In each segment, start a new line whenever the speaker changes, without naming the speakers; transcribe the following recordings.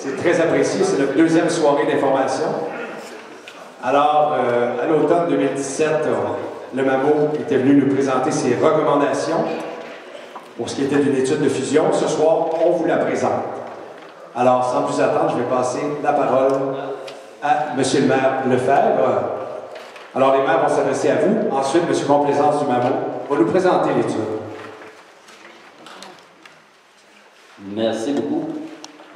C'est très apprécié. C'est notre deuxième soirée d'information. Alors, à l'automne 2017, le MAMO était venu nous présenter ses recommandations pour ce qui était d'une étude de fusion. Ce soir, on vous la présente. Alors, sans plus attendre, je vais passer la parole à M. le maire Lefebvre. Alors, les maires vont s'adresser à vous. Ensuite, M. Complaisance du MAMO va nous présenter l'étude.
Merci beaucoup.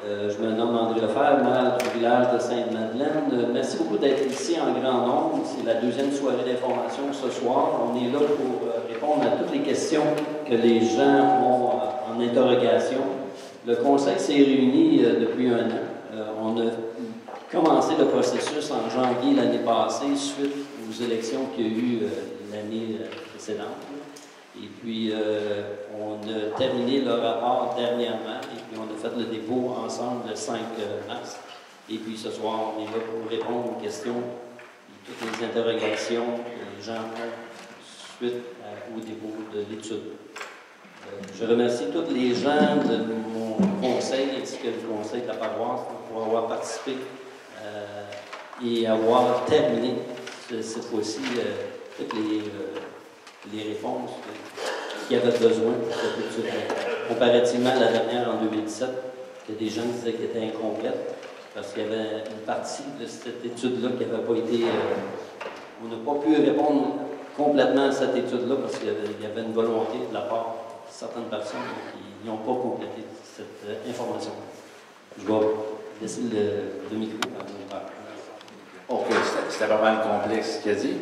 Je me nomme André Lefebvre, maire du village de Sainte-Madeleine. Merci beaucoup d'être ici en grand nombre. C'est la deuxième soirée d'information ce soir. On est là pour répondre à toutes les questions que les gens ont en interrogation. Le conseil s'est réuni depuis un an. On a commencé le processus en janvier l'année passée suite aux élections qu'il y a eu l'année précédente. Et puis, on a terminé le rapport dernièrement et puis on a fait le dépôt ensemble le 5 mars. Et puis, ce soir, on est là pour répondre aux questions et toutes les interrogations que les gens ont suite au dépôt de l'étude. Je remercie tous les gens de mon conseil ainsi que le conseil de la paroisse pour avoir participé et avoir terminé cette fois-ci toutes les réponses qu'il y avait besoin pour cette étude-là. Comparativement à la dernière en 2017, que des gens disaient qu'elle était incomplète, parce qu'il y avait une partie de cette étude-là qui n'avait pas été... on n'a pas pu répondre complètement à cette étude-là parce qu'il y avait une volonté de la part de certaines personnes qui n'ont pas complété cette information. Je vais laisser le micro à mon père.
OK, c'était pas mal complexe ce qu'il a dit.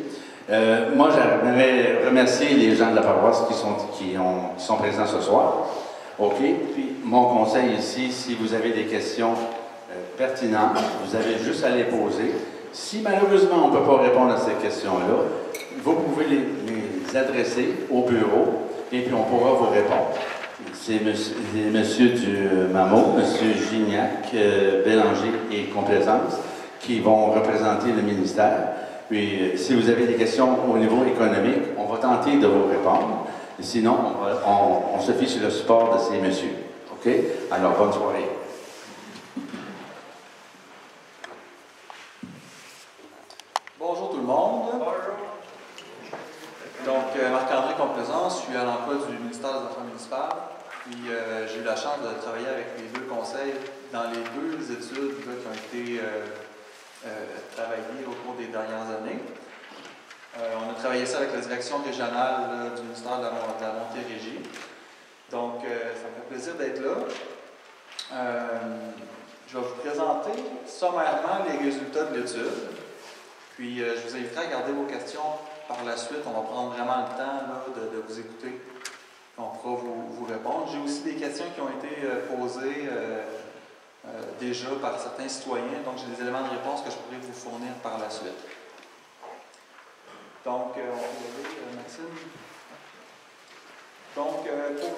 Moi, j'aimerais remercier les gens de la paroisse qui sont présents ce soir. OK? Puis, mon conseil ici, si vous avez des questions pertinentes, vous avez juste à les poser. Si malheureusement, on ne peut pas répondre à ces questions-là, vous pouvez les adresser au bureau et puis on pourra vous répondre. C'est monsieur du MAMO, monsieur Gignac, Bélanger et Complaisance qui vont représenter le ministère. Puis, si vous avez des questions au niveau économique, on va tenter de vous répondre. Sinon, on se fie sur le support de ces messieurs. OK? Alors, bonne soirée.
Bonjour tout le monde. Bonjour. Donc, Marc-André Complaisance, je suis à l'emploi du ministère des Affaires municipales. Puis, j'ai eu la chance de travailler avec les deux conseils dans les deux études là, qui ont été travaillées au cours des dernières années. On a travaillé ça avec la direction régionale du ministère de la Montérégie. Donc, ça me fait plaisir d'être là. Je vais vous présenter sommairement les résultats de l'étude. Puis, je vous inviterai à garder vos questions par la suite. On va prendre vraiment le temps là, de vous écouter. On pourra vous répondre. J'ai aussi des questions qui ont été posées déjà par certains citoyens. Donc, j'ai des éléments de réponse que je pourrais vous fournir par la suite. Donc, on peut y aller, Maxime. Donc, pour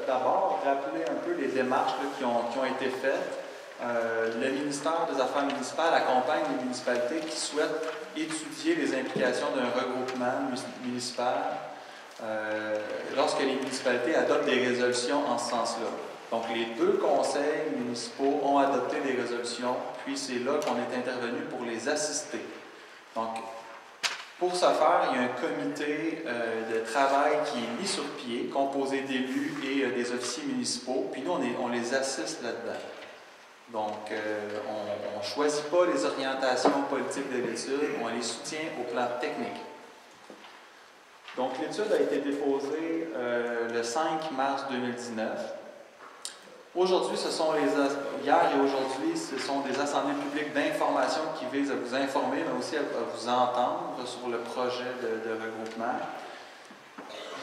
d'abord rappeler un peu les démarches là, qui ont été faites, le ministère des Affaires municipales accompagne les municipalités qui souhaitent étudier les implications d'un regroupement municipal lorsque les municipalités adoptent des résolutions en ce sens-là. Donc, les deux conseils municipaux ont adopté des résolutions, puis c'est là qu'on est intervenu pour les assister. Donc, pour ce faire, il y a un comité de travail qui est mis sur pied, composé d'élus et des officiers municipaux, puis nous, on les assiste là-dedans. Donc, on ne choisit pas les orientations politiques de l'étude, on les soutient au plan technique. Donc, l'étude a été déposée le 5 mars 2019. Aujourd'hui, hier et aujourd'hui, ce sont des assemblées publiques d'information qui visent à vous informer, mais aussi à vous entendre sur le projet de regroupement.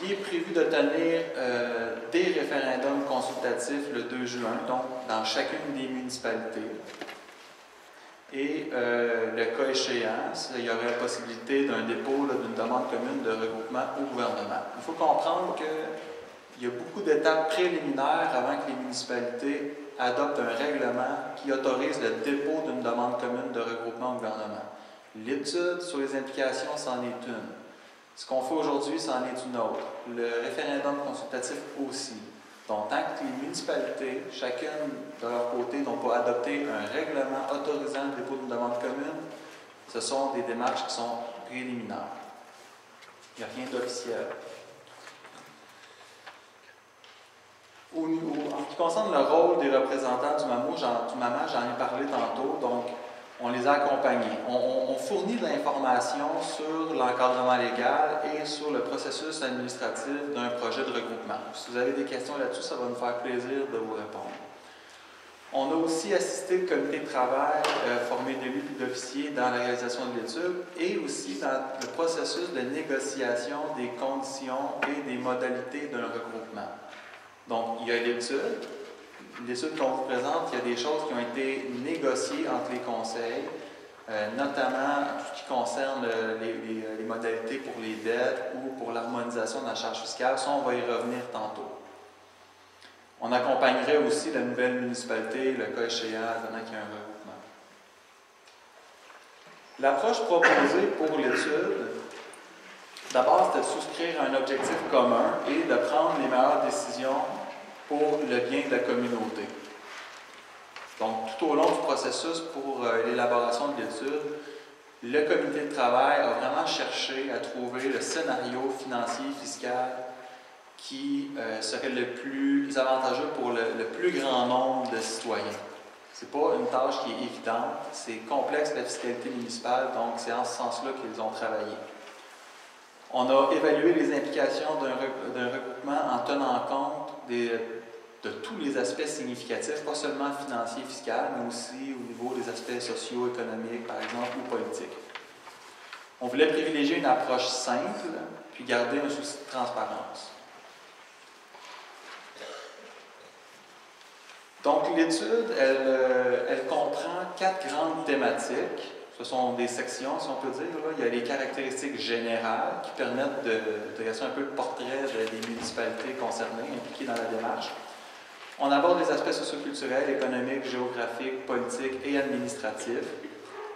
Il est prévu de tenir des référendums consultatifs le 2 juin, donc dans chacune des municipalités. Et le cas échéant, il y aurait la possibilité d'un dépôt d'une demande commune de regroupement au gouvernement. Il faut comprendre qu'il y a beaucoup d'étapes préliminaires avant que les municipalités adoptent un règlement qui autorise le dépôt d'une demande commune de regroupement au gouvernement. L'étude sur les implications, c'en est une. Ce qu'on fait aujourd'hui, c'en est une autre. Le référendum consultatif aussi. Donc, tant que les municipalités, chacune de leur côté, n'ont pas adopté un règlement autorisant le dépôt d'une demande commune, ce sont des démarches qui sont préliminaires. Il n'y a rien d'officiel. En ce qui concerne le rôle des représentants du MAMA, j'en ai parlé tantôt, donc on les a accompagnés. On fournit de l'information sur l'encadrement légal et sur le processus administratif d'un projet de regroupement. Si vous avez des questions là-dessus, ça va nous faire plaisir de vous répondre. On a aussi assisté le comité de travail formé d'élus et d'officiers dans la réalisation de l'étude et aussi dans le processus de négociation des conditions et des modalités d'un regroupement. Donc, il y a l'étude. L'étude qu'on vous présente, il y a des choses qui ont été négociées entre les conseils, notamment tout ce qui concerne les modalités pour les dettes ou pour l'harmonisation de la charge fiscale. Ça, on va y revenir tantôt. On accompagnerait aussi la nouvelle municipalité, le cas échéant, pendant qu'il y a un regroupement. L'approche proposée pour l'étude, d'abord, c'était de souscrire à un objectif commun et de prendre les meilleures décisions pour le bien de la communauté. Donc, tout au long du processus pour l'élaboration de l'étude, le comité de travail a vraiment cherché à trouver le scénario financier et fiscal qui serait le plus avantageux pour le plus grand nombre de citoyens. Ce n'est pas une tâche qui est évidente, c'est complexe la fiscalité municipale, donc c'est en ce sens-là qu'ils ont travaillé. On a évalué les implications d'un regroupement en tenant compte de tous les aspects significatifs, pas seulement financiers et fiscaux, mais aussi au niveau des aspects sociaux, économiques, par exemple, ou politiques. On voulait privilégier une approche simple, puis garder un souci de transparence. Donc, l'étude, elle comprend 4 grandes thématiques. Ce sont des sections, si on peut dire. Là. Il y a les caractéristiques générales qui permettent de dresser un peu le portrait des municipalités concernées, impliquées dans la démarche. On aborde les aspects socioculturels, économiques, géographiques, politiques et administratifs.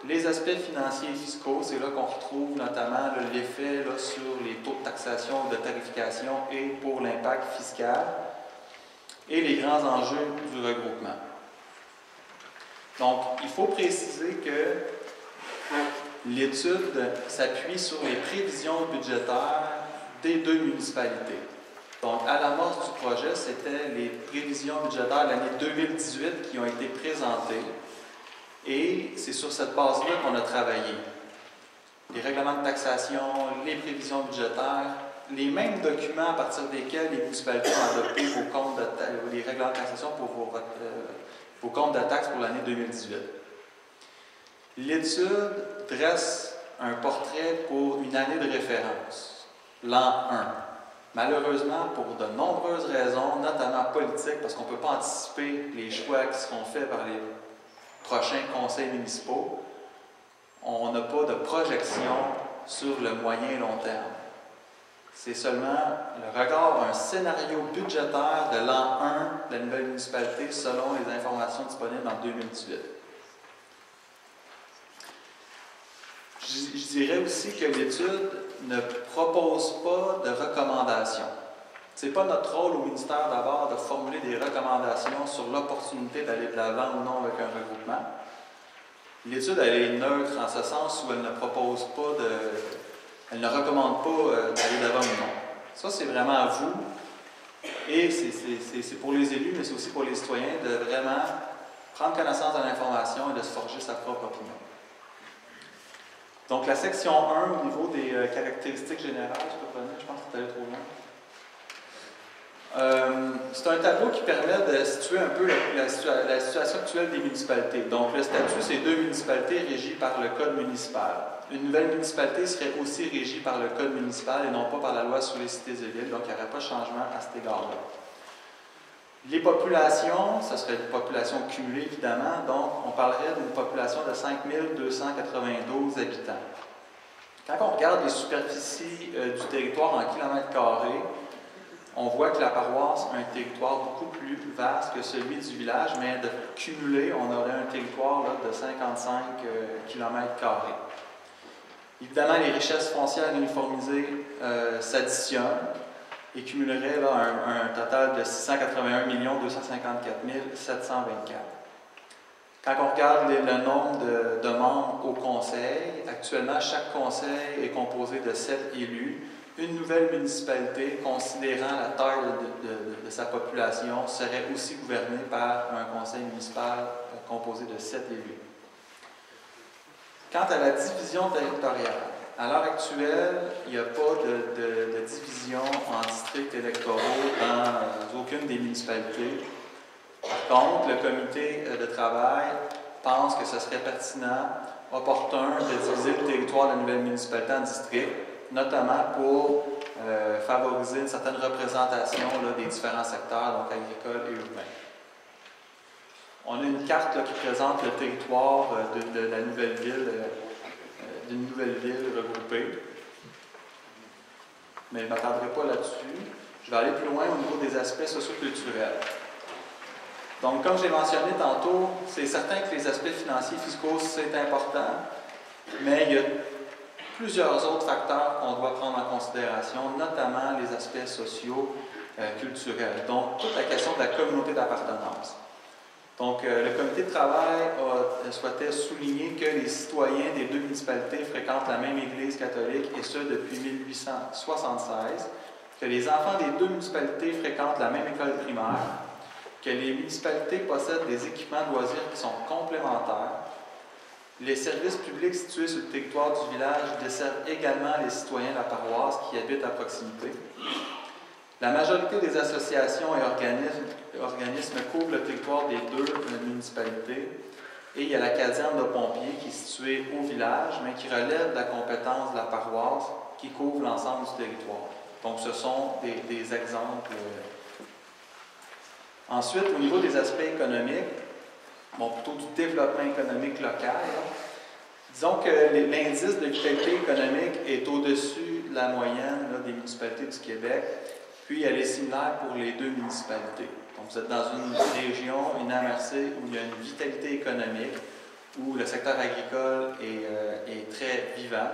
Les aspects financiers et fiscaux, c'est là qu'on retrouve notamment l'effet sur les taux de taxation, de tarification et pour l'impact fiscal et les grands enjeux du regroupement. Donc, il faut préciser que l'étude s'appuie sur les prévisions budgétaires des 2 municipalités. Donc, à l'amorce du projet, c'était les prévisions budgétaires de l'année 2018 qui ont été présentées et c'est sur cette base-là qu'on a travaillé. Les règlements de taxation, les prévisions budgétaires, les mêmes documents à partir desquels les municipalités ont adopté les règlements de taxation pour vos comptes de taxes pour l'année 2018. L'étude dresse un portrait pour une année de référence, l'an 1. Malheureusement, pour de nombreuses raisons, notamment politiques, parce qu'on ne peut pas anticiper les choix qui seront faits par les prochains conseils municipaux, on n'a pas de projection sur le moyen et long terme. C'est seulement le regard d'un scénario budgétaire de l'an 1 de la nouvelle municipalité selon les informations disponibles en 2018. Je dirais aussi que l'étude ne propose pas de recommandations. Ce n'est pas notre rôle au ministère d'abord de formuler des recommandations sur l'opportunité d'aller de l'avant ou non avec un regroupement. L'étude, elle est neutre en ce sens où elle ne propose pas elle ne recommande pas d'aller de l'avant ou non. Ça, c'est vraiment à vous. Et c'est pour les élus, mais c'est aussi pour les citoyens de vraiment prendre connaissance de l'information et de se forger sa propre opinion. Donc, la section 1, au niveau des caractéristiques générales, je pense que tu allais trop loin. C'est un tableau qui permet de situer un peu la situation actuelle des municipalités. Donc, le statut, c'est 2 municipalités régies par le code municipal. Une nouvelle municipalité serait aussi régie par le code municipal et non pas par la loi sur les cités et villes, donc il n'y aurait pas de changement à cet égard-là. Les populations, ce serait une population cumulée évidemment, donc on parlerait d'une population de 5 292 habitants. Quand on regarde les superficies du territoire en kilomètres carrés, on voit que la paroisse a un territoire beaucoup plus vaste que celui du village, mais de cumuler, on aurait un territoire de 55 km². Évidemment, les richesses foncières uniformisées s'additionnent. et cumulerait là, un total de 681 254 724. Quand on regarde le nombre de membres au conseil, actuellement, chaque conseil est composé de 7 élus. Une nouvelle municipalité, considérant la taille de sa population, serait aussi gouvernée par un conseil municipal composé de 7 élus. Quant à la division territoriale, à l'heure actuelle, il n'y a pas de division en districts électoraux dans aucune des municipalités. Par contre, le comité de travail pense que ce serait pertinent, opportun de diviser le territoire de la nouvelle municipalité en districts, notamment pour favoriser une certaine représentation là, des différents secteurs, donc agricoles et urbains. On a une carte là, qui présente le territoire de la nouvelle ville, d'une nouvelle ville regroupée. Mais je ne m'attendrai pas là-dessus. Je vais aller plus loin au niveau des aspects socioculturels. Donc, comme j'ai mentionné tantôt, c'est certain que les aspects financiers fiscaux, c'est important, mais il y a plusieurs autres facteurs qu'on doit prendre en considération, notamment les aspects sociaux, culturels. Donc, toute la question de la communauté d'appartenance. Donc, le comité de travail souhaitait souligner que les citoyens des deux municipalités fréquentent la même Église catholique, et ce depuis 1876, que les enfants des deux municipalités fréquentent la même école primaire, que les municipalités possèdent des équipements de loisirs qui sont complémentaires. Les services publics situés sur le territoire du village desservent également les citoyens de la paroisse qui habitent à proximité. La majorité des associations et organismes couvrent le territoire des deux municipalités. Et il y a la caserne de pompiers qui est située au village, mais qui relève de la compétence de la paroisse qui couvre l'ensemble du territoire. Donc, ce sont des exemples. Ensuite, au niveau des aspects économiques, plutôt du développement économique local, disons que l'indice de vitalité économique est au-dessus de la moyenne là, des municipalités du Québec, puis elle est similaire pour les deux municipalités. Donc, vous êtes dans une région, une MRC, où il y a une vitalité économique, où le secteur agricole est très vivant.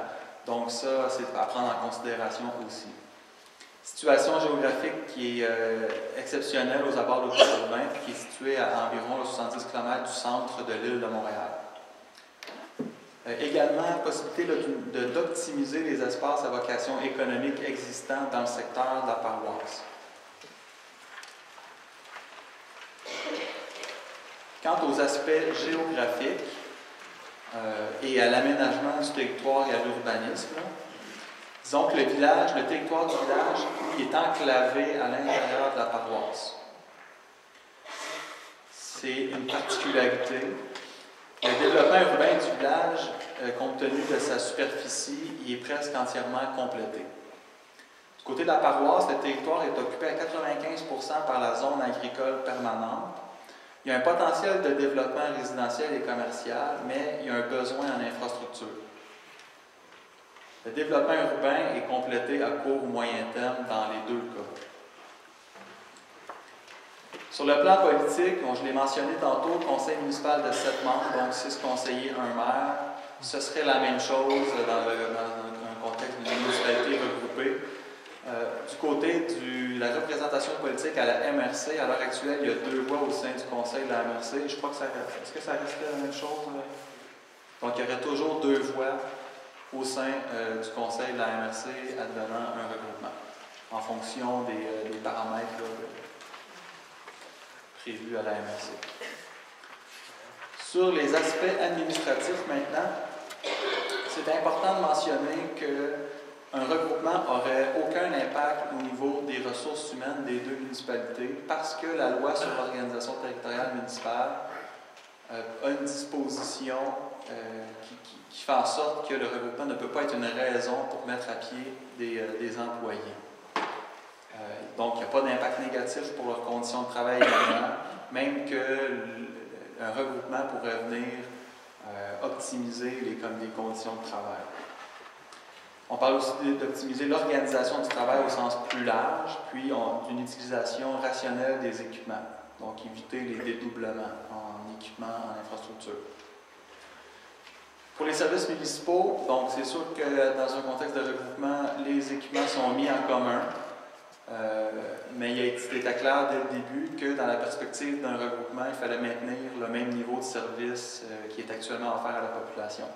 Donc, ça, c'est à prendre en considération aussi. Situation géographique qui est exceptionnelle aux abords de l'Auto-urbain, qui est située à environ 70 km du centre de l'île de Montréal. Également, possibilité d'optimiser les espaces à vocation économique existants dans le secteur de la paroisse. Quant aux aspects géographiques et à l'aménagement du territoire et à l'urbanisme, disons que le territoire du village, lui, est enclavé à l'intérieur de la paroisse. C'est une particularité. Le développement urbain du village, compte tenu de sa superficie, il est presque entièrement complété. Du côté de la paroisse, le territoire est occupé à 95% par la zone agricole permanente. Il y a un potentiel de développement résidentiel et commercial, mais il y a un besoin en infrastructure. Le développement urbain est complété à court ou moyen terme dans les deux cas. Sur le plan politique, je l'ai mentionné tantôt, le conseil municipal de 7 membres, donc 6 conseillers, 1 maire, ce serait la même chose dans un contexte d'une municipalité regroupée. Du côté de la représentation politique à la MRC, à l'heure actuelle, il y a 2 voix au sein du conseil de la MRC. Je crois que est-ce que ça resterait la même chose? Donc, il y aurait toujours 2 voix au sein du conseil de la MRC advenant un regroupement, en fonction des paramètres prévus à la MRC. Sur les aspects administratifs maintenant, c'est important de mentionner qu'un regroupement n'aurait aucun impact au niveau des ressources humaines des deux municipalités parce que la loi sur l'organisation territoriale municipale a une disposition qui fait en sorte que le regroupement ne peut pas être une raison pour mettre à pied des employés. Donc, il n'y a pas d'impact négatif pour leurs conditions de travail également, même qu'un regroupement pourrait venir optimiser les conditions de travail. On parle aussi d'optimiser l'organisation du travail au sens plus large, puis d'une utilisation rationnelle des équipements, donc éviter les dédoublements en équipement, en infrastructure. Pour les services municipaux, donc c'est sûr que dans un contexte de regroupement, les équipements sont mis en commun. mais il était clair dès le début que dans la perspective d'un regroupement, il fallait maintenir le même niveau de service qui est actuellement offert à la population.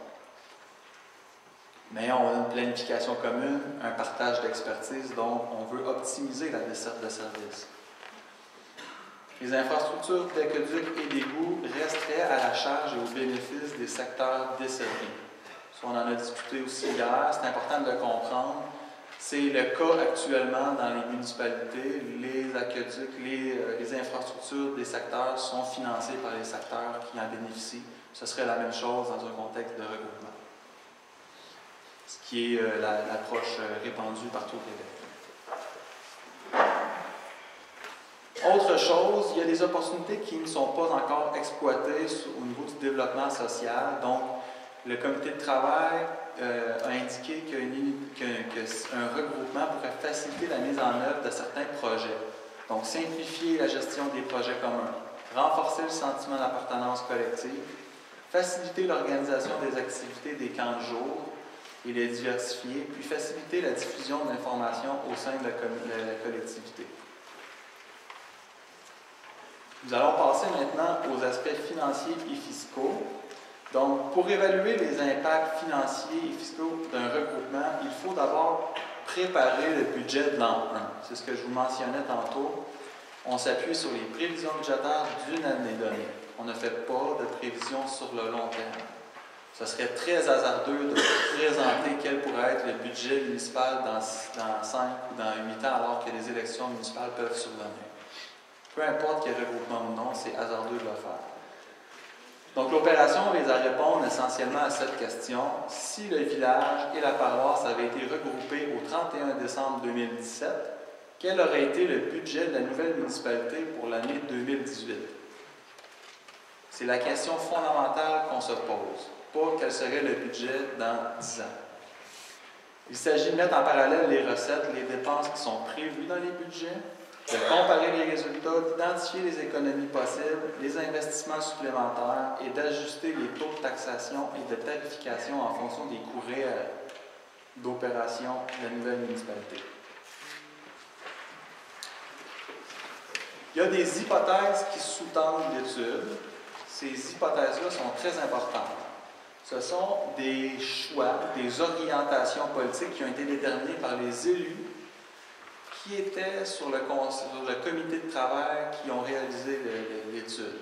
Mais on a une planification commune, un partage d'expertise, donc on veut optimiser la desserte de services. Les infrastructures d'aqueduc et d'égouts resteraient à la charge et au bénéfice des secteurs desservis. Ça, on en a discuté aussi hier, c'est important de le comprendre. C'est le cas actuellement dans les municipalités. Les aqueducs, les infrastructures des secteurs sont financées par les secteurs qui en bénéficient. Ce serait la même chose dans un contexte de regroupement. Ce qui est l'approche répandue partout au Québec. Autre chose, il y a des opportunités qui ne sont pas encore exploitées au niveau du développement social. Donc, le comité de travail a indiqué qu'un regroupement pourrait faciliter la mise en œuvre de certains projets. Donc, simplifier la gestion des projets communs, renforcer le sentiment d'appartenance collective, faciliter l'organisation des activités des camps de jour et les diversifier, puis faciliter la diffusion de l'information au sein de la collectivité. Nous allons passer maintenant aux aspects financiers et fiscaux. Donc, pour évaluer les impacts financiers et fiscaux d'un regroupement, il faut d'abord préparer le budget de l'an 1. C'est ce que je vous mentionnais tantôt. On s'appuie sur les prévisions budgétaires d'une année donnée. On ne fait pas de prévisions sur le long terme. Ce serait très hasardeux de présenter quel pourrait être le budget municipal dans 5 ou dans 8 ans alors que les élections municipales peuvent survenir. Peu importe quel regroupement ou non, c'est hasardeux de le faire. Donc, l'opération vise à répondre essentiellement à cette question. Si le village et la paroisse avaient été regroupés au 31 décembre 2017, quel aurait été le budget de la nouvelle municipalité pour l'année 2018? C'est la question fondamentale qu'on se pose, pas quel serait le budget dans 10 ans. Il s'agit de mettre en parallèle les recettes, les dépenses qui sont prévues dans les budgets, de comparer les résultats, d'identifier les économies possibles, les investissements supplémentaires et d'ajuster les taux de taxation et de tarification en fonction des coûts réels d'opération de la nouvelle municipalité. Il y a des hypothèses qui sous-tendent l'étude. Ces hypothèses-là sont très importantes. Ce sont des choix, des orientations politiques qui ont été déterminées par les élus qui étaient sur le comité de travail qui ont réalisé l'étude.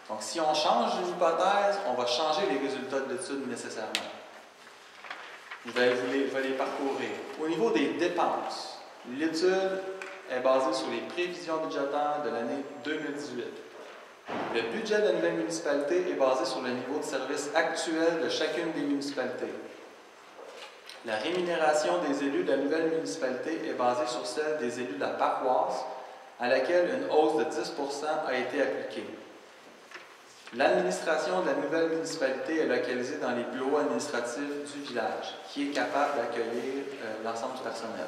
Donc, si on change une hypothèse, on va changer les résultats de l'étude nécessairement. Je vais les parcourir. Au niveau des dépenses, l'étude est basée sur les prévisions budgétaires de l'année 2018. Le budget de la nouvelle municipalité est basé sur le niveau de service actuel de chacune des municipalités. La rémunération des élus de la nouvelle municipalité est basée sur celle des élus de la paroisse, à laquelle une hausse de 10 % a été appliquée. L'administration de la nouvelle municipalité est localisée dans les bureaux administratifs du village, qui est capable d'accueillir l'ensemble du personnel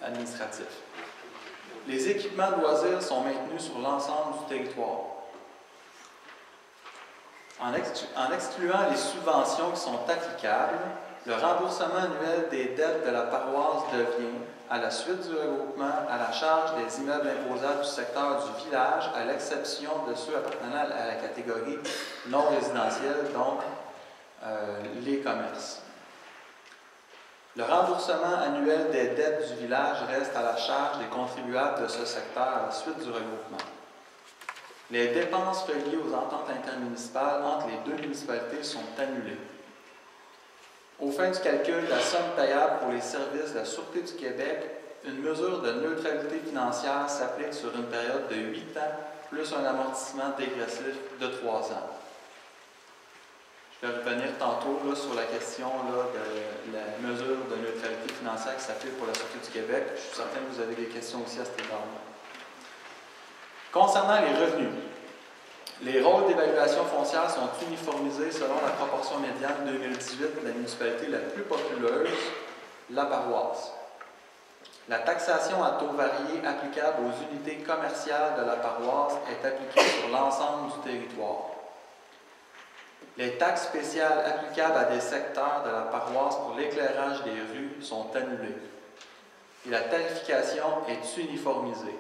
administratif. Les équipements de loisirs sont maintenus sur l'ensemble du territoire. En excluant les subventions qui sont applicables, le remboursement annuel des dettes de la paroisse devient, à la suite du regroupement, à la charge des immeubles imposables du secteur du village, à l'exception de ceux appartenant à la catégorie non résidentielle, donc les commerces. Le remboursement annuel des dettes du village reste à la charge des contribuables de ce secteur à la suite du regroupement. Les dépenses reliées aux ententes intermunicipales entre les deux municipalités sont annulées. Aux fins du calcul de la somme payable pour les services de la Sûreté du Québec, une mesure de neutralité financière s'applique sur une période de 8 ans, plus un amortissement dégressif de 3 ans. Je vais revenir tantôt sur la question de la mesure de neutralité financière qui s'applique pour la Sûreté du Québec. Je suis certain que vous avez des questions aussi à cet égard-là. Concernant les revenus, les rôles d'évaluation foncière sont uniformisés selon la proportion médiane 2018 de la municipalité la plus populeuse, la paroisse. La taxation à taux varié applicable aux unités commerciales de la paroisse est appliquée sur l'ensemble du territoire. Les taxes spéciales applicables à des secteurs de la paroisse pour l'éclairage des rues sont annulées. et la tarification est uniformisée.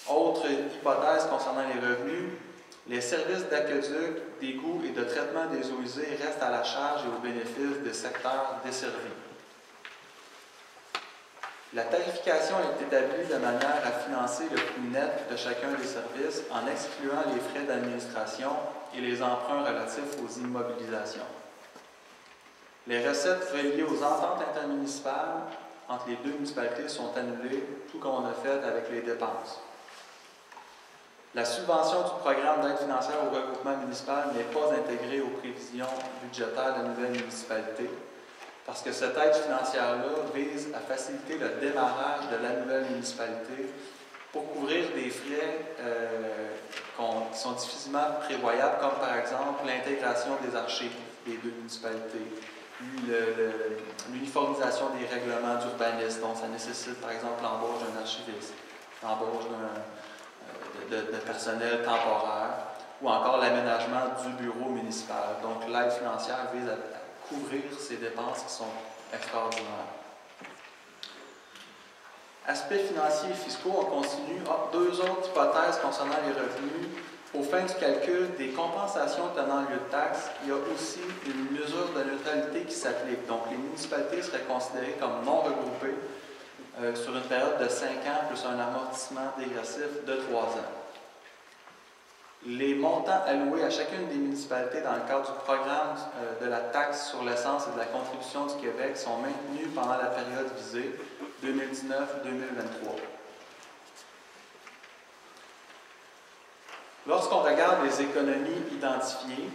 Autre hypothèse concernant les revenus, les services d'aqueduc, d'égout et de traitement des eaux usées restent à la charge et au bénéfice des secteurs desservis. La tarification est établie de manière à financer le coût net de chacun des services en excluant les frais d'administration et les emprunts relatifs aux immobilisations. Les recettes reliées aux ententes intermunicipales entre les deux municipalités sont annulées, tout comme on a fait avec les dépenses. La subvention du programme d'aide financière au regroupement municipal n'est pas intégrée aux prévisions budgétaires de la nouvelle municipalité, parce que cette aide financière-là vise à faciliter le démarrage de la nouvelle municipalité pour couvrir des frais qui sont difficilement prévoyables, comme par exemple l'intégration des archives des deux municipalités, l'uniformisation des règlements d'urbanisme, donc ça nécessite par exemple l'embauche d'un archiviste, l'embauche de personnel temporaire, ou encore l'aménagement du bureau municipal. Donc l'aide financière vise à couvrir ces dépenses qui sont extraordinaires. Aspects financiers et fiscaux, on continue. Deux autres hypothèses concernant les revenus. Aux fins du calcul des compensations tenant lieu de taxes, il y a aussi une mesure de neutralité qui s'applique. Donc, les municipalités seraient considérées comme non regroupées sur une période de 5 ans plus un amortissement dégressif de 3 ans. Les montants alloués à chacune des municipalités dans le cadre du programme de la taxe sur l'essence et de la contribution du Québec sont maintenus pendant la période visée, 2019-2023. Lorsqu'on regarde les économies identifiées,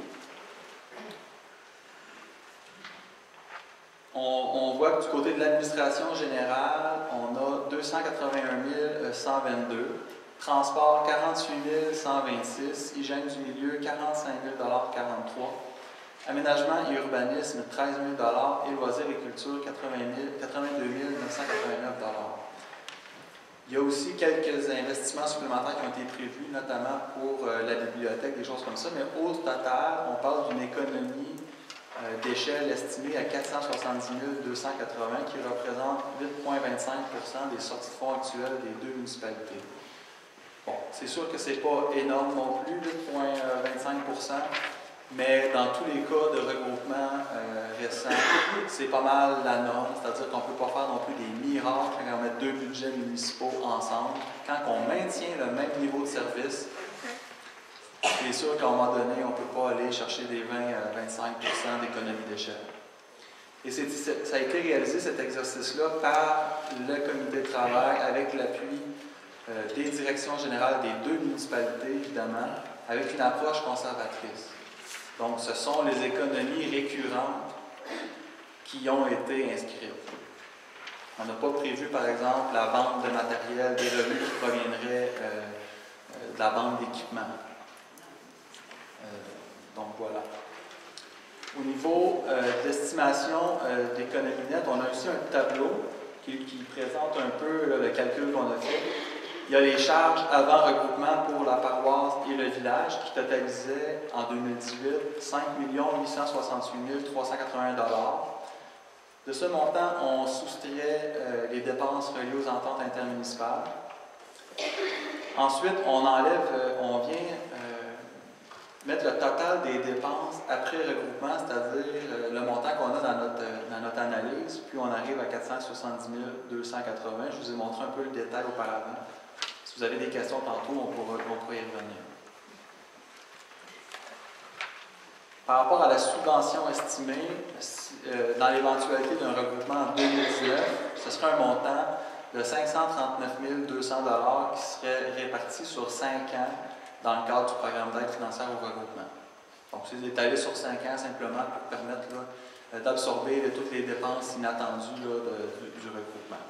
on voit que du côté de l'administration générale, on a 281 122, transport 48 126, hygiène du milieu 45 043, aménagement et urbanisme 13 000 et loisirs et culture 82 989 Il y a aussi quelques investissements supplémentaires qui ont été prévus, notamment pour la bibliothèque, des choses comme ça, mais au total, on parle d'une économie d'échelle estimée à 470 280 qui représente 8,25 des sorties de fonds actuelles des deux municipalités. Bon, c'est sûr que ce n'est pas énorme non plus, 8,25 mais dans tous les cas de regroupement récents, c'est pas mal la norme, c'est-à-dire qu'on ne peut pas faire non plus des miracles quand on met deux budgets municipaux ensemble. Quand on maintient le même niveau de service, c'est sûr qu'à un moment donné, on ne peut pas aller chercher des 20-25 d'économie d'échelle. Et ça a été réalisé, cet exercice-là, par le comité de travail avec l'appui des directions générales des deux municipalités, évidemment, avec une approche conservatrice. Donc, ce sont les économies récurrentes qui ont été inscrites. On n'a pas prévu, par exemple, la vente de matériel, des revenus qui proviendraient de la vente d'équipements. Donc, voilà. Au niveau d'estimation d'économie nette, on a aussi un tableau qui présente un peu le calcul qu'on a fait. Il y a les charges avant regroupement pour la paroisse et le village qui totalisaient en 2018 5 868 381 $. De ce montant, on soustrait les dépenses reliées aux ententes intermunicipales. Ensuite, on vient mettre le total des dépenses après regroupement, c'est-à-dire le montant qu'on a dans notre analyse, puis on arrive à 470 280. Je vous ai montré un peu le détail auparavant. Si vous avez des questions tantôt, on pourra y revenir. Par rapport à la subvention estimée, dans l'éventualité d'un regroupement en 2019, ce serait un montant de 539 200 $ qui serait réparti sur 5 ans dans le cadre du programme d'aide financière au regroupement. Donc, c'est étalé sur 5 ans simplement pour permettre d'absorber toutes les dépenses inattendues du regroupement.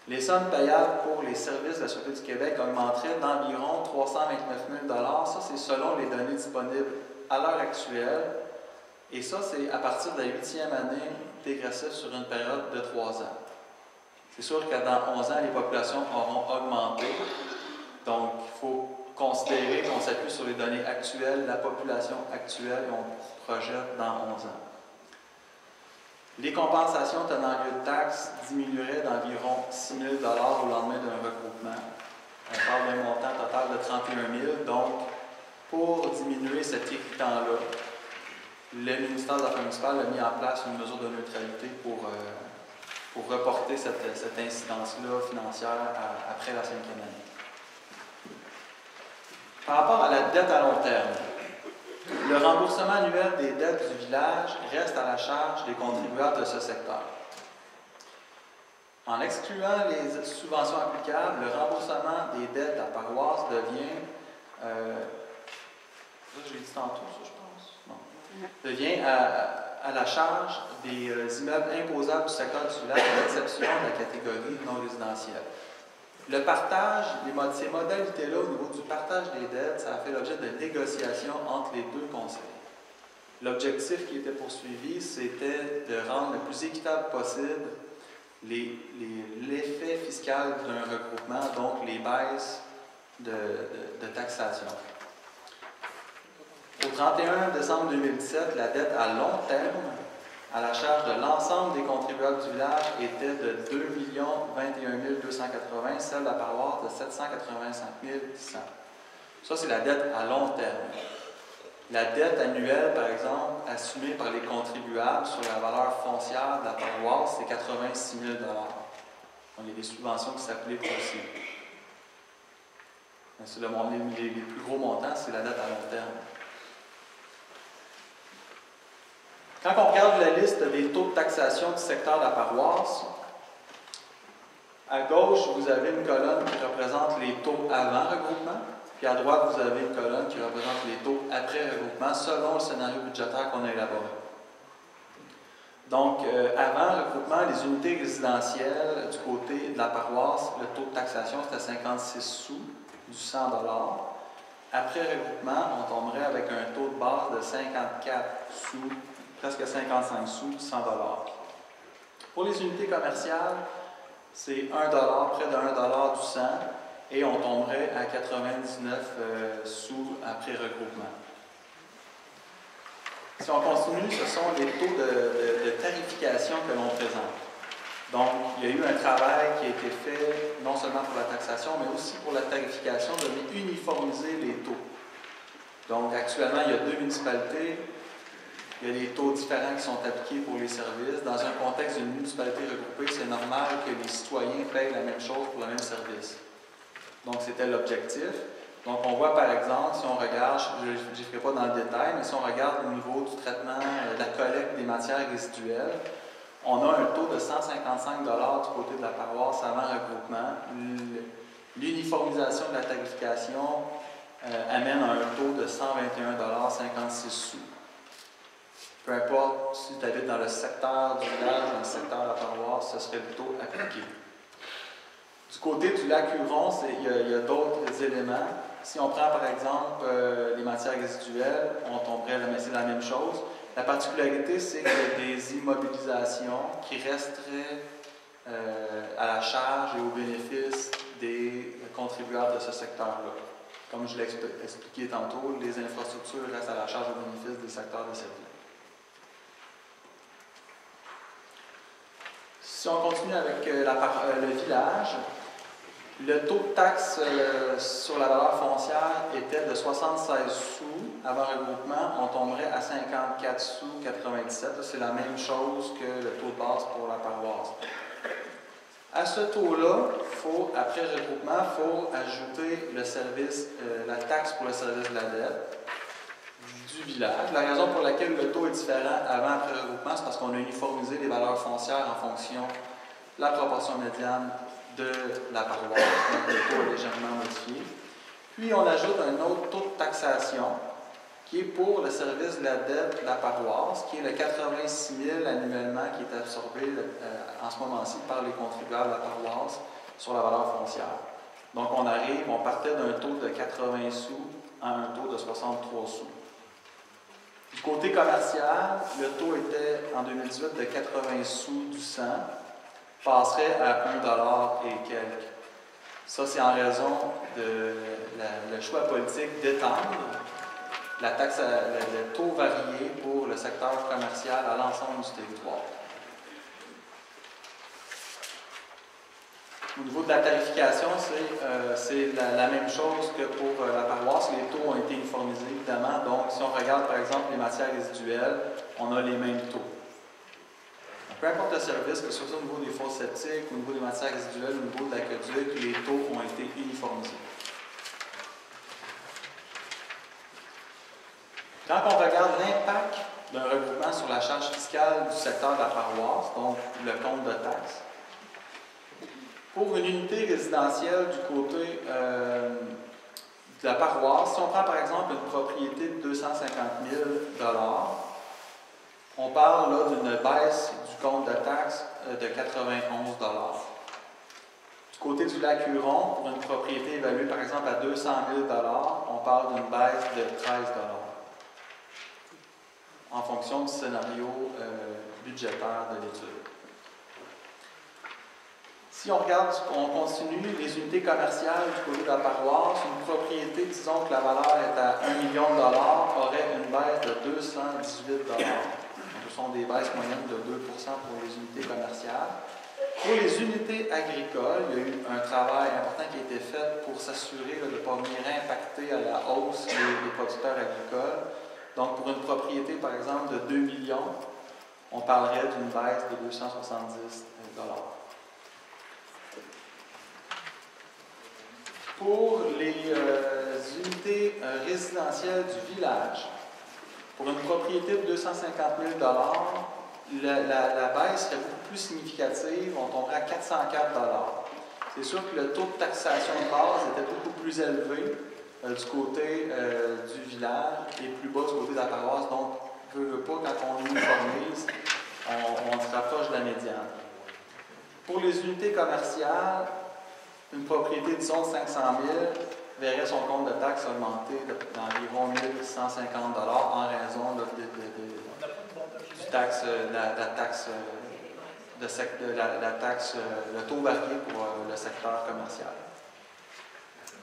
Les sommes payables pour les services de la Sûreté du Québec augmenteraient d'environ 329 000 $. Ça, c'est selon les données disponibles à l'heure actuelle. Et ça, c'est à partir de la 8e année dégressive sur une période de 3 ans. C'est sûr que dans 11 ans, les populations auront augmenté. Donc, il faut considérer qu'on s'appuie sur les données actuelles, la population actuelle, et on projette dans 11 ans. Les compensations tenant lieu de taxes diminueraient d'environ 6 000 au lendemain d'un regroupement. On parle d'un montant total de 31 000. Donc, pour diminuer cet irritant-là, le ministère des Affaires municipales a mis en place une mesure de neutralité pour reporter cette incidence-là financière après la 5e année. Par rapport à la dette à long terme, le remboursement annuel des dettes du village reste à la charge des contribuables de ce secteur. En excluant les subventions applicables, le remboursement des dettes à paroisse devient, je l'ai dit tantôt, ça je pense, non, devient à la charge des immeubles imposables du secteur du village, à l'exception de la catégorie non résidentielle. Le partage, ces modalités-là au niveau du partage des dettes, ça a fait l'objet de négociations entre les deux conseils. L'objectif qui était poursuivi, c'était de rendre le plus équitable possible l'effet fiscal d'un regroupement, donc les baisses de taxation. Au 31 décembre 2017, la dette à long terme, à la charge de l'ensemble des contribuables du village, était de 2 021 280, celle de la paroisse de 785 100. Ça, c'est la dette à long terme. La dette annuelle, par exemple, assumée par les contribuables sur la valeur foncière de la paroisse, c'est 86 000 $. Donc, il y a des subventions qui s'appliquent aussi. C'est les plus gros montants, c'est la dette à long terme. Quand on regarde la liste des taux de taxation du secteur de la paroisse, à gauche, vous avez une colonne qui représente les taux avant regroupement, puis à droite, vous avez une colonne qui représente les taux après regroupement, selon le scénario budgétaire qu'on a élaboré. Donc, avant regroupement, les unités résidentielles du côté de la paroisse, le taux de taxation, c'était 56 sous du 100 $. Après regroupement, on tomberait avec un taux de base de 54 sous, presque 55 sous, 100 $. Pour les unités commerciales, c'est 1 $, près de 1 $ du 100, et on tomberait à 99 sous après regroupement. Si on continue, ce sont les taux de tarification que l'on présente. Donc, il y a eu un travail qui a été fait, non seulement pour la taxation, mais aussi pour la tarification, de uniformiser les taux. Donc, actuellement, il y a 2 municipalités. Il y a des taux différents qui sont appliqués pour les services. Dans un contexte d'une municipalité regroupée, c'est normal que les citoyens payent la même chose pour le même service. Donc, c'était l'objectif. Donc, on voit par exemple, si on regarde, je ne ferai pas dans le détail, mais si on regarde au niveau du traitement, de la collecte des matières résiduelles, on a un taux de 155 $ du côté de la paroisse avant regroupement. L'uniformisation de la tarification amène à un taux de 121 $ 56 sous. Peu importe si tu habites dans le secteur du village ou dans le secteur de la paroisse, ce serait le taux appliqué. Du côté du lac Huron, il y a d'autres éléments. Si on prend par exemple les matières résiduelles, on tomberait, mais c'est la même chose. La particularité, c'est qu'il y a des immobilisations qui resteraient à la charge et au bénéfice des contribuables de ce secteur-là. Comme je l'ai expliqué tantôt, les infrastructures restent à la charge et au bénéfice des secteurs de service. Si on continue avec le village, le taux de taxe sur la valeur foncière était de 76 sous avant regroupement. On tomberait à 54 sous 97. C'est la même chose que le taux de base pour la paroisse. À ce taux-là, après regroupement, il faut ajouter le service, la taxe pour le service de la dette du village. La raison pour laquelle le taux est différent avant-après regroupement, c'est parce qu'on a uniformisé les valeurs foncières en fonction de la proportion médiane de la paroisse. Donc, le taux est légèrement modifié. Puis, on ajoute un autre taux de taxation qui est pour le service de la dette de la paroisse, qui est le 86 000 annuellement qui est absorbé en ce moment-ci par les contribuables de la paroisse sur la valeur foncière. Donc, on partait d'un taux de 80 sous à un taux de 63 sous. Du côté commercial, le taux était en 2018 de 80 sous du 100, passerait à 1 $ et quelques. Ça, c'est en raison de le choix politique d'étendre le taux varié pour le secteur commercial à l'ensemble du territoire. Au niveau de la tarification, c'est la même chose que pour la paroisse. Les taux ont été uniformisés, évidemment. Donc, si on regarde, par exemple, les matières résiduelles, on a les mêmes taux. Peu importe le service, que ce soit au niveau des fosses septiques, au niveau des matières résiduelles, au niveau de l'aqueduc, les taux ont été uniformisés. Quand on regarde l'impact d'un regroupement sur la charge fiscale du secteur de la paroisse, donc le compte de taxes, pour une unité résidentielle du côté de la paroisse, si on prend par exemple une propriété de 250 000 $, on parle là d'une baisse du compte de taxes de 91 $. Du côté du lac Huron, pour une propriété évaluée par exemple à 200 000 $, on parle d'une baisse de 13 $, en fonction du scénario budgétaire de l'étude. Si on regarde, on continue, les unités commerciales du côté de la paroisse, une propriété, disons que la valeur est à 1 million $, aurait une baisse de 218 $. Ce sont des baisses moyennes de 2 pour les unités commerciales. Pour les unités agricoles, il y a eu un travail important qui a été fait pour s'assurer de ne pas venir impacter à la hausse les producteurs agricoles. Donc, pour une propriété, par exemple, de 2 millions, on parlerait d'une baisse de 270 $. Pour les unités résidentielles du village, pour une propriété de 250 000 $, la baisse serait beaucoup plus significative, on tomberait à 404 $. C'est sûr que le taux de taxation de base était beaucoup plus élevé du côté du village et plus bas du côté de la paroisse, donc, veut pas, quand on uniformise, on se rapproche de la médiane. Pour les unités commerciales, une propriété, disons, de 500 000 verrait son compte de taxes augmenter d'environ 1 150 $ en raison de le taux varié pour le secteur commercial.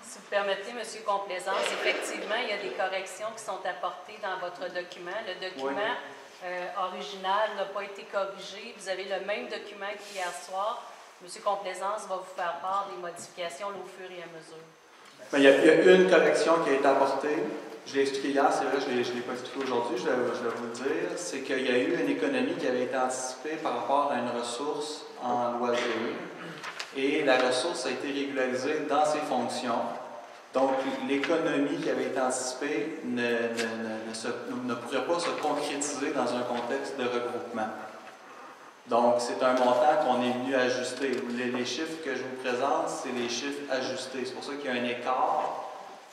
Si vous permettez, M. Complaisance, effectivement, il y a des corrections qui sont apportées dans votre document. Le document original n'a pas été corrigé. Vous avez le même document qu'hier soir. M. Complaisance va vous faire part des modifications au fur et à mesure.
Bien, il y a une correction qui a été apportée. Je l'ai expliqué hier, c'est vrai, je ne l'ai pas expliqué aujourd'hui, je vais vous le dire. C'est qu'il y a eu une économie qui avait été anticipée par rapport à une ressource en loisirs. Et la ressource a été régularisée dans ses fonctions. Donc, l'économie qui avait été anticipée ne pourrait pas se concrétiser dans un contexte de regroupement. Donc, c'est un montant qu'on est venu ajuster. Les chiffres que je vous présente, c'est les chiffres ajustés. C'est pour ça qu'il y a un écart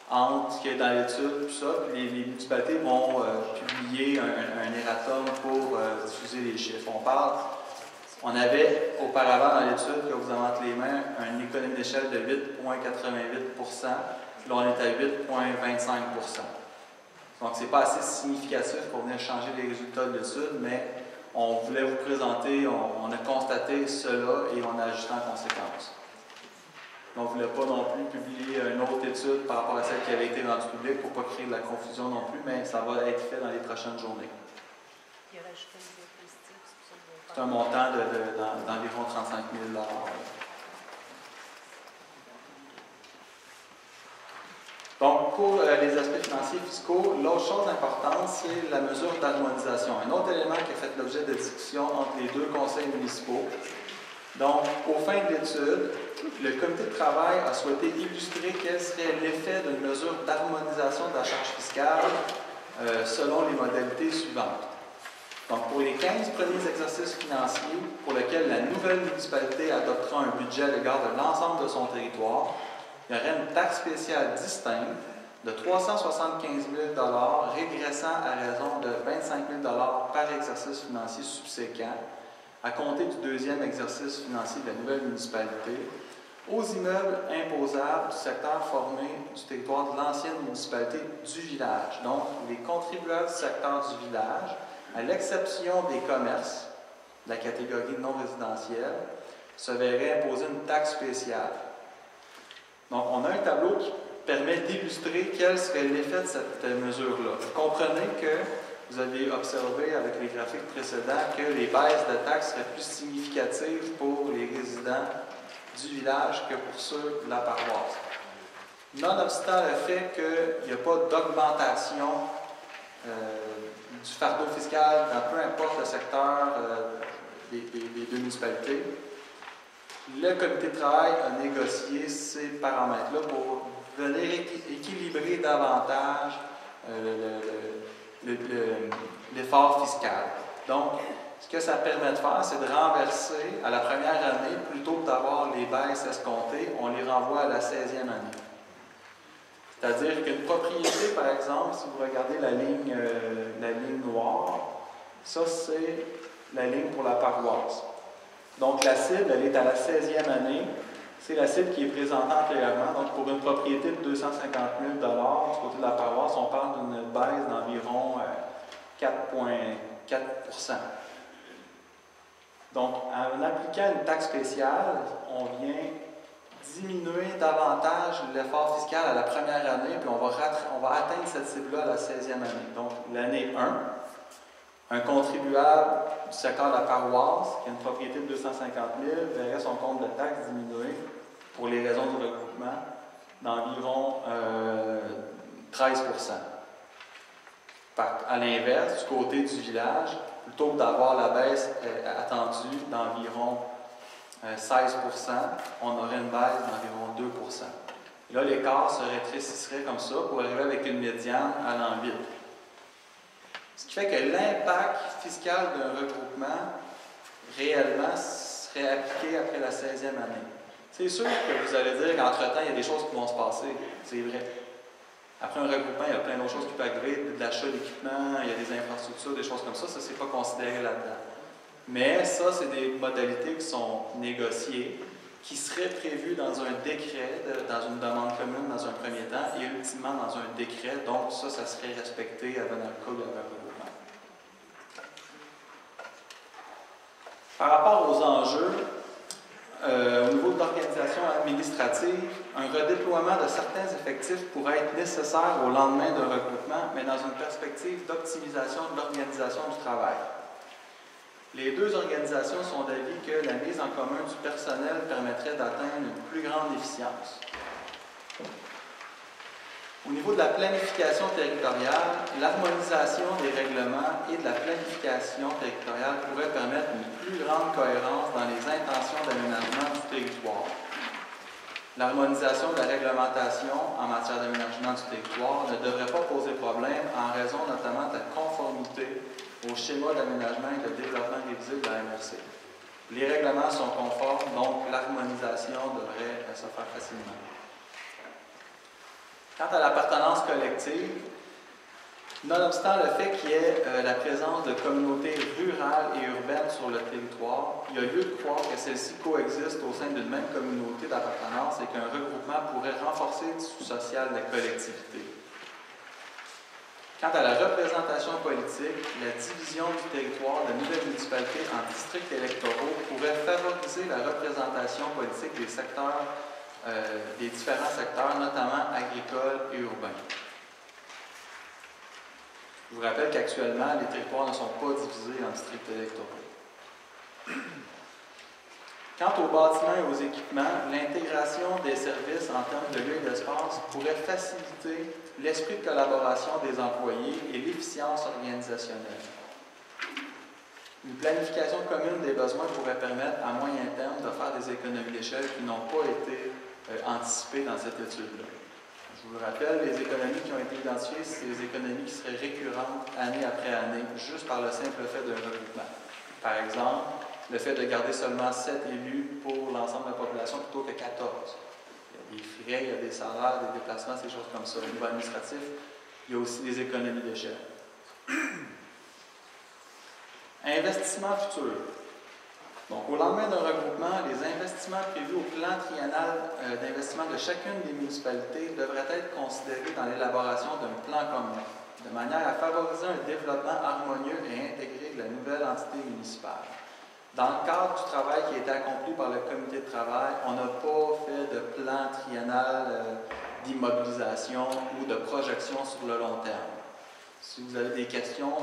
entre ce qui est dans l'étude et tout ça. Puis les municipalités vont publier un erratum pour diffuser les chiffres. On avait auparavant dans l'étude que vous avez entre les mains une économie d'échelle de 8,88 %. Là, on est à 8,25 %. Donc, ce n'est pas assez significatif pour venir changer les résultats de l'étude, mais on voulait vous présenter, on a constaté cela et on a ajusté en conséquence. On ne voulait pas non plus publier une autre étude par rapport à celle qui avait été rendue publique pour ne pas créer de la confusion non plus, mais ça va être fait dans les prochaines journées. C'est un montant d'environ 35 000 $. Donc, pour les aspects financiers et fiscaux, l'autre chose importante, c'est la mesure d'harmonisation. Un autre élément qui a fait l'objet de discussion entre les deux conseils municipaux. Donc, au fin de l'étude, le comité de travail a souhaité illustrer quel serait l'effet d'une mesure d'harmonisation de la charge fiscale selon les modalités suivantes. Donc, pour les 15 premiers exercices financiers pour lesquels la nouvelle municipalité adoptera un budget à l'égard de l'ensemble de son territoire, il y aurait une taxe spéciale distincte de 375 000 $ régressant à raison de 25 000 $ par exercice financier subséquent à compter du deuxième exercice financier de la nouvelle municipalité aux immeubles imposables du secteur formé du territoire de l'ancienne municipalité du village. Donc, les contribuables du secteur du village, à l'exception des commerces de la catégorie non résidentielle, se verraient imposer une taxe spéciale. Donc, on a un tableau qui permet d'illustrer quel serait l'effet de cette mesure-là. Vous comprenez que vous avez observé avec les graphiques précédents que les baisses de taxes seraient plus significatives pour les résidents du village que pour ceux de la paroisse. Nonobstant le fait qu'il n'y a pas d'augmentation du fardeau fiscal dans peu importe le secteur des deux municipalités, le comité de travail a négocié ces paramètres-là pour venir équilibrer davantage l'effort fiscal. Donc, ce que ça permet de faire, c'est de renverser à la première année, plutôt que d'avoir les baisses escomptées, on les renvoie à la 16e année. C'est-à-dire qu'une propriété, par exemple, si vous regardez la ligne noire, ça c'est la ligne pour la paroisse. Donc la cible, elle est à la 16e année. C'est la cible qui est présentée antérieurement. Donc pour une propriété de 250 000 $, du côté de la paroisse, on parle d'une baisse d'environ 4,4 %. Donc en appliquant une taxe spéciale, on vient diminuer davantage l'effort fiscal à la première année, puis on va atteindre cette cible-là à la 16e année. Donc, l'année 1, un contribuable du secteur de la paroisse, qui a une propriété de 250 000 $, verrait son compte de taxe diminuer, pour les raisons du regroupement, d'environ 13 %. À l'inverse, du côté du village, plutôt que d'avoir la baisse attendue d'environ 16 %, on aurait une baisse d'environ 2 %. Et là, l'écart se rétrécirait comme ça pour arriver avec une médiane à l'an 8. Ce qui fait que l'impact fiscal d'un regroupement, réellement, serait appliqué après la 16e année. C'est sûr que vous allez dire qu'entre-temps, il y a des choses qui vont se passer. C'est vrai. Après un regroupement, il y a plein d'autres choses qui peuvent arriver, de l'achat d'équipement, il y a des infrastructures, des choses comme ça. Ça, c'est pas considéré là-dedans. Mais ça, c'est des modalités qui sont négociées, qui seraient prévues dans un décret, dans une demande commune dans un premier temps, et ultimement dans un décret. Donc, ça serait respecté dans le cas d'un regroupement. Par rapport aux enjeux, au niveau de l'organisation administrative, un redéploiement de certains effectifs pourrait être nécessaire au lendemain d'un regroupement, mais dans une perspective d'optimisation de l'organisation du travail. Les deux organisations sont d'avis que la mise en commun du personnel permettrait d'atteindre une plus grande efficience. Au niveau de la planification territoriale, l'harmonisation des règlements et de la planification territoriale pourrait permettre une plus grande cohérence dans les intentions d'aménagement du territoire. L'harmonisation de la réglementation en matière d'aménagement du territoire ne devrait pas poser problème en raison notamment de la conformité au schéma d'aménagement et de développement révisé de la MRC. Les règlements sont conformes, donc l'harmonisation devrait se faire facilement. Quant à l'appartenance collective, nonobstant le fait qu'il y ait la présence de communautés rurales et urbaines sur le territoire, il y a lieu de croire que celles-ci coexistent au sein d'une même communauté d'appartenance et qu'un regroupement pourrait renforcer le tissu social de la collectivité. Quant à la représentation politique, la division du territoire de nouvelles municipalités en districts électoraux pourrait favoriser la représentation politique des secteurs, des différents secteurs, notamment agricoles et urbains. Je vous rappelle qu'actuellement, les territoires ne sont pas divisés en districts électoraux. Quant aux bâtiments et aux équipements, l'intégration des services en termes de lieux et d'espace pourrait faciliter l'esprit de collaboration des employés et l'efficience organisationnelle. Une planification commune des besoins pourrait permettre à moyen terme de faire des économies d'échelle qui n'ont pas été anticipées dans cette étude-là. Je vous le rappelle, les économies qui ont été identifiées, c'est des économies qui seraient récurrentes année après année, juste par le simple fait d'un regroupement. Par exemple, le fait de garder seulement 7 élus pour l'ensemble de la population plutôt que 14. Il y a des frais, il y a des salaires, des déplacements, ces choses comme ça. Au niveau administratif, il y a aussi des économies d'échelle. Investissement futur. Donc, au lendemain d'un regroupement, les investissements prévus au plan triennal d'investissement de chacune des municipalités devraient être considérés dans l'élaboration d'un plan commun, de manière à favoriser un développement harmonieux et intégré de la nouvelle entité municipale. Dans le cadre du travail qui a été accompli par le comité de travail, on n'a pas fait de plan triennal d'immobilisation ou de projection sur le long terme. Si vous avez des questions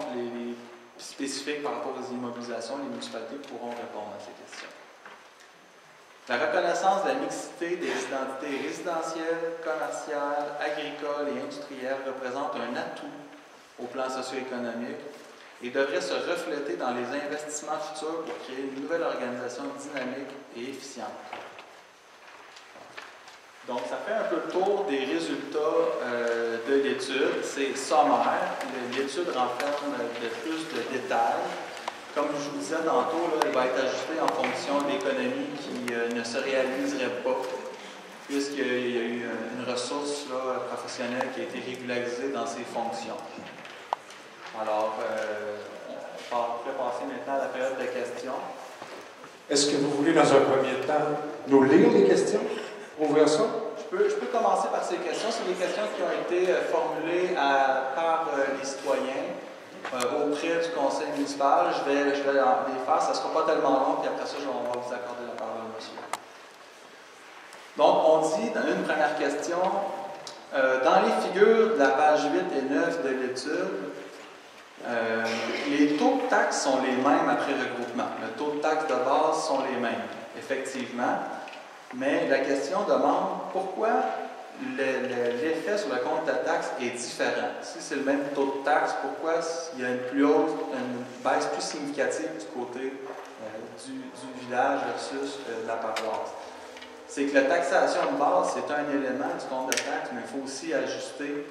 spécifiques par rapport aux immobilisations, les municipalités pourront répondre à ces questions. La reconnaissance de la mixité des identités résidentielles, commerciales, agricoles et industrielles représente un atout au plan socio-économique et devrait se refléter dans les investissements futurs pour créer une nouvelle organisation dynamique et efficiente. Donc, ça fait un peu le tour des résultats de l'étude. C'est sommaire. L'étude renferme de plus de détails. Comme je vous disais tantôt, là, il va être ajusté en fonction de l'économie qui ne se réaliserait pas, puisqu'il y a eu une ressource là, professionnelle qui a été régularisée dans ses fonctions. Alors, on pourrait passer maintenant à la période de questions.
Est-ce que vous voulez, dans un premier temps, nous lire les questions? Ouvrir ça?
Je peux commencer par ces questions. C'est des questions qui ont été formulées par les citoyens auprès du conseil municipal. Je vais les faire. Ça ne sera pas tellement long, puis après ça, on va vous accorder la parole, monsieur. Donc, on dit, dans une première question, dans les figures de la page 8 et 9 de l'étude, les taux de taxes sont les mêmes après regroupement. Les taux de taxes de base sont les mêmes, effectivement. Mais la question demande pourquoi l'effet sur le compte de taxe est différent. Si c'est le même taux de taxe, pourquoi il y a une baisse plus significative du côté du village versus la paroisse? C'est que la taxation de base, c'est un élément du compte de taxe, mais il faut aussi ajouter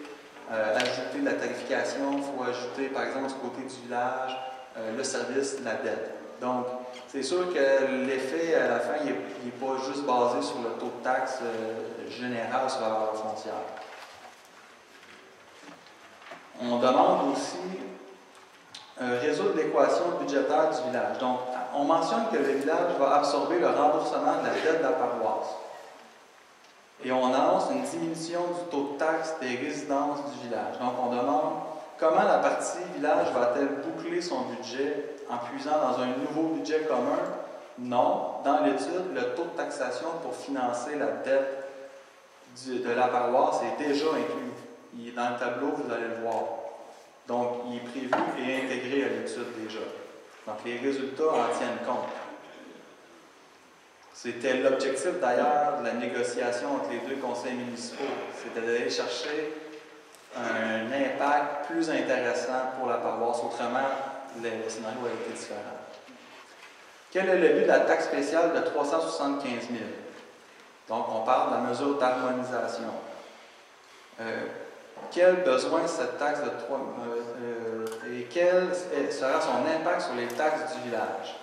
la tarification, il faut ajouter, par exemple, du côté du village, le service de la dette. Donc, c'est sûr que l'effet, à la fin, il n'est pas juste basé sur le taux de taxe général sur la valeur foncière. On demande aussi résoudre l'équation budgétaire du village. Donc, on mentionne que le village va absorber le remboursement de la dette de la paroisse. Et on annonce une diminution du taux de taxe des résidences du village. Donc, on demande comment la partie village va-t-elle boucler son budget en puisant dans un nouveau budget commun? Non. Dans l'étude, le taux de taxation pour financer la dette de la paroisse est déjà inclus. Il est dans le tableau, vous allez le voir. Donc, il est prévu et intégré à l'étude déjà. Donc, les résultats en tiennent compte. C'était l'objectif d'ailleurs de la négociation entre les deux conseils municipaux. C'était d'aller chercher un impact plus intéressant pour la paroisse. Autrement, le scénario a été différent. Quel est le but de la taxe spéciale de 375 000? Donc, on parle de la mesure d'harmonisation. Quel besoin cette taxe de 3 et quel sera son impact sur les taxes du village?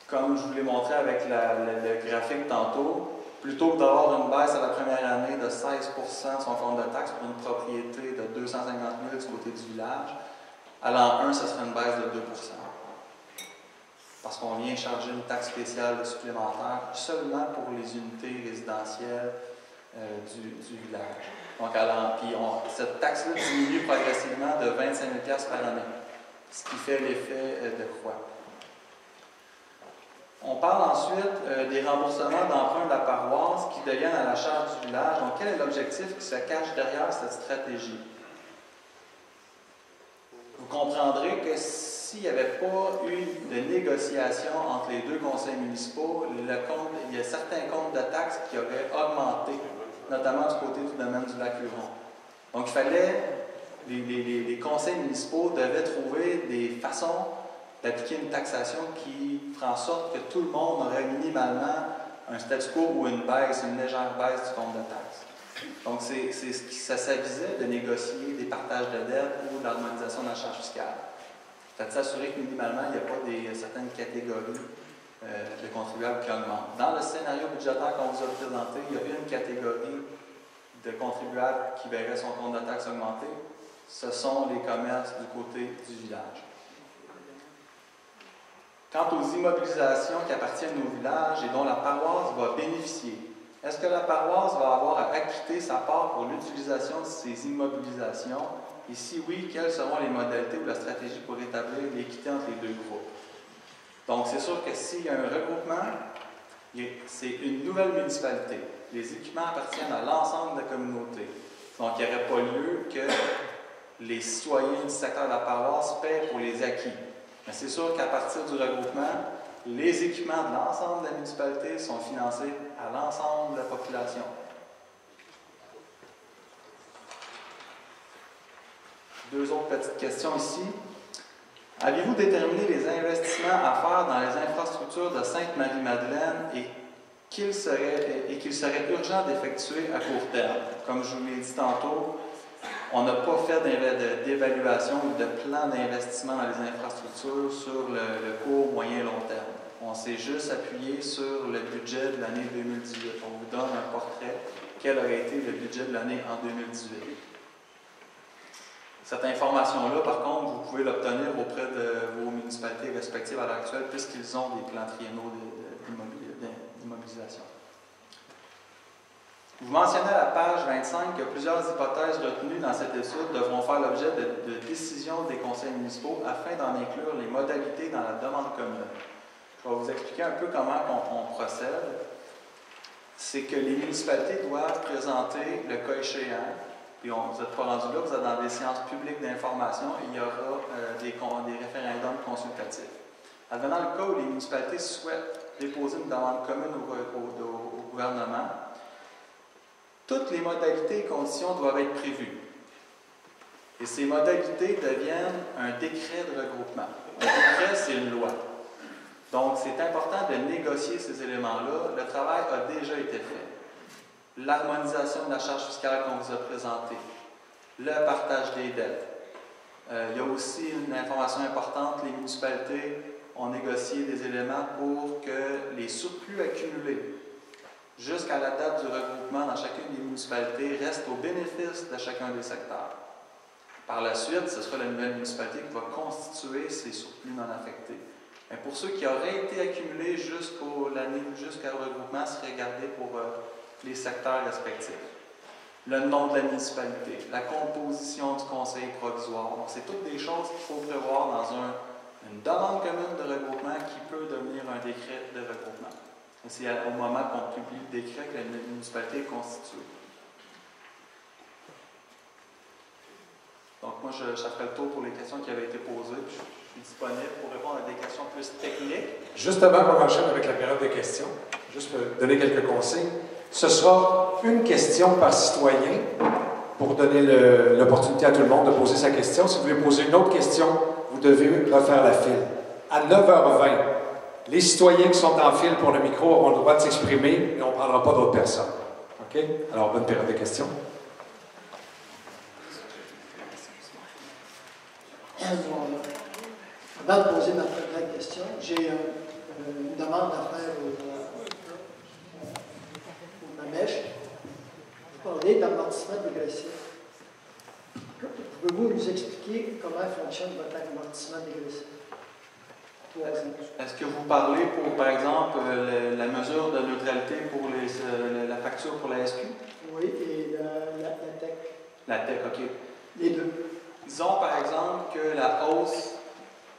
Comme je vous l'ai montré avec le graphique tantôt, plutôt que d'avoir une baisse à la première année de 16 de son compte de taxe pour une propriété de 250 000 du côté du village, à l'an 1, ce serait une baisse de 2 parce qu'on vient charger une taxe spéciale supplémentaire seulement pour les unités résidentielles du village. Donc, cette taxe-là diminue progressivement de 25 000 $ par année, ce qui fait l'effet de croix. On parle ensuite des remboursements d'emprunts de la paroisse qui deviennent à la charge du village. Donc, quel est l'objectif qui se cache derrière cette stratégie? Vous comprendrez que s'il n'y avait pas eu de négociation entre les deux conseils municipaux, il y a certains comptes de taxes qui auraient augmenté, notamment du côté du domaine du Lac-Huron. Donc, il fallait, les conseils municipaux devaient trouver des façons d'appliquer une taxation qui fera en sorte que tout le monde aurait minimalement un statu quo ou une légère baisse du compte de taxes. Donc, ça s'avisait de négocier des partages de dettes ou de l'harmonisation de la charge fiscale. Ça fait s'assurer que minimalement, il n'y a pas certaines catégories de contribuables qui augmentent. Dans le scénario budgétaire qu'on vous a présenté, il y a une catégorie de contribuables qui verrait son compte de taxes augmenter. Ce sont les commerces du côté du village. Quant aux immobilisations qui appartiennent au village et dont la paroisse va bénéficier, est-ce que la paroisse va avoir à acquitter sa part pour l'utilisation de ces immobilisations? Et si oui, quelles seront les modalités ou la stratégie pour établir l'équité entre les deux groupes? Donc, c'est sûr que s'il y a un regroupement, c'est une nouvelle municipalité. Les équipements appartiennent à l'ensemble de la communauté. Donc, il n'y aurait pas lieu que les citoyens du secteur de la paroisse paient pour les acquis. Mais c'est sûr qu'à partir du regroupement, les équipements de l'ensemble de la municipalité sont financés à l'ensemble de la population. Deux autres petites questions ici. Avez-vous déterminé les investissements à faire dans les infrastructures de Sainte-Marie-Madeleine et qu'il serait urgent d'effectuer à court terme? Comme je vous l'ai dit tantôt, on n'a pas fait d'évaluation ou de plan d'investissement dans les infrastructures sur le court, moyen et long terme. On s'est juste appuyé sur le budget de l'année 2018. On vous donne un portrait. Quel aurait été le budget de l'année en 2018? Cette information-là, par contre, vous pouvez l'obtenir auprès de vos municipalités respectives à l'heure actuelle, puisqu'ils ont des plans triennaux d'immobilisation. Vous mentionnez à la page 25 que plusieurs hypothèses retenues dans cette étude devront faire l'objet de décisions des conseils municipaux afin d'en inclure les modalités dans la demande commune. Je vais vous expliquer un peu comment on procède. C'est que les municipalités doivent présenter le cas échéant. Puis vous n'êtes pas rendu là, vous êtes dans des séances publiques d'information et il y aura des référendums consultatifs. Advenant le cas où les municipalités souhaitent déposer une demande commune au gouvernement, toutes les modalités et conditions doivent être prévues. Et ces modalités deviennent un décret de regroupement. Un décret, c'est une loi. Donc, c'est important de négocier ces éléments-là. Le travail a déjà été fait. L'harmonisation de la charge fiscale qu'on vous a présentée, le partage des dettes. Il y a aussi une information importante, les municipalités ont négocié des éléments pour que les surplus accumulés jusqu'à la date du regroupement dans chacune des municipalités restent au bénéfice de chacun des secteurs. Par la suite, ce sera la nouvelle municipalité qui va constituer ces surplus non affectés. Mais pour ceux qui auraient été accumulés jusqu'à le regroupement, seraient gardés pour les secteurs respectifs. Le nom de la municipalité, la composition du conseil provisoire. Donc, c'est toutes des choses qu'il faut prévoir dans une demande commune de regroupement qui peut devenir un décret de regroupement. C'est au moment qu'on publie le décret que la municipalité est constituée. Donc, moi, ça ferait le tour pour les questions qui avaient été posées. Je suis disponible pour répondre à des questions plus techniques.
Juste avant qu'on enchaîne avec la période de questions, juste pour donner quelques conseils. Ce sera une question par citoyen pour donner l'opportunité à tout le monde de poser sa question. Si vous voulez poser une autre question, vous devez refaire la file. À 9h20, les citoyens qui sont en file pour le micro auront le droit de s'exprimer et on ne prendra pas d'autres personnes. OK? Alors, bonne période de questions.
Avant de poser ma première question, j'ai une demande à faire au Mamèche. Vous parlez d'amortissement dégressif. Pouvez-vous nous expliquer comment fonctionne votre amortissement dégressif?
Est-ce que vous parlez pour, par exemple, la mesure de neutralité pour la facture pour la SQ?
Oui, et la TEC.
La TEC, OK.
Les deux.
Disons, par exemple, que la hausse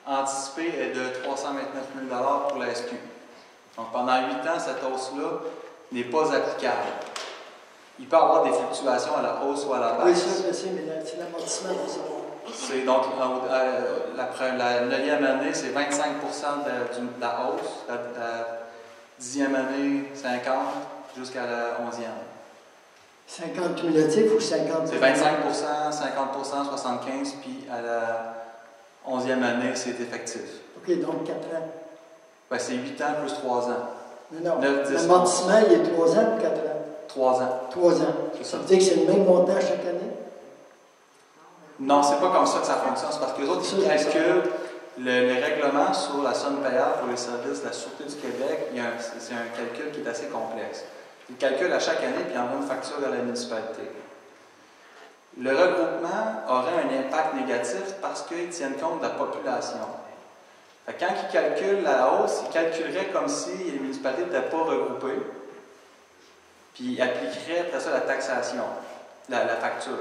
anticipée est de 329 000 $ pour la SQ. Donc, pendant 8 ans, cette hausse-là n'est pas applicable. Il peut y avoir des fluctuations à la hausse ou à la baisse.
Oui, ça, je sais, mais c'est l'amortissement de ça.
C'est donc, la 9e année, c'est 25 de la hausse. La 10e année, 50 jusqu'à la 11e.
50 cumulatif ou 50?
C'est 25 50 75 puis à la 11e année, c'est effectif.
OK, donc 4 ans.
Ben, c'est 8 ans plus 3 ans.
Non, l'amortissement, il est 3 ans ou 4 ans?
3 ans.
3 ans. Ça veut dire que c'est le même montant chaque année?
Non, c'est pas comme ça que ça fonctionne. C'est parce que les autres, ils calculent le règlement sur la somme payable pour les services de la Sûreté du Québec. C'est un calcul qui est assez complexe. Ils calculent à chaque année puis ils envoient une facture à la municipalité. Le regroupement aurait un impact négatif parce qu'ils tiennent compte de la population. Fait que quand ils calculent la hausse, ils calculeraient comme si les municipalités n'étaient pas regroupées, puis ils appliqueraient après ça la taxation, la facture.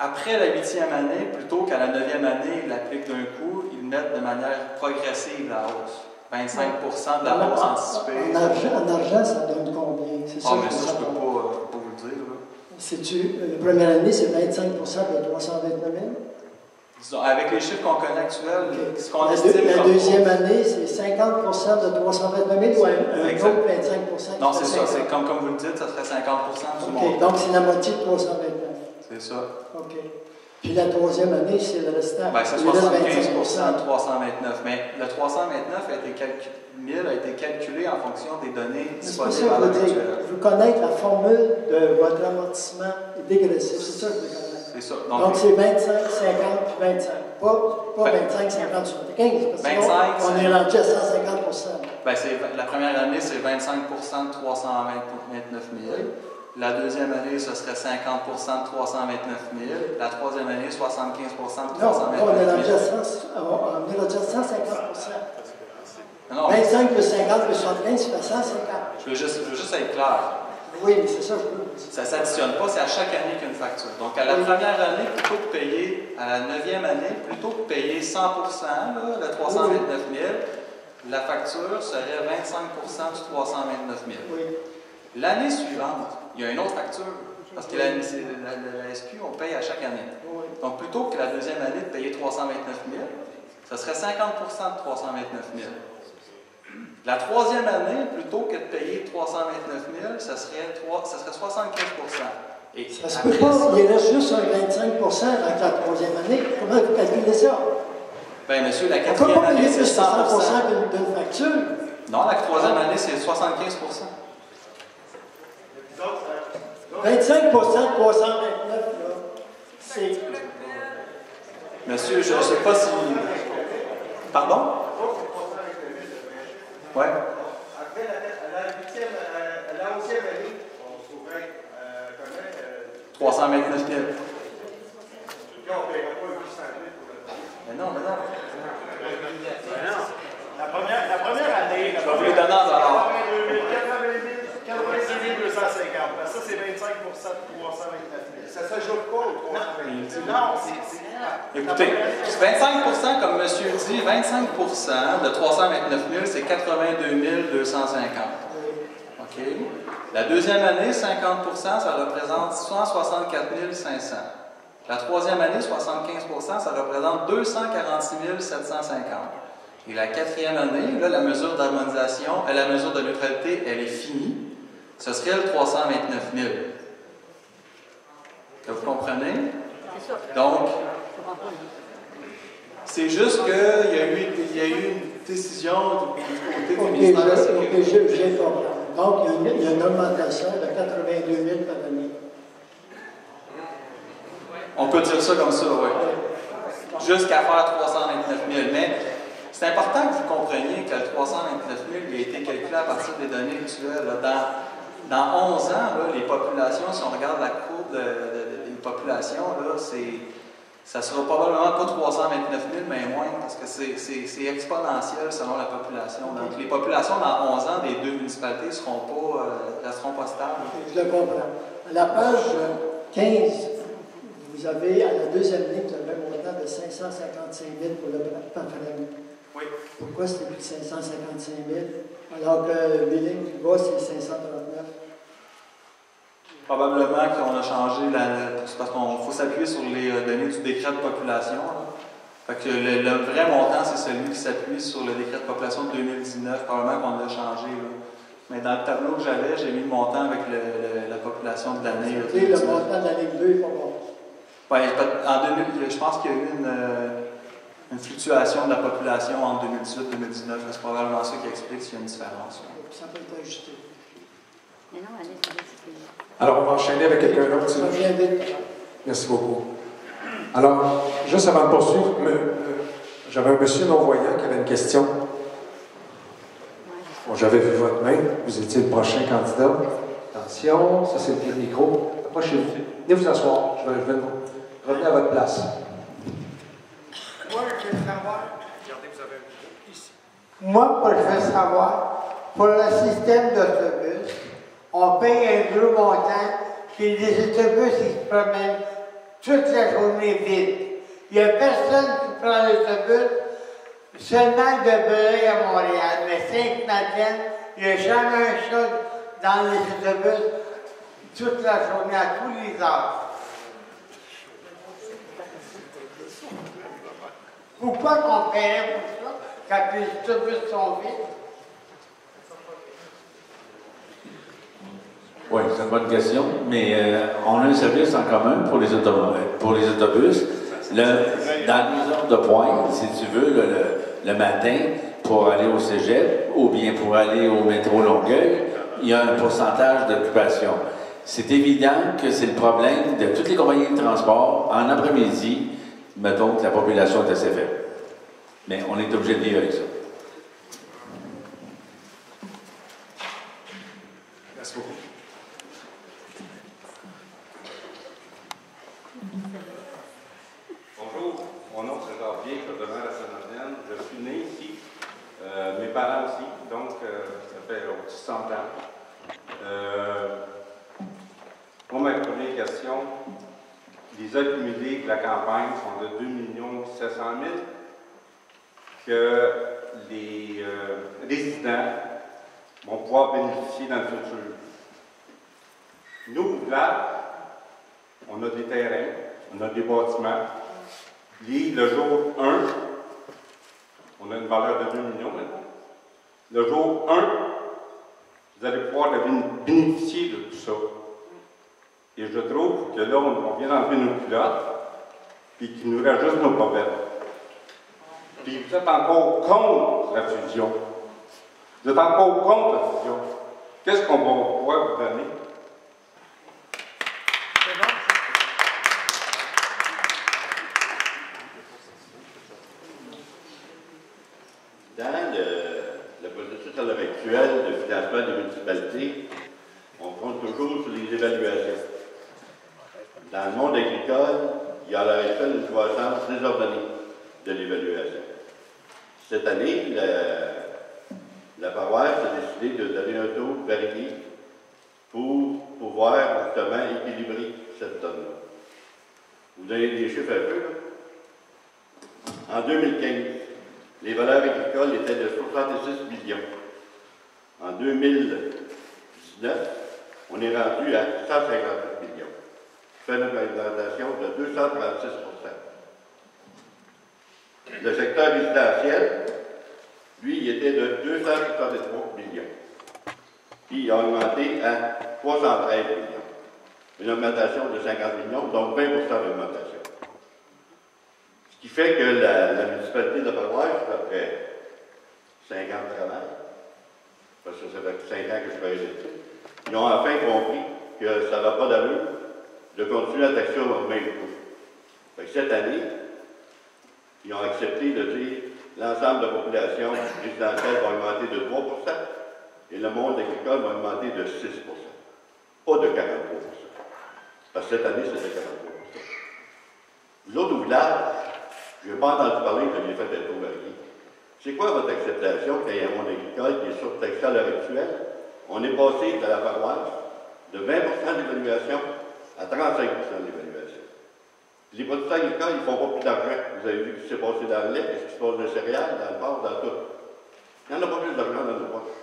Après la 8e année, plutôt qu'à la 9e année, ils l'appliquent d'un coup, ils mettent de manière progressive la hausse. 25 de la hausse anticipée.
En argent, ça donne combien? C'est
ça, mais ça, je ne peux pas vous le dire.
La première année, c'est 25 de 329 000?
Disons, avec les chiffres qu'on connaît actuels,
OK.
ce qu'on estime
La
comme
deuxième année, c'est 50 de 329 000 ou un
Exact.
autre 25
Non, c'est ça. C'est comme vous le dites, ça serait 50 du
OK,
montant.
donc c'est la moitié de 329.
C'est ça.
OK. Puis la troisième année, c'est le restant.
Ben, c'est
Il reste
75 de 329. Mais le 329 a été calculé en fonction des données
C'est pas ça
disponibles à
que je
l'heure
veux dire.
actuelle.
Je veux connaître la formule de votre amortissement dégressif. C'est ça que je veux connaître.
C'est ça.
Donc c'est 25, 50 puis 25. Pas 25, 50, 75. Parce que sinon,
25,
on est rendu à 150
Ben, la première année, c'est 25 de 329 000. La deuxième année, ce serait 50 de 329 000. La troisième année, 75 de
Non, on est rendu
329
à
000.
on est rendu à 150
Non,
25 plus 50 plus 75, ça fait 150.
je veux juste être clair.
Oui, mais c'est ça, je veux.
Ça ne s'additionne pas, c'est à chaque année qu'une facture. Donc, à la première année, plutôt que payer, à la 9e année, plutôt que payer 100 là, le 329 000, la facture serait 25 du 329 000.
Oui.
L'année suivante, il y a une autre facture. Parce que la SQ, on paye à chaque année.
Oui.
Donc, plutôt que la deuxième année de payer 329 000, ce serait 50 de 329 000. La troisième année, plutôt que de payer 329 000, ça serait 75 Et
Ça se peut pas, il reste juste un 25 avec la troisième année. Comment vous calculez ça?
Bien, monsieur, la
On ne peut
quatrième
pas
année,
payer
c'est
plus de
100
100% d'une facture.
Non, la troisième année, c'est 75
25 de 329, là, c'est...
Monsieur, je ne sais pas si... Pardon? Oui.
Après, à la 11e année, on trouverait combien?
329 000.
Puis on ne paiera pas 800 000 pour le temps.
Mais non.
La première année,
Je vais vous les donner en dollars.
86 250. Ça, c'est 25 de 329 000. Ça s'ajoute pas au 329 000. Non, c'est...
Écoutez, 25 comme monsieur dit, 25 de 329 000, c'est 82 250. OK? La deuxième année, 50 ça représente 164 500. La troisième année, 75 ça représente 246 750. Et la quatrième année, là, la mesure d'harmonisation, la mesure de neutralité, elle est finie. Ce serait le 329 000. Vous comprenez? Donc, c'est juste qu'il y a eu une décision du côté du ministère de la Sécurité.
OK, je viens de comprendre. Donc, il y a une augmentation de 82 000 par année.
On peut dire ça comme ça, oui. Jusqu'à faire 329 000. Mais c'est important que vous compreniez que le 329 000 il a été calculé à partir des données actuelles. Dans 11 ans, là, les populations, si on regarde la courbe des populations, là, ça ne sera probablement pas 329 000, mais moins, parce que c'est exponentiel selon la population. Donc, les populations dans 11 ans des deux municipalités ne seront pas stables.
Je le comprends. À la page 15, vous avez, à la deuxième ligne, vous avez un montant de 555 000 pour le PAFREM.
Oui.
Pourquoi c'était plus de 555 000, alors que les lignes du bas, c'est 539?
Probablement qu'on a changé c'est parce qu'il faut s'appuyer sur les données du décret de population. Là. Fait que le vrai montant, c'est celui qui s'appuie sur le décret de population de 2019. Probablement qu'on l'a changé. Là. Mais dans le tableau que j'avais, j'ai mis le montant avec la population de l'année.
Et le montant de la ligne 2 n'est pas bon.
Ouais, je pense qu'il y a eu une fluctuation de la population entre 2018 et 2019. C'est probablement ça qui explique s'il y a une différence.
Ça peut être ajusté.
Mais non, allez,
Alors, on va enchaîner avec quelqu'un d'autre.
Ça vient vite.
Merci beaucoup. Alors, juste avant de poursuivre, j'avais un monsieur non-voyant qui avait une question. Bon, j'avais vu votre main. Vous étiez le prochain candidat. Attention, ça c'est le micro. Approchez-vous. Venez vous asseoir. Je vais revenir à votre place.
Moi, je veux savoir. Regardez, vous avez un micro ici. Moi, je veux savoir, pour le système d'autobus, on paye un gros montant, puis les autobus, ils se promènent toute la journée vide. Il n'y a personne qui prend l'autobus seulement de Belleuil à Montréal, mais Sainte-Madeleine, il n'y a jamais un chat dans les autobus toute la journée, à tous les heures. Pourquoi qu'on paierait pour ça quand les autobus sont vides?
Oui, c'est une bonne question, mais on a un service en commun pour les autobus. Dans 2 heures de pointe, si tu veux, le matin, pour aller au cégep ou bien pour aller au métro Longueuil, il y a un pourcentage d'occupation. C'est évident que c'est le problème de toutes les compagnies de transport. En après-midi, mettons que la population est assez faible. Mais on est obligé de vivre avec ça.
Merci beaucoup.
Bonjour, mon nom c'est Xavier, je demeure à Saint-Madeleine. Je suis né ici, mes parents aussi, donc ça fait au-dessus de 100 ans. Pour ma première question, les accumulés de la campagne sont de 2 700 000 que les résidents vont pouvoir bénéficier dans le futur. Nous, là, on a des terrains, on a des bâtiments. Le jour 1, on a une valeur de 2 millions maintenant. Le jour 1, vous allez pouvoir bénéficier de tout ça. Et je trouve que là, on vient d'enlever nos culottes, puis qu'il nous rajoute nos bobettes. Puis vous êtes encore contre la fusion. Vous êtes encore contre la fusion. Qu'est-ce qu'on va pouvoir vous donner?
Dans le processus à l'heure actuelle de financement des municipalités, on compte toujours sur les évaluations. Dans le monde agricole, il y a à l'heure actuelle une croissance désordonnée de l'évaluation. Cette année, la paroisse a décidé de donner un taux varié pour pouvoir justement équilibrer cette donne-là. Vous donnez des chiffres un peu, là? En 2015, les valeurs agricoles étaient de 66 millions. En 2019, on est rendu à 158 millions. Ça fait une augmentation de 236 %. Le secteur résidentiel, lui, il était de 263 millions. Puis il a augmenté à 313 millions. Une augmentation de 50 millions, donc 20 d'augmentation. Ce qui fait que la municipalité de Paroisse, après 5 ans de travail, parce que ça fait 5 ans que je travaille là-dessus, ils ont enfin compris que ça n'a pas d'allure de continuer à taxer au même coût. Fait que cette année, ils ont accepté de dire l'ensemble de la population résidentielle va augmenter de 3 et le monde agricole va augmenter de 6 pas de 43 Parce que cette année, c'était 43 Vous autres au village, je n'ai pas entendu parler que j'ai fait un taux varié. C'est quoi votre acceptation quand il y a un monde agricole qui est surtaxé à l'heure actuelle? On est passé de la paroisse de 20 d'évaluation à 35 d'évaluation. Les producteurs agricoles, ils ne font pas plus d'argent. Vous avez vu ce qui s'est passé dans le lait, ce qui se passe dans les céréales, dans le porc, dans tout. Il n'y en a pas plus d'argent dans nos poches.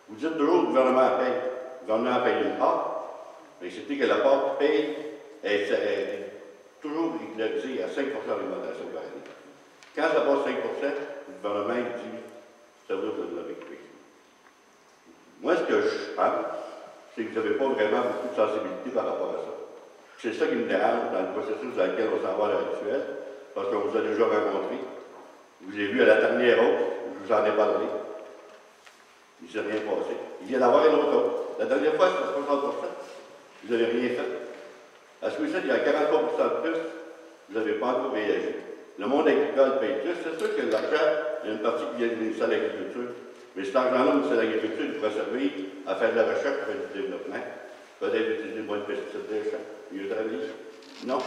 Vous dites toujours le gouvernement paye. Le gouvernement paye une part, mais c'était que la part paye est toujours régularisée à 5 d'augmentation par année. Quand ça passe 5 le gouvernement il dit ça veut dire que vous l'avez payé. Moi, ce que je pense, c'est que vous n'avez pas vraiment beaucoup de sensibilité par rapport à ça. C'est ça qui me dérange dans le processus dans lequel on s'en va à l'heure actuelle, parce qu'on vous a déjà rencontré. Vous avez vu à la dernière hausse, je vous en ai parlé. Il ne s'est rien passé. Il vient d'avoir une autre hausse. La dernière fois, c'était 60 vous n'avez rien fait. À ce que il y a 43 de plus, vous n'avez pas encore réagi. Le monde agricole paye plus. C'est sûr que l'argent, il y a une partie qui vient du ministère de l'Agriculture. Mais cet argent-là, le ministère de l'Agriculture, il pourrait servir à faire de la recherche, à faire du développement. Peut-être utiliser moins de pesticides des champs. Mieux travailler. Non.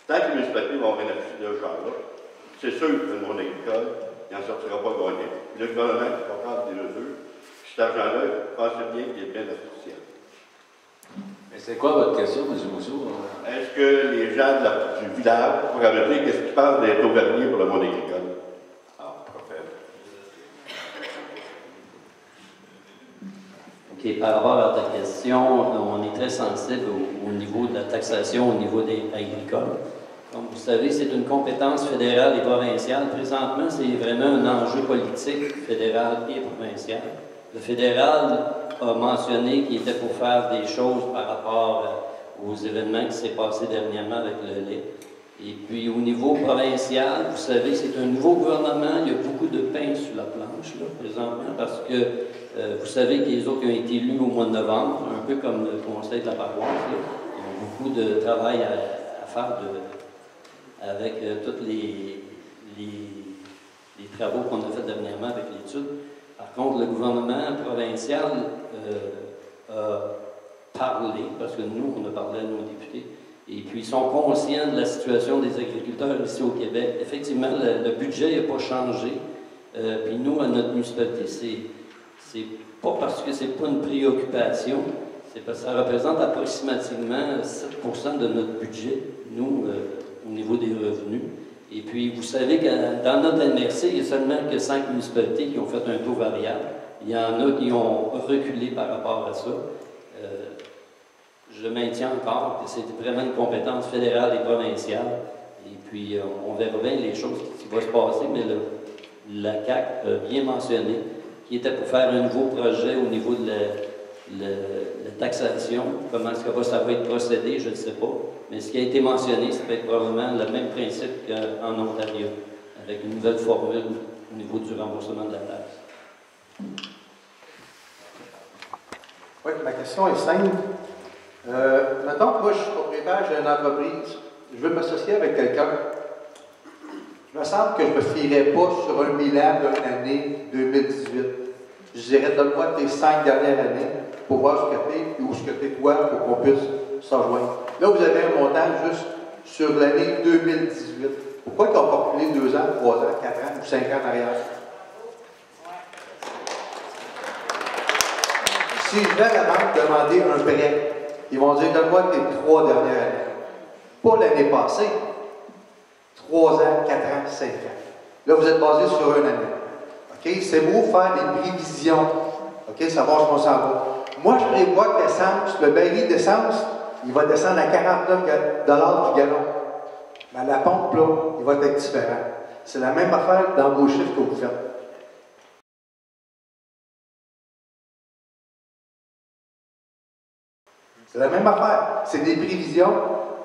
Tant que les municipalités vont bénéficier de ce genre-là, c'est sûr que le monde agricole, il n'en sortira pas gagnant. Le gouvernement va prendre des mesures. Cet argent-là, pensez bien qu'il est bien artificiel.
Mais c'est quoi votre question, M. Mousseau?
Est-ce que les gens du village pourraient me dire qu'est-ce qu'ils pensent des taux variés pour le monde agricole?
Ah, parfait.
OK, par rapport à ta question, on est très sensible au niveau de la taxation, au niveau des agricoles. Comme vous savez, c'est une compétence fédérale et provinciale. Présentement, c'est vraiment un enjeu politique fédéral et provincial. Le fédéral a mentionné qu'il était pour faire des choses par rapport aux événements qui s'est passé dernièrement avec le lait. Et puis, au niveau provincial, vous savez, c'est un nouveau gouvernement. Il y a beaucoup de pain sur la planche, là, présentement, parce que vous savez que les autres qui ont été élus au mois de novembre, un peu comme le conseil de la paroisse, là, ils ont beaucoup de travail à faire avec tous les travaux qu'on a fait dernièrement avec l'étude. Par contre, le gouvernement provincial a parlé, parce que nous, on a parlé à nos députés, et puis ils sont conscients de la situation des agriculteurs ici au Québec. Effectivement, le budget n'a pas changé. Puis nous, à notre municipalité, c'est pas parce que c'est pas une préoccupation, c'est parce que ça représente approximativement 7% de notre budget, nous, au niveau des revenus. Et puis, vous savez que dans notre MRC, il y a seulement que 5 municipalités qui ont fait un taux variable. Il y en a qui ont reculé par rapport à ça. Je maintiens encore que c'est vraiment une compétence fédérale et provinciale. Et puis, on verra bien les choses qui vont se passer, mais la CAQ a bien mentionné qu'il était pour faire un nouveau projet au niveau de la taxation. Comment est-ce que ça va être procédé, je ne sais pas. Mais ce qui a été mentionné, c'est probablement le même principe qu'en Ontario, avec une nouvelle formule au niveau du remboursement de la taxe.
Oui, ma question est simple. Mettons que moi, je suis propriétaire, j'ai une entreprise, je veux m'associer avec quelqu'un. Il me semble que je ne me fierais pas sur un bilan d'une année 2018. Je dirais, donne-moi tes 5 dernières années pour voir ce que tu es et où ce que tu es toi pour qu'on puisse s'en joindre. Là, vous avez un montant juste sur l'année 2018. Pourquoi ils n'ont pas calculé 2 ans, 3 ans, 4 ans ou 5 ans en arrière? Si je vais à la banque demander un prêt, ils vont dire, donne-moi tes 3 dernières années. Pas l'année passée. 3 ans, 4 ans, 5 ans. Là, vous êtes basé sur une année. OK? C'est beau faire des prévisions. OK? Savoir ce qu'on s'en va. Moi, je prévois que l'essence, le baril d'essence, il va descendre à 49 $ du gallon. Mais à la pompe, là, il va être différent. C'est la même affaire dans vos chiffres que vous faites. C'est la même affaire. C'est des prévisions,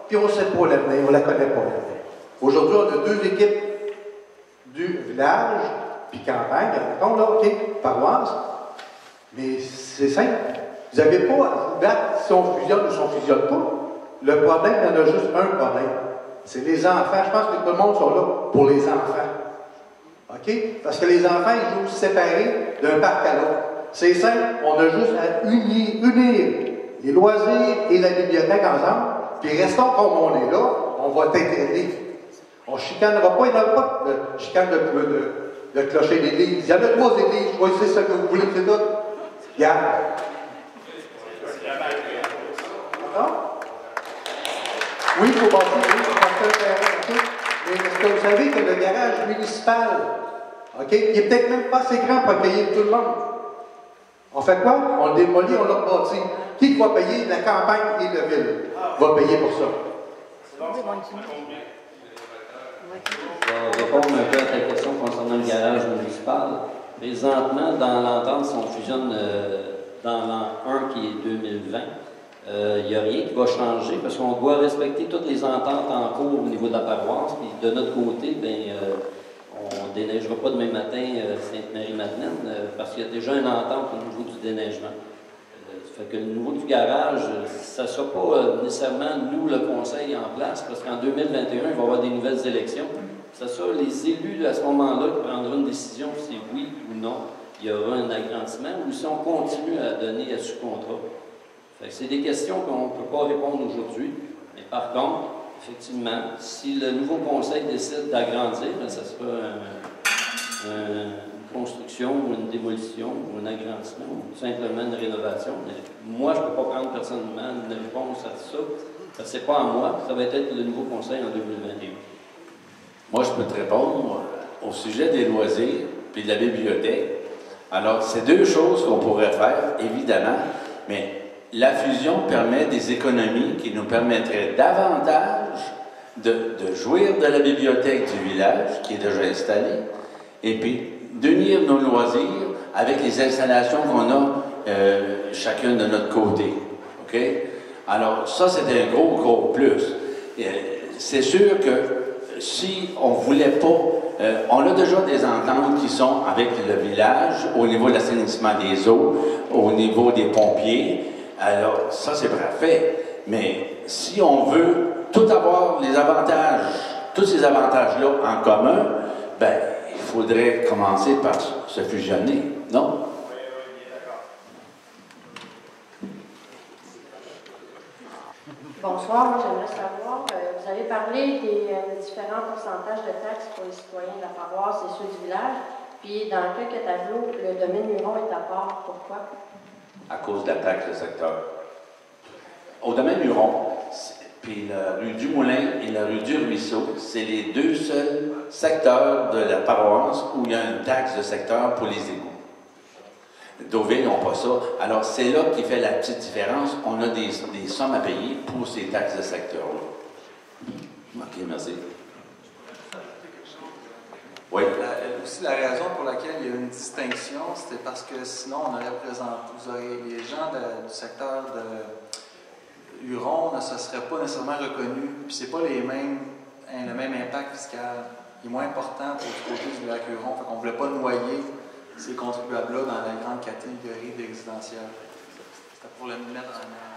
puis on ne sait pas l'avenir, on ne la connaît pas l'avenir. Aujourd'hui, on a 2 équipes du village, puis campagne, mettons là, OK, paroisse. Mais c'est simple. Vous n'avez pas à vous battre si on fusionne ou si on ne fusionne pas. Le problème, il y en a juste un problème. C'est les enfants. Je pense que tout le monde sont là pour les enfants. OK? Parce que les enfants, ils jouent séparés d'un parc à l'autre. C'est simple. On a juste à unir les loisirs et la bibliothèque ensemble. Puis restons comme on est là. On va t'aider. On ne chicanera pas. Il n'y en a pas de chicane de clocher d'église. Il y en a 3 églises. Choisissez ce que vous voulez, c'est tout. Regarde. Non? Oui, il faut bâtir un terrain, OK? Mais est-ce que vous savez que le garage municipal, OK, il n'est peut-être même pas assez grand pour accueillir tout le monde. On fait quoi? On le démolit, on l'a bâti. Qui va payer? La campagne et la ville va payer pour ça.
Je vais répondre un peu à ta question concernant le garage municipal. Présentement, dans l'entente, si on fusionne dans l'an 1 qui est 2020, il n'y a rien qui va changer parce qu'on doit respecter toutes les ententes en cours au niveau de la paroisse. Puis de notre côté, on ne déneigera pas demain matin Sainte-Marie-Madeleine parce qu'il y a déjà une entente au niveau du déneigement. Ça fait que le niveau du garage, ça ne sera pas nécessairement nous, le conseil, en place parce qu'en 2021, il va y avoir des nouvelles élections. Ce sera les élus à ce moment-là qui prendront une décision si oui ou non il y aura un agrandissement ou si on continue à donner à sous-contrat. C'est des questions qu'on ne peut pas répondre aujourd'hui. Mais par contre, effectivement, si le nouveau conseil décide d'agrandir, ça sera une construction ou une démolition ou un agrandissement ou simplement une rénovation. Mais moi, je ne peux pas prendre personnellement une réponse à ça. Ça, c'est pas à moi. Ça va être le nouveau conseil en 2021.
Moi, je peux te répondre au sujet des loisirs puis de la bibliothèque. Alors, c'est 2 choses qu'on pourrait faire, évidemment, mais la fusion permet des économies qui nous permettraient davantage de jouir de la bibliothèque du village, qui est déjà installée, et puis d'unir nos loisirs avec les installations qu'on a chacun de notre côté. OK? Alors, ça, c'était un gros, gros plus. C'est sûr que si on ne voulait pas... on a déjà des ententes qui sont avec le village au niveau de l'assainissement des eaux, au niveau des pompiers. Alors, ça, c'est parfait. Mais si on veut tout avoir les avantages, tous ces avantages-là en commun, ben, il faudrait commencer par se fusionner, non?
Bonsoir, moi j'aimerais savoir, vous avez parlé des différents pourcentages de taxes pour les citoyens de la paroisse et ceux du village, puis dans quelques tableaux, le domaine Huron est à part. Pourquoi?
À cause de la taxe de secteur. Au domaine Huron, puis la rue du Moulin et la rue du Ruisseau, c'est les deux seuls secteurs de la paroisse où il y a une taxe de secteur pour les égouts. Deauville n'ont pas ça. Alors, c'est là qui fait la petite différence. On a des sommes à payer pour ces taxes de secteur-là. OK, merci. Oui.
Aussi, la raison pour laquelle il y a une distinction, c'était parce que sinon, on aurait présenté, vous aurez les gens du secteur de Huron ne se seraient pas nécessairement reconnus, puis c'est pas le même impact fiscal. Il est moins important pour du côté du lac Huron, fait qu'on ne voulait pas noyer ces contribuables-là dans la grande catégorie des résidentiels. C'était pour le mettre en avant.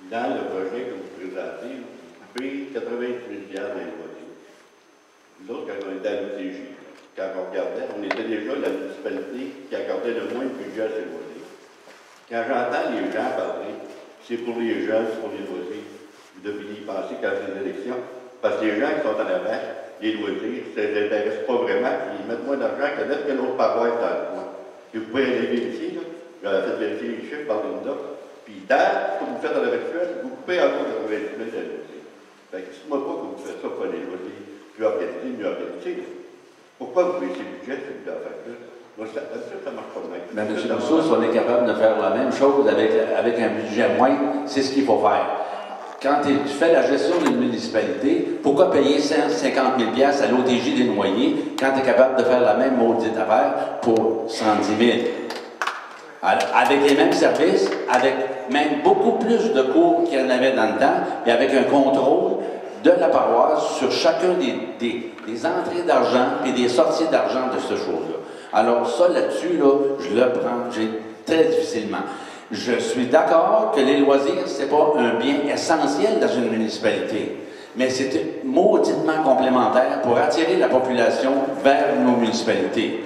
Dans le projet que vous présentez, vous coupez 88 000 dans les loyers. Nous autres, quand on était à l'UTJ, quand on regardait, on était déjà la municipalité qui accordait le moins de budget à ses loyers. Quand j'entends les gens parler, c'est pour les jeunes, c'est pour les loisirs, vous devriez y penser quand c'est les élections, parce que les gens qui sont en avant, les loisirs, ça ne les intéresse pas vraiment, ils mettent moins d'argent que n'importe quelle autre paroisse dans le coin. Et vous pouvez aller vérifier, là, j'avais fait vérifier les chiffres par Linda, puis dans ce que vous faites à l'heure actuelle, vous coupez encore 90 000 de loisirs. Fait que dites-moi pas que vous faites ça pour les loisirs plus organisés, mieux organisés. Là. Pourquoi vous baissez le budget si vous voulez faire ça? Moi, ça marche pas de même.
Mais M. Mousseau, si on est capable de faire la même chose avec un budget moindre, c'est ce qu'il faut faire. Quand tu fais la gestion d'une municipalité, pourquoi payer 150 000 $ à l'OTJ des Noyers quand tu es capable de faire la même maudite affaire pour 110 000 $? Alors, avec les mêmes services, avec même beaucoup plus de cours qu'il y en avait dans le temps, et avec un contrôle de la paroisse sur chacun des entrées d'argent et des sorties d'argent de ce chose-là. Alors ça, là-dessus, là, je le prends très difficilement. Je suis d'accord que les loisirs, ce n'est pas un bien essentiel dans une municipalité, mais c'est mauditement complémentaire pour attirer la population vers nos municipalités.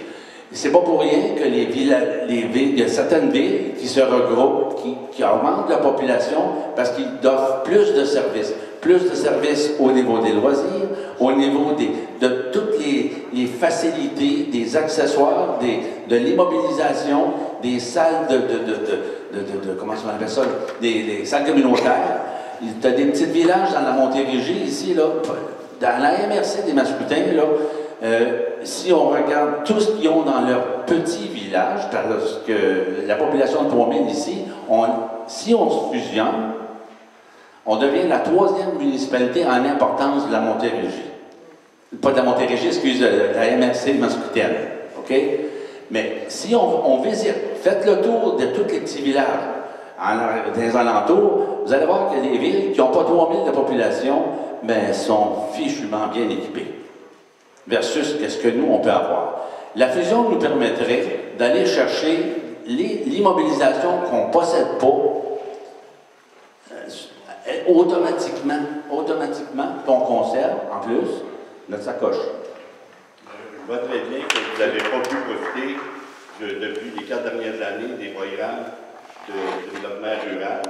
C'est pas pour rien que il y a certaines villes qui se regroupent, qui augmentent la population parce qu'ils offrent plus de services. Plus de services au niveau des loisirs, au niveau de toutes les facilités, des accessoires, de l'immobilisation, des salles comment on appelle ça, des salles communautaires. Tu as des petits villages dans la Montérégie, ici, là, dans la MRC des Mascoutins, là, si on regarde tout ce qu'ils ont dans leur petit village, parce que la population de 3000 ici, si on se fusionne, on devient la 3e municipalité en importance de la Montérégie. Pas de la Montérégie, excuse, de la MRC mascoutaine. OK? Mais si on visite, faites le tour de tous les petits villages dans les alentours, vous allez voir que les villes qui n'ont pas 3000 de population, ben, sont fichument bien équipées. Versus ce que nous, on peut avoir. La fusion nous permettrait d'aller chercher l'immobilisation qu'on ne possède pas automatiquement, puis on conserve, en plus, notre sacoche.
Je vois très bien que vous n'avez pas pu profiter, depuis les 4 dernières années, des programmes de développement rural,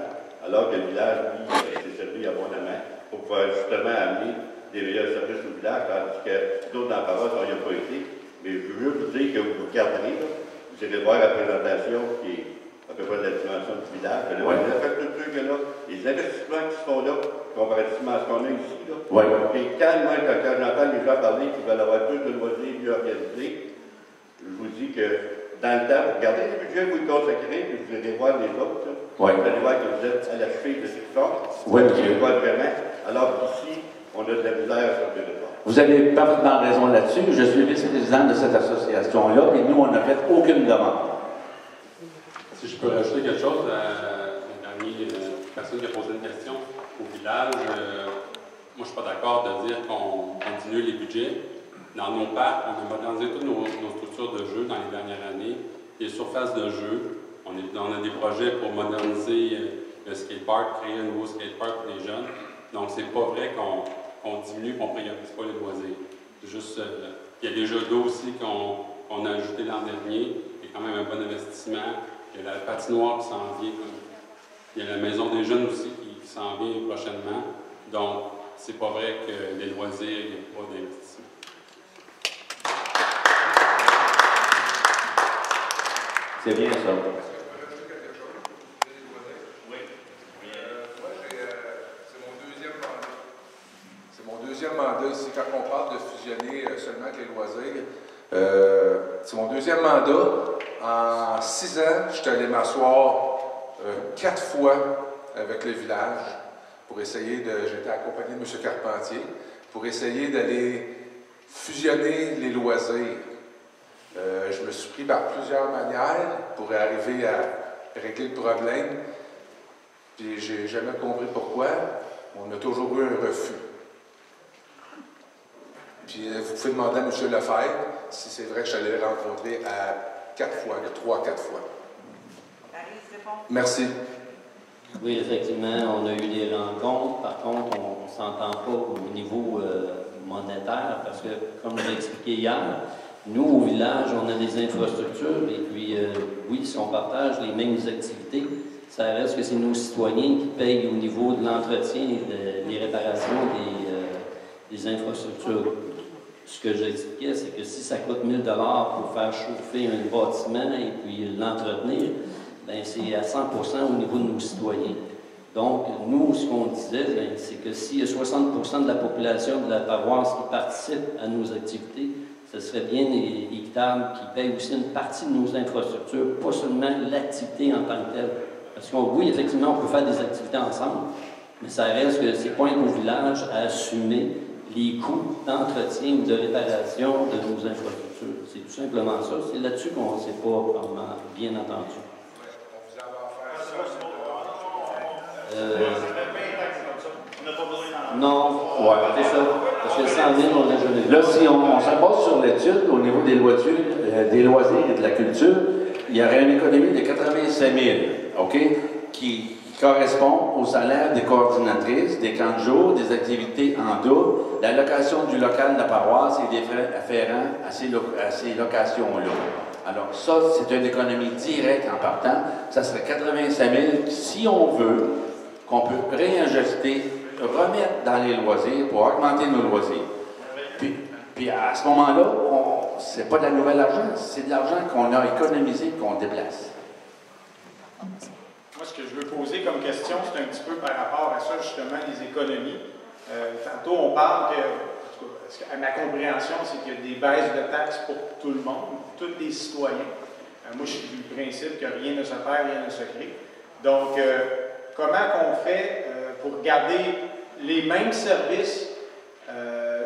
alors que le village, lui, s'est servi abondamment pour pouvoir justement amener des meilleurs services au village, tandis que d'autres dans la paroisse, on n'y a pas été. Mais je veux juste vous dire que vous regarderez, vous allez voir la présentation qui est à peu près de la dimension du village. Là, ouais. Les infrastructures que là, les investissements qui sont là, comparativement à ce qu'on a ici, là. Ouais. Et quand j'entends les gens parler qui veulent avoir plus de loisirs mieux organisés, je vous dis que dans le temps, regardez les budgets que vous consacrez, puis vous allez voir les autres. Là.
Oui.
Vous allez voir que vous êtes à la cheville de tout ça.
Oui,
Je
monsieur.
le vois vraiment. Alors ici, on a de la misère sur le territoire.
Vous avez parfaitement raison là-dessus. Je suis vice-président de cette association-là, et nous, on n'a fait aucune demande.
Si je peux rajouter quelque chose à la dernière personne qui a posé une question au village, moi je ne suis pas d'accord de dire qu'on diminue les budgets. Dans nos parcs, on a modernisé toutes nos structures de jeu dans les dernières années. Les surfaces de jeu, on a des projets pour moderniser le skatepark, créer un nouveau skatepark pour les jeunes. Donc c'est pas vrai qu'on diminue, qu'on ne priorise pas les loisirs. Juste, il y a des jeux d'eau aussi qu'on a ajouté l'an dernier, qui est quand même un bon investissement. Il y a la patinoire qui s'en vient. Il y a la maison des jeunes aussi qui s'en vient prochainement. Donc, c'est pas vrai que les loisirs, il n'y a pas d'investissement.
C'est bien ça.
C'est mon deuxième mandat ici. Quand on parle de fusionner seulement avec les loisirs, c'est mon deuxième mandat. En 6 ans, je suis allé m'asseoir 4 fois avec le village pour essayer de... J'étais accompagné de M. Carpentier pour essayer d'aller fusionner les loisirs. Je me suis pris par plusieurs manières pour arriver à régler le problème. Puis j'ai jamais compris pourquoi. On a toujours eu un refus. Puis vous pouvez demander à M. Lefebvre si c'est vrai que je suis allé le rencontrer à 3-4 fois. Merci.
Oui, effectivement, on a eu des rencontres. Par contre, on ne s'entend pas au niveau monétaire parce que, comme je l'ai expliqué hier, nous, au village, on a des infrastructures et puis, oui, si on partage les mêmes activités, ça reste que c'est nos citoyens qui payent au niveau de l'entretien et des réparations des infrastructures. Ce que j'expliquais, c'est que si ça coûte 1 000 $ pour faire chauffer un bâtiment et puis l'entretenir, bien, c'est à 100 % au niveau de nos citoyens. Donc, nous, ce qu'on disait, c'est que s'il y a 60 % de la population de la paroisse qui participe à nos activités, ce serait bien équitable qu'ils payent aussi une partie de nos infrastructures, pas seulement l'activité en tant que telle. Parce que oui, effectivement, on peut faire des activités ensemble, mais ça reste que c'est pas au village à assumer les coûts d'entretien ou de réparation de nos infrastructures. C'est tout simplement ça. C'est là-dessus qu'on ne s'est pas vraiment bien entendu. Non,
ouais,
c'est ça. Parce que 100 000, on l'a jamais vu.
Là, si on se base sur l'étude au niveau des loisirs et de la culture, il y aurait une économie de 85 000, OK, qui correspond au salaire des coordinatrices, des camps de jour, des activités en double, la location du local de la paroisse et des frais afférents à ces locations-là. Alors ça, c'est une économie directe en partant. Ça serait 85 000 si on veut, qu'on peut réinjecter, remettre dans les loisirs pour augmenter nos loisirs. Puis à ce moment-là, c'est pas de la nouvelle argent, c'est de l'argent qu'on a économisé et qu'on déplace.
Moi, ce que je veux poser comme question, c'est un petit peu par rapport à ça, justement, les économies. Tantôt, on parle que, à ma compréhension, c'est qu'il y a des baisses de taxes pour tout le monde, tous les citoyens. Moi, je suis du principe que rien ne se perd, rien ne se crée. Donc, comment qu'on fait pour garder les mêmes services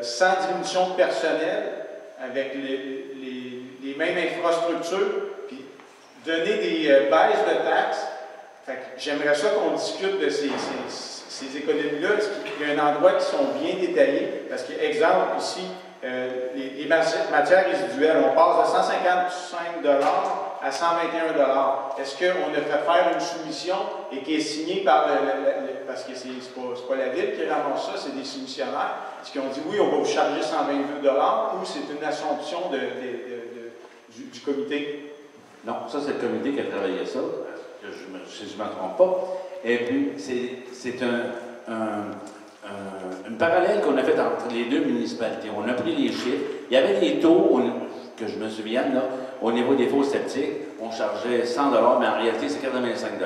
sans diminution de personnel, avec les mêmes infrastructures, puis donner des baisses de taxes? J'aimerais ça qu'on discute de ces économies-là. Est-ce qu'il y a un endroit qui sont bien détaillés? Parce que, exemple, ici, les matières résiduelles, on passe de 155 $ à 121 $. Est-ce qu'on a fait faire une soumission et qui est signée par parce que c'est pas la ville qui ramasse ça, c'est des soumissionnaires. Est-ce qu'ils ont dit oui, on va vous charger 122 $ ou c'est une assumption du comité?
Non, ça c'est le comité qui a travaillé ça, si je ne me trompe pas. Et puis, c'est un parallèle qu'on a fait entre les deux municipalités. On a pris les chiffres. Il y avait des taux, que je me souvienne, là, au niveau des fosses septiques, on chargeait 100 $, mais en réalité, c'est 85 $.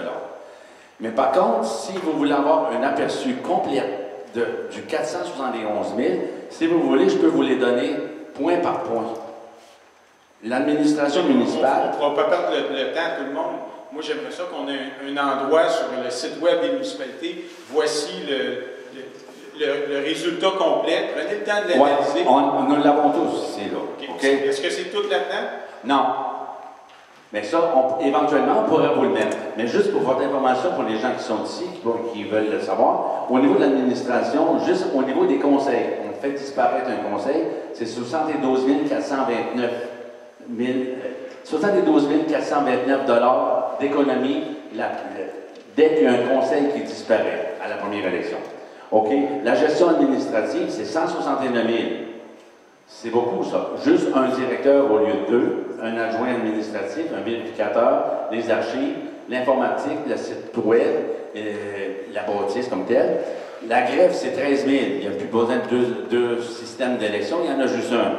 Mais par contre, si vous voulez avoir un aperçu complet du 471 000, si vous voulez, je peux vous les donner point par point. L'administration municipale...
On ne va pas perdre le temps, tout le monde. moi j'aimerais ça qu'on ait un endroit sur le site web des municipalités. Voici le résultat complet. Prenez le temps de l'analyser.
Ouais, nous l'avons tous ici, là.
Okay. Est-ce que c'est tout là-dedans?
Non. Mais ça, éventuellement, on pourrait vous le mettre. Mais juste pour votre information, pour les gens qui sont ici, qui veulent le savoir, au niveau de l'administration, juste au niveau des conseils, on fait disparaître un conseil, c'est 72 429 $ d'économie dès qu'il y a un conseil qui disparaît à la première élection. OK? La gestion administrative, c'est 169 000. C'est beaucoup, ça. Juste un directeur au lieu de deux, un adjoint administratif, un vérificateur, les archives, l'informatique, le site web, la bâtisse comme telle. La greffe, c'est 13 000. Il n'y a plus besoin de deux systèmes d'élection, il y en a juste un.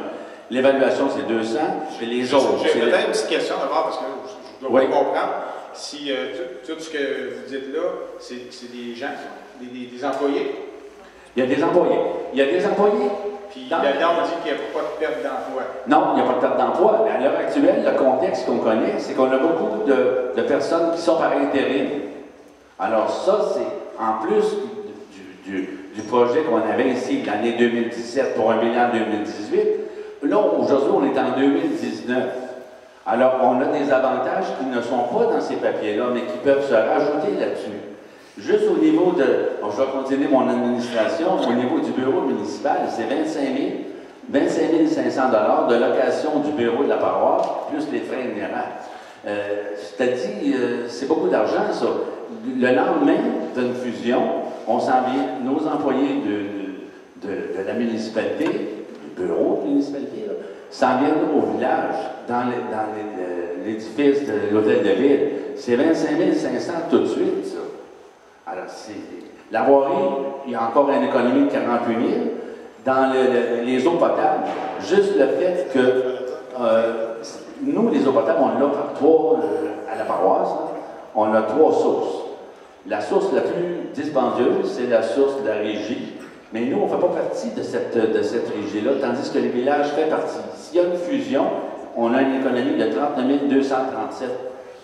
L'évaluation, c'est 200. Et les autres.
J'ai peut-être une petite question d'abord, parce que je dois comprendre. Si tout ce que vous dites là, c'est des gens, des employés?
Il y a des employés. Il y a des employés.
Puis là-dedans, on dit qu'il n'y a pas de perte d'emploi.
Non, il n'y a pas de perte d'emploi. Mais à l'heure actuelle, le contexte qu'on connaît, c'est qu'on a beaucoup de personnes qui sont par intérim. Alors ça, c'est en plus du projet qu'on avait ici, l'année 2017 pour un bilan 2018. Là, aujourd'hui, on est en 2019. Alors, on a des avantages qui ne sont pas dans ces papiers-là, mais qui peuvent se rajouter là-dessus. Juste au niveau de, je vais continuer mon administration, au niveau du bureau municipal, c'est 25 500 $ de location du bureau de la paroisse, plus les frais inhérents. C'est-à-dire, c'est beaucoup d'argent, ça. Le lendemain d'une fusion, on s'en vient, nos employés de la municipalité, du bureau de municipalité, s'en viennent au village, dans l'édifice de l'hôtel de ville. C'est 25 500 tout de suite, ça. Alors, la voirie, il y a encore une économie de 48 000. Dans les eaux potables, juste le fait que nous, les eaux potables, on l'a par trois, à la paroisse, là, on a 3 sources. La source la plus dispendieuse, c'est la source de la régie. Mais nous, on ne fait pas partie de cette régie-là, tandis que les villages font partie. S'il y a une fusion, on a une économie de 39 237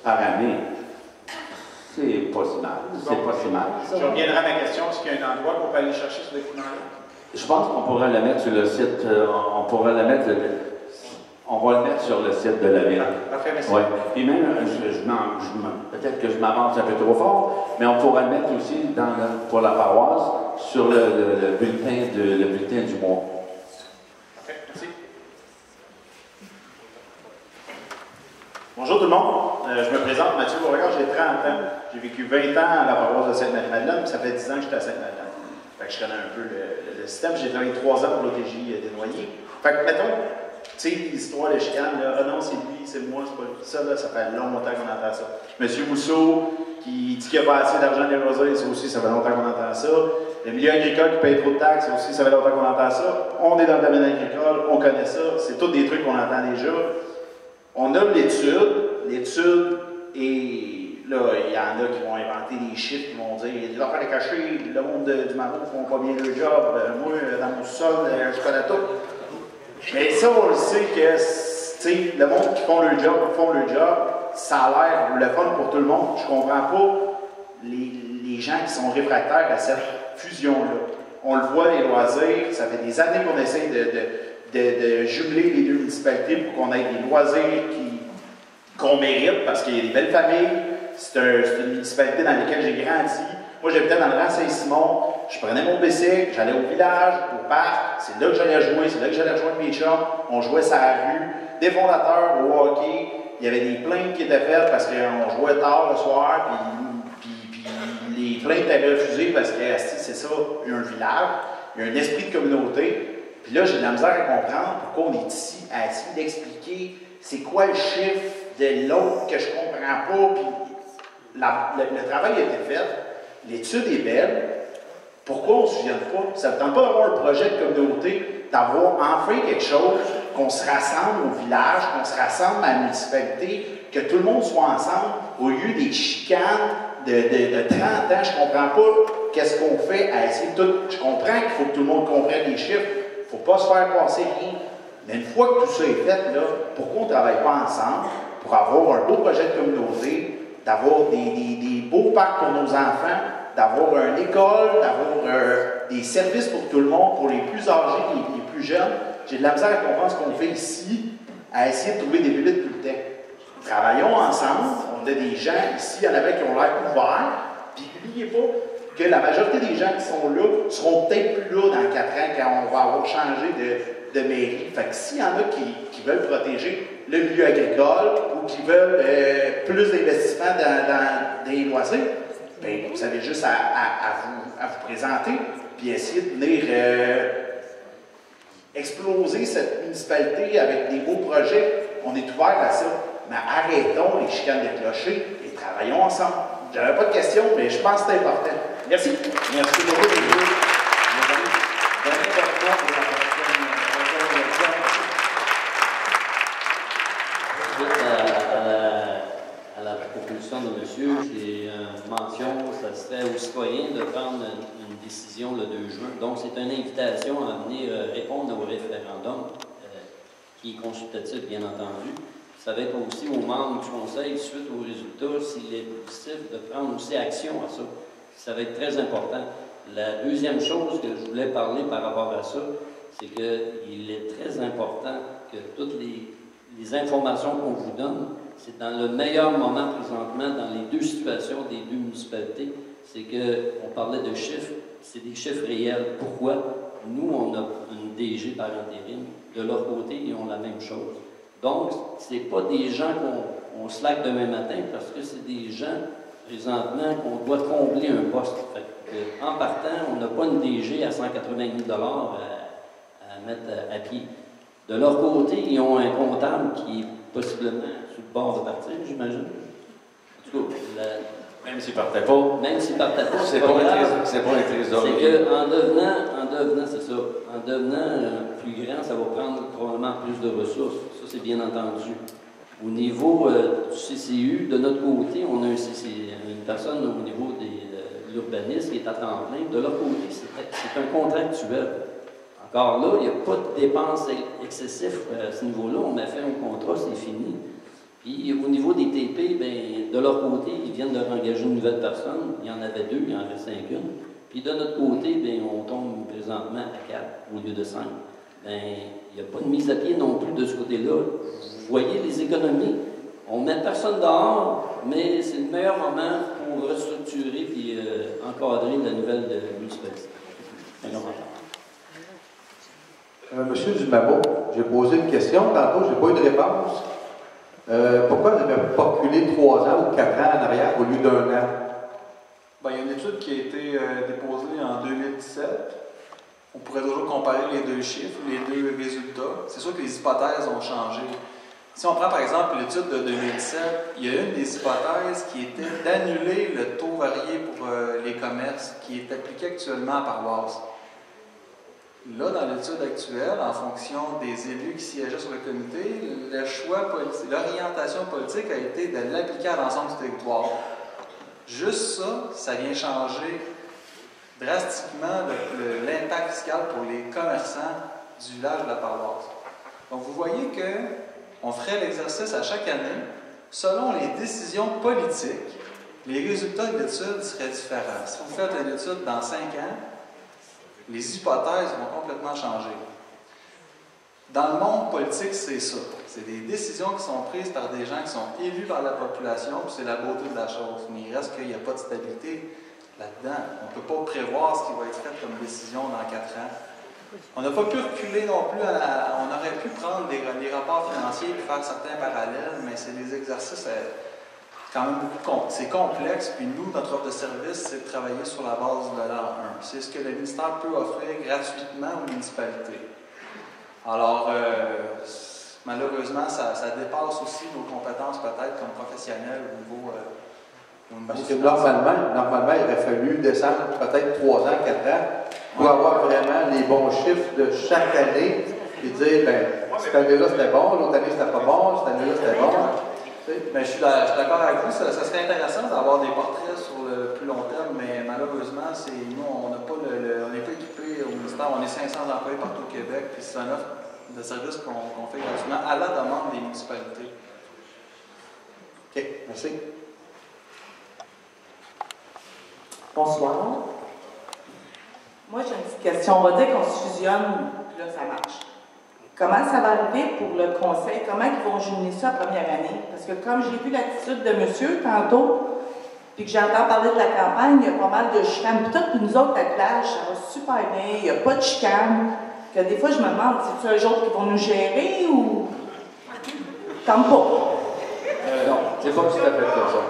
par année. C'est pas si mal. C'est pas si mal.
Je reviendrai à ma question. Est-ce qu'il y a un endroit qu'on peut aller chercher ce document-là?
Je pense qu'on pourrait le mettre sur le site. On pourrait le mettre. On va le mettre sur le site de la ville.
Parfait, merci.
Ouais. Puis même, peut-être que je m'avance un peu trop fort, mais on pourrait le mettre aussi pour la paroisse sur le bulletin du mois.
Parfait, merci.
Bonjour tout le monde, je me présente, Mathieu Beauregard, j'ai 30 ans. J'ai vécu 20 ans à la paroisse de Sainte-Marie-Madeleine, puis ça fait 10 ans que j'étais à Sainte-Madeleine. Fait que je connais un peu le système. J'ai travaillé 3 ans pour l'OTJ des Noyers. Fait que, mettons, tu sais, l'histoire de chicane, là, ah non, c'est lui, c'est moi, c'est pas lui. Ça, là, ça fait longtemps qu'on entend ça. Monsieur Mousseau, qui dit qu'il n'y a pas assez d'argent des loisirs, ça aussi, ça fait longtemps qu'on entend ça. Le milieu agricole qui paye trop de taxes, ça aussi, ça fait longtemps qu'on entend ça. On est dans le domaine agricole, on connaît ça. C'est tous des trucs qu'on entend déjà. On a l'étude, et là, il y en a qui vont inventer des chiffres, qui vont dire il y a des affaires à cacher, le monde du Maroc ne font pas bien leur job, moi, dans mon sol, je connais tout. Mais ça, on le sait que, le monde qui font leur job, ça a l'air le fun pour tout le monde. Je comprends pas les gens qui sont réfractaires à cette fusion-là. On le voit, les loisirs, ça fait des années qu'on essaye de jumeler les deux municipalités pour qu'on ait des loisirs qu'on mérite, parce qu'il y a des belles familles. C'est une municipalité dans laquelle j'ai grandi. Moi, j'habitais dans le rang Saint-Simon. Je prenais mon bicycle, j'allais au village, au parc. C'est là que j'allais jouer, c'est là que j'allais rejoindre mes chums. On jouait sur la rue. Des fondateurs au hockey. Il y avait des plaintes qui étaient faites parce qu'on jouait tard le soir, puis les plaintes étaient refusées parce que c'est ça, il y a un village, il y a un esprit de communauté. Puis là, j'ai de la misère à comprendre pourquoi on est ici à essayer d'expliquer c'est quoi le chiffre de l'autre que je comprends pas. Puis le travail a été fait, l'étude est belle. Pourquoi on ne se souvient pas? Ça ne tente pas d'avoir un projet de communauté, d'avoir enfin quelque chose, qu'on se rassemble au village, qu'on se rassemble à la municipalité, que tout le monde soit ensemble, au lieu des chicanes de 30 ans. Je ne comprends pas qu'est-ce qu'on fait à essayer de tout. Je comprends qu'il faut que tout le monde comprenne les chiffres. Il ne faut pas se faire passer rien. Mais une fois que tout ça est fait, là, pourquoi on ne travaille pas ensemble pour avoir un beau projet de communauté, d'avoir des beaux parcs pour nos enfants, d'avoir une école, d'avoir des services pour tout le monde, pour les plus âgés, les plus jeunes. J'ai de la misère à comprendre ce qu'on fait ici, à essayer de trouver des bébites tout le temps. Travaillons ensemble, on a des gens ici, il y en avait qui ont l'air ouverts, puis n'oubliez pas que la majorité des gens qui sont là seront peut-être plus là dans 4 ans quand on va avoir changé de mairie. Fait que s'il y en a qui veulent protéger le milieu agricole ou qui veulent plus d'investissement dans des loisirs, bien, vous avez juste à vous présenter puis essayer de venir exploser cette municipalité avec des beaux projets. On est ouvert à ça. Mais arrêtons les chicanes de clocher et travaillons ensemble. J'avais pas de questions, mais je pense que c'est important. Merci. Merci beaucoup, les deux.
À la proposition de monsieur, j'ai une mention, ça serait aux citoyens de prendre une décision le 2 juin. Donc, c'est une invitation à venir répondre au référendum, qui est consultatif, bien entendu. Ça va être aussi aux membres du Conseil, suite aux résultats, s'il est possible de prendre aussi action à ça. Ça va être très important. La deuxième chose que je voulais parler par rapport à ça, c'est qu'il est très important que toutes les informations qu'on vous donne, c'est dans le meilleur moment présentement, dans les deux situations des deux municipalités, c'est qu'on parlait de chiffres, c'est des chiffres réels. Pourquoi? Nous, on a une DG par intérim. De leur côté, ils ont la même chose. Donc, ce n'est pas des gens qu'on slack demain matin, parce que c'est des gens, présentement, qu'on doit combler un poste. Fait que, en partant, on n'a pas une DG à 180 000 à mettre à pied. De leur côté, ils ont un comptable qui est possiblement sur le bord de partir, j'imagine. En tout cas,
même s'il ne partait pas.
Même s'il ne partait pas,
c'est pas un trésorier.
C'est qu'en devenant, c'est ça, en devenant plus grand, ça va prendre probablement plus de ressources. Ça, c'est bien entendu. Au niveau du CCU, de notre côté, on a une personne au niveau de l'urbanisme qui est à temps plein. De leur côté, c'est un contractuel. Encore là, il n'y a pas de dépenses excessives à ce niveau-là. On a fait un contrat, c'est fini. Puis au niveau des TP, bien, de leur côté, ils viennent de engager une nouvelle personne. Il y en avait 2, il en reste 5 une. Puis de notre côté, bien, on tombe présentement à 4 au lieu de 5. Bien, il n'y a pas de mise à pied non plus de ce côté-là. Vous voyez les économies. On ne met personne dehors, mais c'est le meilleur moment pour restructurer et encadrer la nouvelle municipalité.
Monsieur Dumabo, j'ai posé une question, tantôt, je n'ai pas eu de réponse. Pourquoi vous avez pas reculé 3 ans ou 4 ans en arrière au lieu d'1 an?
Bien, il y a une étude qui a été déposée en 2017. On pourrait toujours comparer les deux chiffres, les deux résultats. C'est sûr que les hypothèses ont changé. Si on prend par exemple l'étude de 2017, il y a une des hypothèses qui était d'annuler le taux varié pour les commerces qui est appliqué actuellement à paroisse. Là, dans l'étude actuelle, en fonction des élus qui siégeaient sur le comité, le choix politique, l'orientation politique a été de l'appliquer à l'ensemble du territoire. Juste ça vient changer drastiquement l'impact fiscal pour les commerçants du village de la paroisse. Donc, vous voyez qu'on ferait l'exercice à chaque année. Selon les décisions politiques, les résultats de l'étude seraient différents. Si vous faites une étude dans 5 ans, les hypothèses vont complètement changer. Dans le monde politique, c'est ça. C'est des décisions qui sont prises par des gens qui sont élus par la population, puis c'est la beauté de la chose. Mais il reste qu'il n'y a pas de stabilité là-dedans. On ne peut pas prévoir ce qui va être fait comme décision dans 4 ans. On n'a pas pu reculer non plus. On aurait pu prendre les rapports financiers et faire certains parallèles, mais c'est des exercices quand même c'est complexe. Puis nous, notre offre de service, c'est de travailler sur la base de l'an 1. C'est ce que le ministère peut offrir gratuitement aux municipalités. Alors, malheureusement, ça dépasse aussi nos compétences peut-être comme professionnels au niveau
parce que normalement, il aurait fallu descendre peut-être 3 ans, 4 ans pour avoir vraiment les bons chiffres de chaque année et dire, bien, cette année-là c'était bon, l'autre année c'était pas bon, cette année-là c'était bon.
Mais je suis d'accord avec vous, ça serait intéressant d'avoir des portraits sur le plus long terme, mais malheureusement, nous, on n'est pas équipé au ministère, on est 500 employés partout au Québec, puis c'est une offre de service qu'on fait gratuitement à la demande des municipalités.
OK, merci.
Bonsoir. Moi, j'ai une petite question. On va dire qu'on se fusionne, puis là, ça marche. Comment ça va arriver pour le conseil? Comment ils vont jumeler ça la première année? Parce que comme j'ai vu l'attitude de monsieur tantôt, puis que j'entends parler de la campagne, il y a pas mal de chicanes. Puis nous autres, la plage, ça va super bien, il n'y a pas de chicanes. Que des fois, je me demande, c'est-tu eux autres qui vont nous gérer ou... Comme pas?
Non, c'est pas tout à fait comme ça.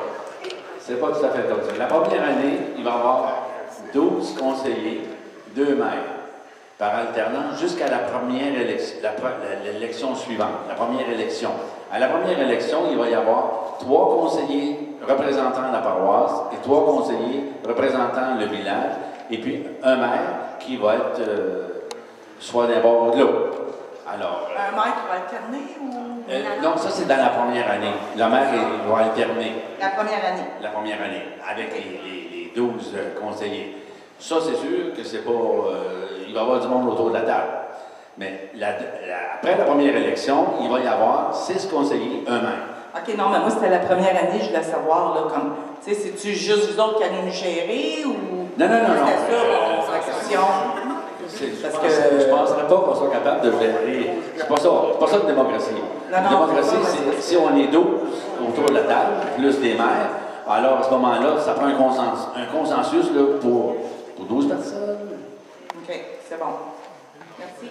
C'est pas tout à fait comme ça. La première année, il va y avoir 12 conseillers, 2 maires, par alternance, jusqu'à la première élection, l'élection suivante, la première élection. À la première élection, il va y avoir 3 conseillers représentant la paroisse et 3 conseillers représentant le village, et puis un maire qui va être soit d'un bord ou de l'autre. Alors,
un maire qui va alterner ou...
non, ça c'est dans la première année. Le maire il va alterner.
La première année.
La première année, avec les 12 conseillers. Ça, c'est sûr que c'est pas... il va y avoir du monde autour de la table. Mais après la première élection, il va y avoir 6 conseillers, un maire.
OK, non, mais moi, c'était la première année, je voulais savoir, là, comme... Tu sais, c'est-tu juste vous autres qui allez nous gérer ou...
Non.
C'était ça, la question.
Parce que je ne penserais pas qu'on soit capable de gérer. C'est pas ça une démocratie.
Non,
une démocratie, c'est si on est 12 autour de la table, plus des maires, alors à ce moment-là, ça prend un consensus là, pour 12 personnes.
OK, c'est bon. Merci.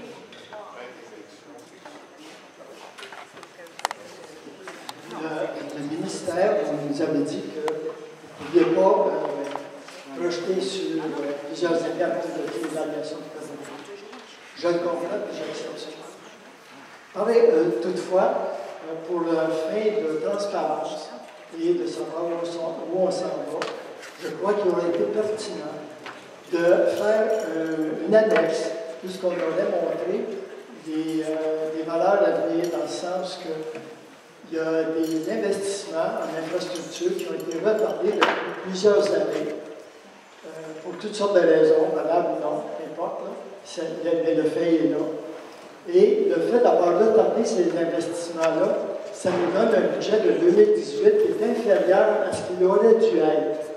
Le ministère nous avait dit que vous ne pouviez pas projeter sur plusieurs années après l'évaluation de présentation. Je le comprends et j'accepte ça. Toutefois, pour la fin de transparence et de savoir où on s'en va, je crois qu'il aurait été pertinent de faire une annexe, puisqu'on aurait montré des valeurs à venir dans le sens que il y a des investissements en infrastructure qui ont été retardés depuis plusieurs années, pour toutes sortes de raisons, valables ou non, qu'importe, mais le fait est là. Et le fait d'avoir retardé ces investissements-là, ça nous donne un budget de 2018 qui est inférieur à ce qu'il aurait dû être.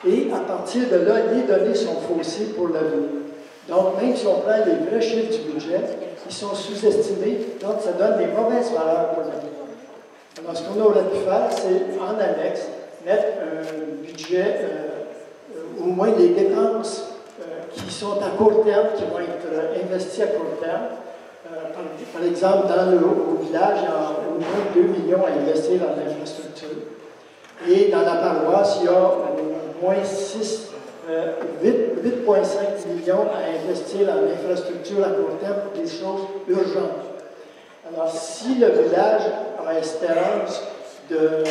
Et à partir de là, il est donné son fossé pour l'avenir. Donc, même si on prend les vrais chiffres du budget, ils sont sous-estimés, donc ça donne des mauvaises valeurs pour l'avenir. Alors, ce qu'on aurait pu faire, c'est, en annexe, mettre un budget, au moins les dépenses qui sont à court terme, qui vont être investies à court terme. Par exemple, au village, il y a au moins 2 millions à investir dans l'infrastructure. Et dans la paroisse, il y a au moins 8,5 millions à investir dans l'infrastructure à court terme pour des choses urgentes. Alors, si le village a espérance de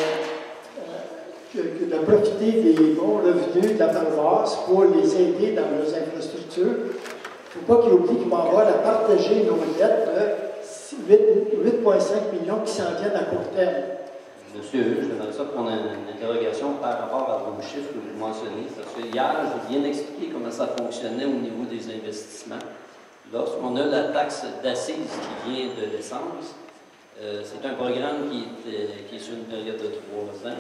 profiter des bons revenus de la paroisse pour les aider dans leurs infrastructures, il ne faut pas qu'ils oublient qu'ils vont avoir à partager nos dettes de 8,5 millions qui s'en viennent à court terme.
Monsieur, je voudrais ça prendre une interrogation par rapport à vos chiffres que vous mentionnez. Parce que hier, j'ai bien expliqué comment ça fonctionnait au niveau des investissements. Lorsqu'on a la taxe d'assises qui vient de l'essence, c'est un programme qui est sur une période de 3 ans,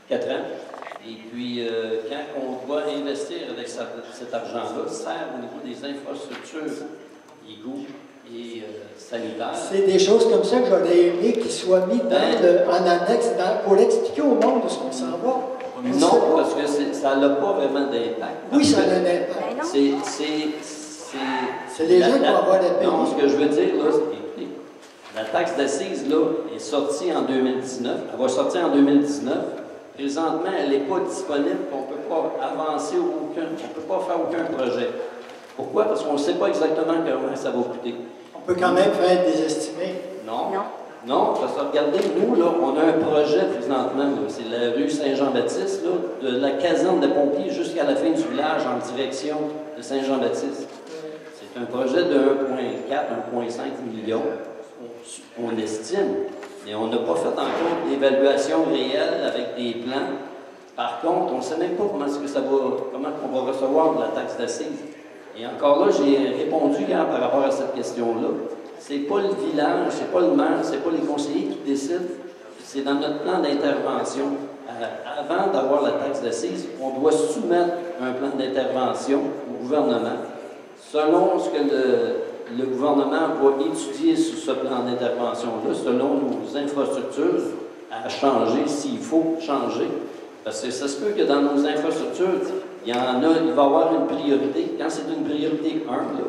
4 ans. Et puis, quand on doit investir avec cet argent-là, sert au niveau des infrastructures, égouts et sanitaires.
C'est des choses comme ça que j'aurais aimé qu'ils soient mis en annexe pour expliquer au monde de ce qu'on s'en va.
Non, parce que ça n'a pas vraiment d'impact.
Oui, ça a un impact.
C'est
les gens qui vont avoir des pays.
Non, ce que je veux dire, là, c'est que la taxe d'assises, là, est sortie en 2019. Elle va sortir en 2019. Présentement, elle n'est pas disponible. On ne peut pas avancer on ne peut pas faire aucun projet. Pourquoi? Parce qu'on ne sait pas exactement comment ça va coûter.
On peut quand même faire des estimés.
Non, parce que regardez, nous, là, on a un projet présentement, c'est la rue Saint-Jean-Baptiste, de la caserne de pompiers jusqu'à la fin du village en direction de Saint-Jean-Baptiste. C'est un projet de 1,4, 1,5 million, on estime, mais on n'a pas fait encore d'évaluation réelle avec des plans. Par contre, on ne sait même pas comment on va recevoir de la taxe d'assises. Et encore là, j'ai répondu hier par rapport à cette question-là. C'est pas le village, c'est pas le maire, c'est pas les conseillers qui décident. C'est dans notre plan d'intervention. avant d'avoir la taxe d'assises, on doit soumettre un plan d'intervention au gouvernement selon ce que le gouvernement va étudier sur ce plan d'intervention-là, selon nos infrastructures, à changer s'il faut changer. Parce que ça se peut que dans nos infrastructures, il va y avoir une priorité. Quand c'est une priorité 1, là,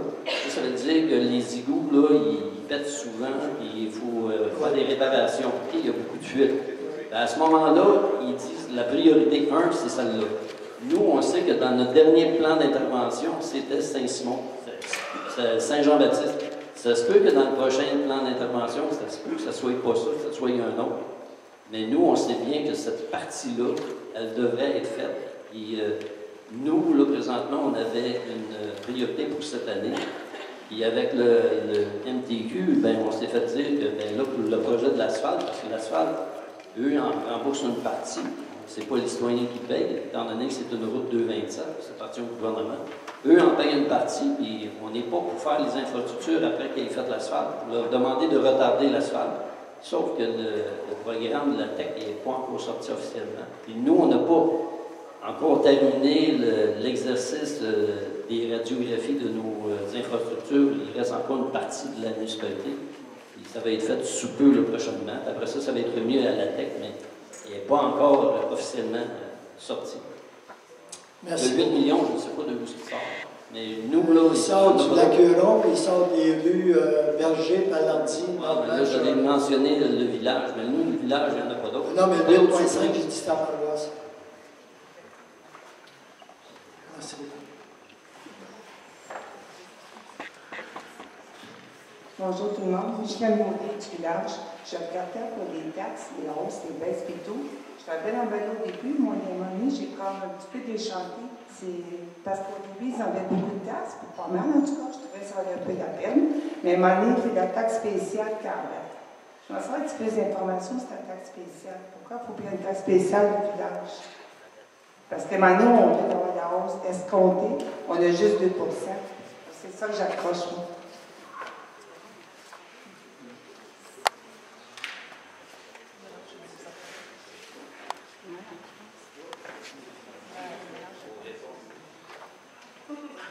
ça veut dire que les égouts, là, ils pètent souvent, et il faut faire des réparations. Il y a beaucoup de fuites. À ce moment-là, ils disent la priorité 1, c'est celle-là. Nous, on sait que dans notre dernier plan d'intervention, c'était Saint-Simon, Saint-Jean-Baptiste. Ça se peut que dans le prochain plan d'intervention, ça se peut que ça ne soit pas ça, que ça soit un autre. Mais nous, on sait bien que cette partie-là, elle devrait être faite. Et nous, là, présentement, on avait une priorité pour cette année. Et avec le MTQ, ben, on s'est fait dire que ben, là, pour le projet de l'asphalte, parce que l'asphalte, eux, remboursent une partie. Ce n'est pas les citoyens qui payent, étant donné que c'est une route 227, ça appartient au gouvernement. Eux en payent une partie, puis on n'est pas pour faire les infrastructures après qu'ils aient fait l'asphalte, pour leur demander de retarder l'asphalte. Sauf que le programme de la TEC n'est pas encore sorti officiellement. Puis nous, on n'a pas encore terminé l'exercice des radiographies de nos infrastructures. Il reste encore une partie de la municipalité. Puis ça va être fait sous peu prochainement. Après ça, ça va être remis à la TEC, mais il n'est pas encore officiellement sorti.
Merci.
Le 8 millions, je ne sais pas de où ça sort. Mais nous, là,
il sort du Lac-Huron, il sort des rues Berger, Palandine.
Là, j'avais mentionné le village, mais nous, le village, il n'y en a pas d'autres.
Non, mais 2,5, j'ai dit c'est à paroisse. Merci beaucoup.
Bonjour tout le monde, je viens de monter du village. Je regardais pour les taxes, les hausses, les baisses et tout. Je t'avais emballé au début, mon ami, j'ai comme un petit peu déchanté. C'est parce qu'au début, ils avaient beaucoup de taxes, pas mal en tout cas, je trouvais ça un peu la peine. Mais à un moment donné, il fait de la taxe spéciale quand même. Je m'en sers un petit peu d'informations sur la taxe spéciale. Pourquoi il faut payer une taxe spéciale au village? Parce qu'à un moment donné, on veut avoir la hausse escomptée, on a juste 2 %. C'est ça que j'accroche, moi.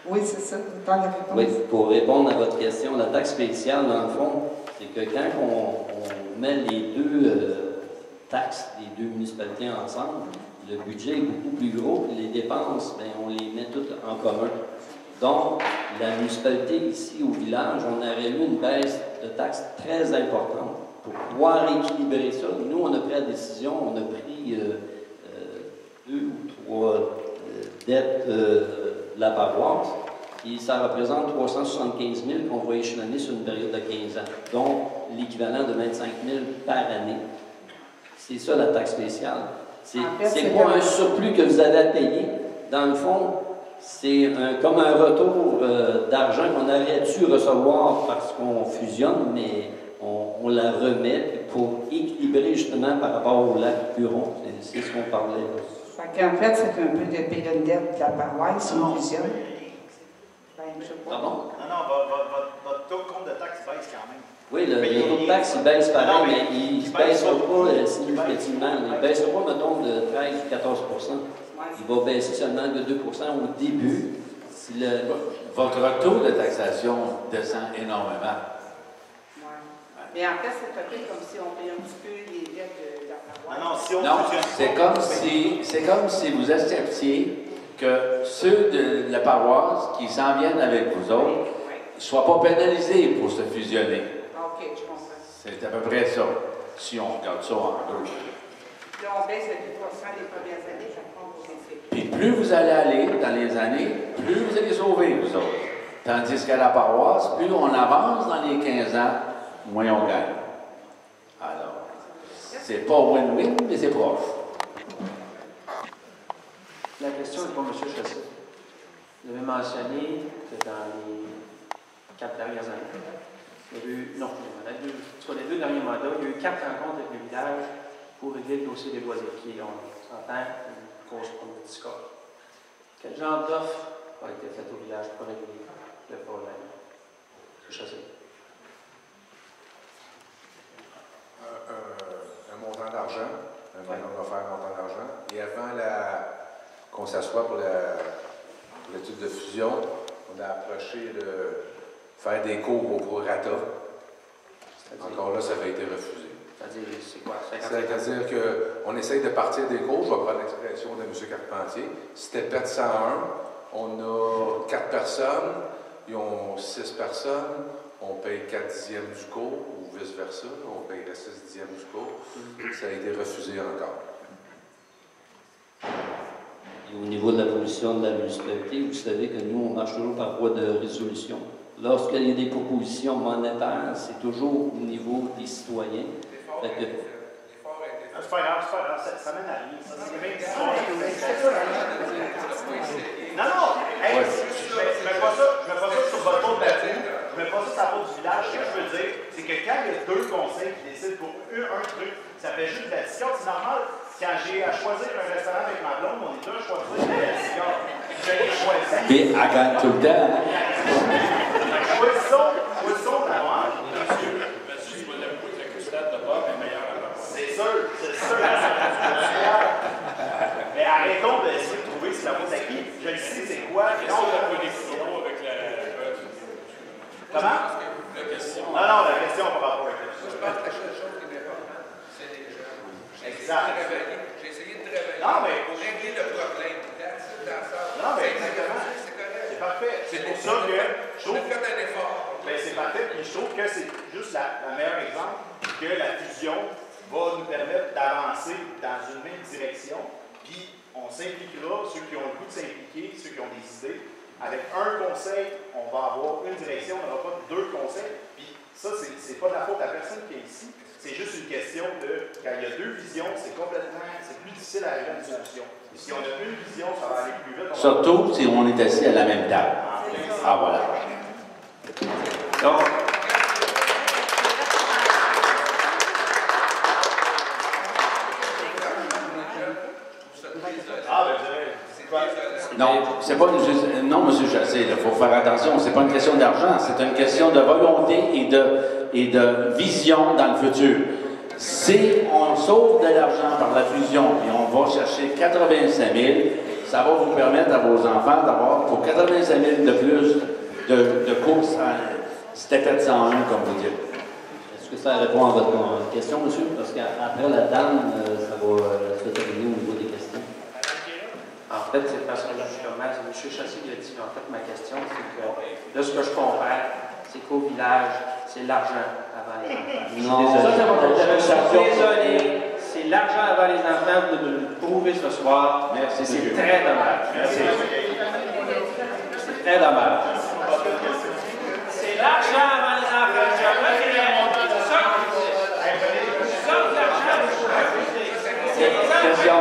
Oui, c'est ça.
Oui, pour répondre à votre question, la taxe spéciale, dans le fond, c'est que quand on met les deux taxes des deux municipalités ensemble, le budget est beaucoup plus gros, et les dépenses, bien, on les met toutes en commun. Donc, la municipalité ici au village, on aurait eu une baisse de taxes très importante pour pouvoir équilibrer ça. Nous, on a pris la décision, on a pris 2 ou 3 dettes de la paroisse, et ça représente 375 000 qu'on va échelonner sur une période de 15 ans, donc l'équivalent de 25 000 par année. C'est ça la taxe spéciale. C'est pas un surplus que vous avez à payer. Dans le fond, c'est comme un retour d'argent qu'on aurait dû recevoir parce qu'on fusionne, mais on la remet pour équilibrer justement par rapport au lac Huron. C'est ce qu'on parlait là.
En fait, c'est un peu de payer une dette de la paroisse, si on fusionne. Ben, je sais pas.
Pardon?
Non, votre taux de compte de taxe baisse quand même.
Oui, le taux de taxe, il baisse pareil, mais il ne baissera pas significativement. Il ne baissera pas, mettons, de 13 ou 14 %. Il va baisser seulement de 2 % au début. Si
Votre taux de taxation descend énormément.
Oui. Mais en fait, c'est un peu comme si on payait un petit peu les dettes de la paroisse.
Non, si on
Non, c'est comme si vous acceptiez que ceux de la paroisse qui s'en viennent avec vous autres ne soient pas pénalisés pour se fusionner.
OK, je comprends.
C'est à peu près ça, si on regarde ça en gros.
Là, on baisse de 2 % les premières années, ça compte pour les
Puis plus vous allez aller dans les années, plus vous allez sauver, vous autres. Tandis qu'à la paroisse, plus on avance dans les 15 ans, moins on gagne. Alors, c'est pas win-win, mais c'est proche.
La question est pour M. Chassé. Vous avez mentionné que dans les 4 dernières années, il y a eu, non, sur les 2 derniers mandats, il y a eu 4 rencontres avec le village pour régler le dossier des loisirs, qui est, on s'entend, une cause pour le discord. Quel genre d'offre a été faite au village pour régler le problème? M. Chassé.
Un montant d'argent, un montant d'affaires, un montant d'argent. on s'assoit pour l'étude de fusion. On a approché de faire des cours au prorata. Encore là, ça avait été refusé.
C'est-à-dire, c'est quoi?
C'est-à-dire qu'on essaye de partir des cours. Je vais prendre l'expression de M. Carpentier. C'était PET 101. On a 4 personnes. Ils ont 6 personnes. On paye 4 dixièmes du cours, ou vice-versa. On payerait 6 dixièmes du cours. Ça a été refusé encore.
Et au niveau de la position de la municipalité, vous savez que nous, on marche toujours par voie de résolution. Lorsqu'il y a des propositions monétaires, c'est toujours au niveau des citoyens. Fait que,
c'est pas grave, ça mène à rien. Ça, c'est les mêmes histoires. Non, hey, je mets pas ça sur votre tour de la roue, je mets pas ça sur la route du village. Ce que je veux dire, c'est que quand il y a 2 conseils qui décident pour un truc, ça fait juste de la discorde, c'est normal. Quand j'ai à choisir un restaurant avec ma blonde, on est deux à choisir de la discorde. Je l'ai choisi.
puis, elle gagne tout le temps.
Choisissons d'avant.
Monsieur, tu vas l'avouer que la crustade de Bob est meilleure à
C'est sûr. Mais arrêtons d'essayer de trouver si la faute à qui. Je le sais, c'est quoi.
Est-ce qu'on a des propos avec la...
Comment?
La question...
Non, la question par rapport à la question.
Je pense que la seule chose qui m'importe, c'est les gens.
Exact.
J'ai essayé de travailler
pour
régler le problème.
Non, mais exactement. C'est parfait. C'est pour ça que je trouve que un effort. C'est parfait. Puis je trouve que c'est juste le meilleur exemple que la fusion va nous permettre d'avancer dans une même direction. Puis on s'impliquera, ceux qui ont le goût de s'impliquer, ceux qui ont des idées. Avec un conseil, on va avoir une direction, on n'aura pas 2 conseils. Puis ça, c'est pas de la faute à personne qui est ici. C'est juste une question de, quand il y a 2 visions, c'est plus difficile à arriver à une solution. Et si on a une vision, ça va aller plus vite.
Surtout si on est assis à la même table. Ah, voilà. Donc, non, c'est pas une, non, M. Chassé, il faut faire attention, c'est pas une question d'argent, c'est une question de volonté et de vision dans le futur. Si on sauve de l'argent par la fusion et on va chercher 85 000, ça va vous permettre à vos enfants d'avoir pour 85 000 de plus de courses. C'était peut-être 101, comme vous dites.
Est-ce que ça répond à votre question, monsieur? Parce qu'après la dame, ça va se terminer au niveau des questions.
En fait, c'est parce que justement, M. Chassé l'a dit, en fait, ma question, c'est que là, ce que je comprends, c'est qu'au village, c'est l'argent avant les enfants.
Non,
désolé, c'est l'argent avant les enfants, vous devez le prouver ce soir.
Merci.
C'est très dommage.
Merci.
C'est très dommage. C'est l'argent avant les enfants. Je regrette. Ça, l'argent,
Question,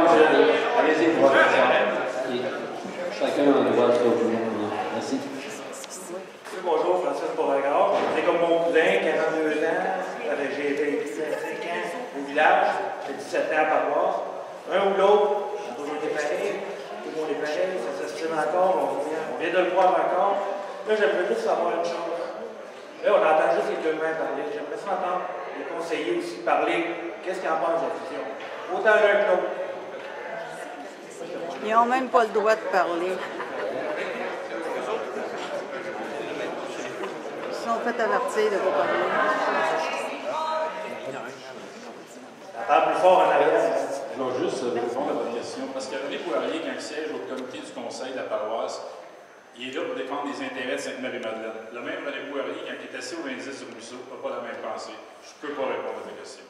allez-y pour votre question. Chacun a le droit de s'opposer. Merci.
Bonjour, Francis Beauregard. C'est comme mon cousin, 42 ans. J'ai vécu 25 ans au village. J'ai 17 ans à paroisse. Un ou l'autre, on a toujours été pareil. Tout le monde est pareil. Ça s'estime encore. On vient de le voir encore. Là, j'aimerais juste savoir une chose. Là, on entend juste les 2 mains parler. J'aimerais ça entendre les conseillers aussi parler. Qu'est-ce qu'ils en pensent de la fusion? Autant l'un que l'autre.
Ils n'ont même pas le droit de parler. Ils sont fait avertir de ne pas parler.
Ça parle plus fort en arrière.
Je vais juste répondre à votre question. Parce que René Poirier, quand il siège au comité du conseil de la paroisse, il est là pour défendre les intérêts de Sainte-Marie-Madeleine. Le même René Poirier, quand il est assis au indice du ruisseau, n'a pas la même pensée. Je ne peux pas répondre à ta question.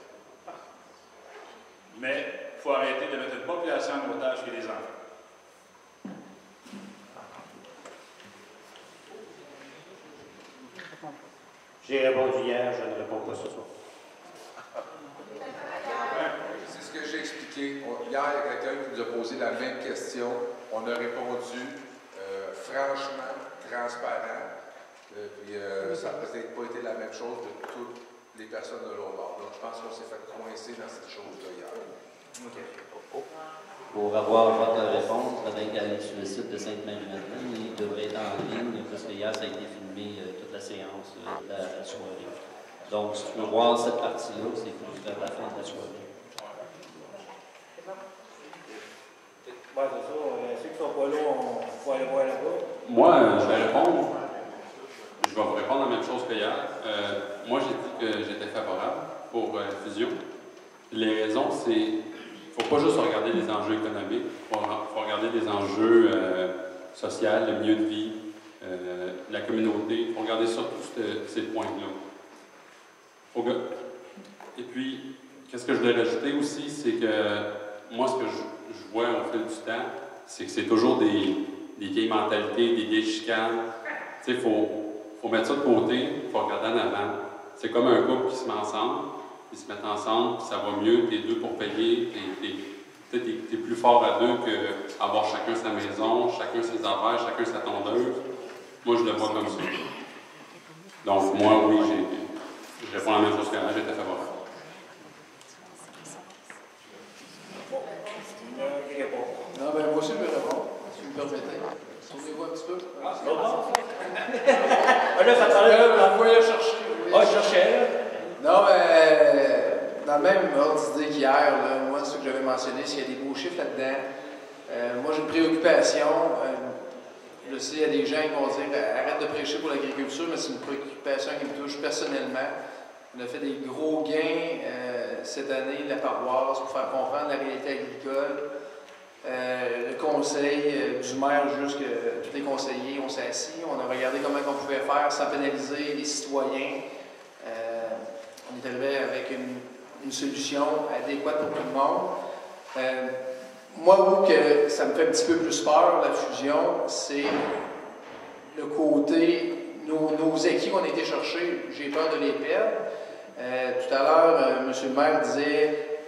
Mais il faut arrêter de mettre une population en otage et des enfants.
J'ai répondu hier, je ne réponds pas ce soir.
C'est ce que j'ai expliqué. Hier, il y a quelqu'un qui nous a posé la même question. On a répondu franchement, transparent. Puis ça n'a peut-être pas été la même chose de toutes les personnes de l'autre bord. Donc, je pense qu'on s'est fait coincer dans cette chose-là hier.
Pour avoir votre réponse, il faudrait qu'aller sur le site de Sainte-Marie-Madeleine. Il devrait être en ligne, parce que hier, ça a été filmé toute la séance de la soirée. Donc, si tu veux voir cette partie-là, c'est pour faire la fin de la soirée.
Oui, c'est ça. Ceux qui ne sont pas là, il faut aller voir là-bas.
Moi, je vais répondre. Je vais vous répondre la même chose qu'hier. Moi, j'ai dit que j'étais favorable pour la fusion. Les raisons, c'est qu'il ne faut pas juste regarder les enjeux économiques, il faut regarder les enjeux sociaux, le milieu de vie, la communauté. Il faut regarder surtout ces points-là. Et puis, qu'est-ce que je voulais rajouter aussi, c'est que moi, ce que je vois au fil du temps, c'est que c'est toujours des vieilles mentalités, des vieilles chicanes. Tu sais, il faut mettre ça de côté, il faut regarder en avant. C'est comme un couple qui se met ensemble, ils se mettent ensemble, puis ça va mieux, t'es deux pour payer, t'es plus fort à deux qu'avoir chacun sa maison, chacun ses affaires, chacun sa tondeuse. Moi, je le vois comme ça. Donc, moi, oui, je réponds la même chose qu'avant, j'étais favorable.
Non, ben moi aussi, je vais répondre, si vous me permettez. Tournez-vous un petit peu.
Là, ça parlait
de... Vous voyez chercher.
Ah, je cherchais, là.
Non, mais dans le même ordre d'idée qu'hier, moi, ce que j'avais mentionné, c'est qu'il y a des beaux chiffres là-dedans. Moi, j'ai une préoccupation. Je sais, il y a des gens qui vont dire arrête de prêcher pour l'agriculture, mais c'est une préoccupation qui me touche personnellement. On a fait des gros gains cette année, la paroisse, pour faire comprendre la réalité agricole. Le conseil du maire jusqu'à tous les conseillers, on s'est assis, on a regardé comment on pouvait faire sans pénaliser les citoyens. On est arrivé avec une solution adéquate pour tout le monde. Moi, où que ça me fait un petit peu plus peur, la fusion, c'est le côté, nos acquis qu'on a été chercher, j'ai peur de les perdre. Tout à l'heure, M. le maire disait